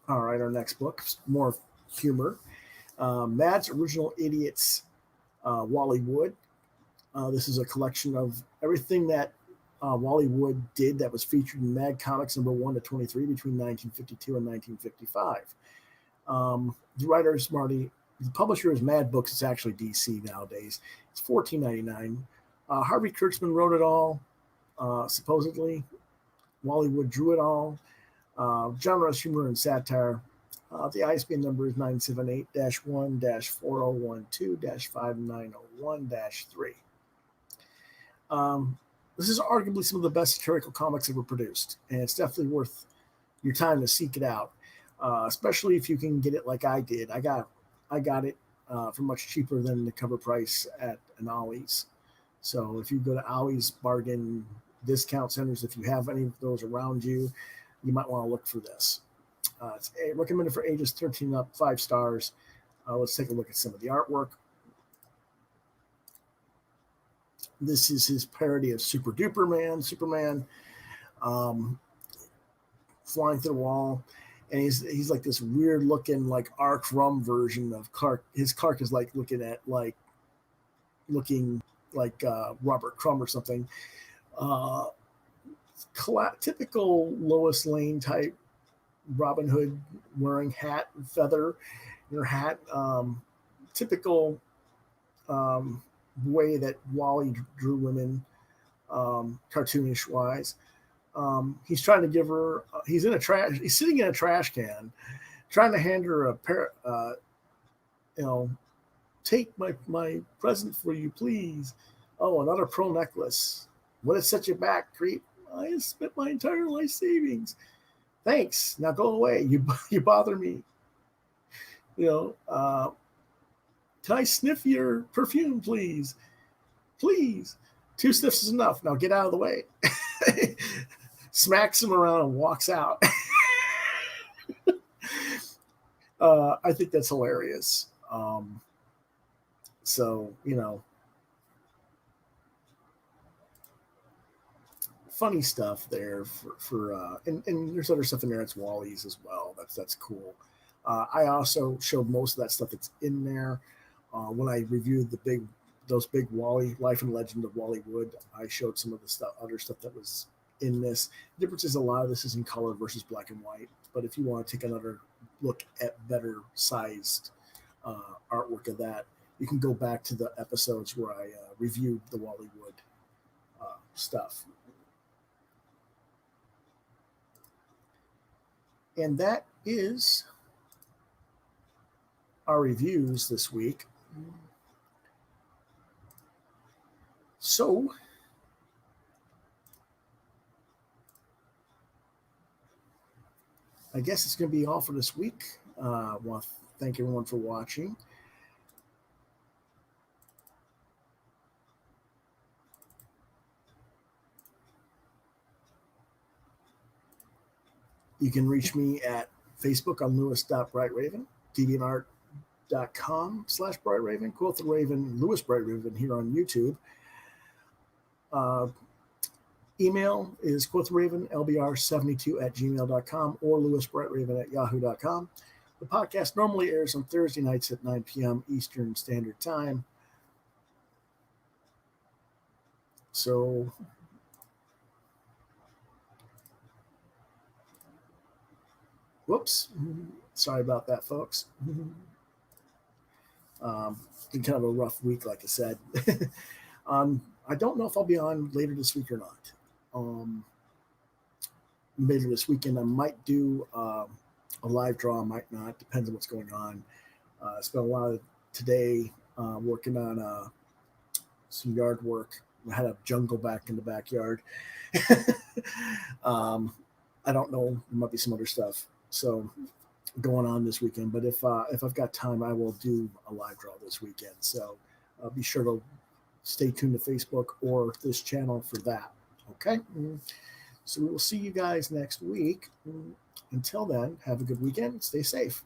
All right, our next book, more humor. Mad's Original Idiots, Wally Wood. This is a collection of everything that Wally Wood did that was featured in Mad Comics number 1 to 23 between 1952 and 1955. The writer is Marty. The publisher is Mad Books. It's actually DC nowadays. It's $14.99. Harvey Kurtzman wrote it all, supposedly. Wally Wood drew it all. Genres, humor, and satire. The ISBN number is 978-1-4012-5901-3. This is arguably some of the best satirical comics ever produced, and it's definitely worth your time to seek it out, especially if you can get it like I did. I got it for much cheaper than the cover price at an Ollie's. So if you go to Ollie's bargain discount centers, if you have any of those around you, you might want to look for this. It's recommended for ages 13 up, 5 stars. Let's take a look at some of the artwork. This is his parody of Super Duper Man, Superman, flying through the wall, and he's like this weird looking like Ark Rum version of Clark. His Clark is like looking like Robert Crumb or something. Typical Lois Lane type Robin Hood wearing hat and feather in her hat. Typical way that Wally drew women, cartoonish wise. He's trying to give her. He's sitting in a trash can, trying to hand her a pair. Take my present for you, please. Oh, another pearl necklace. What has set you back, creep? I have spent my entire life savings. Thanks. Now go away. You bother me. Can I sniff your perfume, please? Please. 2 sniffs is enough. Now get out of the way. Smacks him around and walks out. I think that's hilarious. Funny stuff there and there's other stuff in there. It's Wally's as well. That's cool. I also showed most of that stuff that's in there when I reviewed those big Wally Life and Legend of Wally Wood. I showed some of the other stuff that was in this. The difference is a lot of this is in color versus black and white. But if you want to take another look at better sized artwork of that, you can go back to the episodes where I reviewed the Wally Wood stuff. And that is our reviews this week. So, I guess it's going to be all for this week. I want to thank everyone for watching. You can reach me at Facebook on lewis.brightraven, deviantart.com/brightraven, Quoth the Raven, Lewis Brightraven here on YouTube. Email is quothravenlbr72@gmail.com or lewisbrightraven@yahoo.com. The podcast normally airs on Thursday nights at 9 p.m. Eastern Standard Time. So, whoops. Sorry about that, folks. Been kind of a rough week, like I said. I don't know if I'll be on later this week or not. Later this weekend, I might do a live draw, I might not. Depends on what's going on. I spent a lot of today working on some yard work. I had a jungle back in the backyard. I don't know. There might be some other stuff so going on this weekend. But if I've got time, I will do a live draw this weekend. So be sure to stay tuned to Facebook or this channel for that. Okay. So we will see you guys next week. Until then, have a good weekend. Stay safe.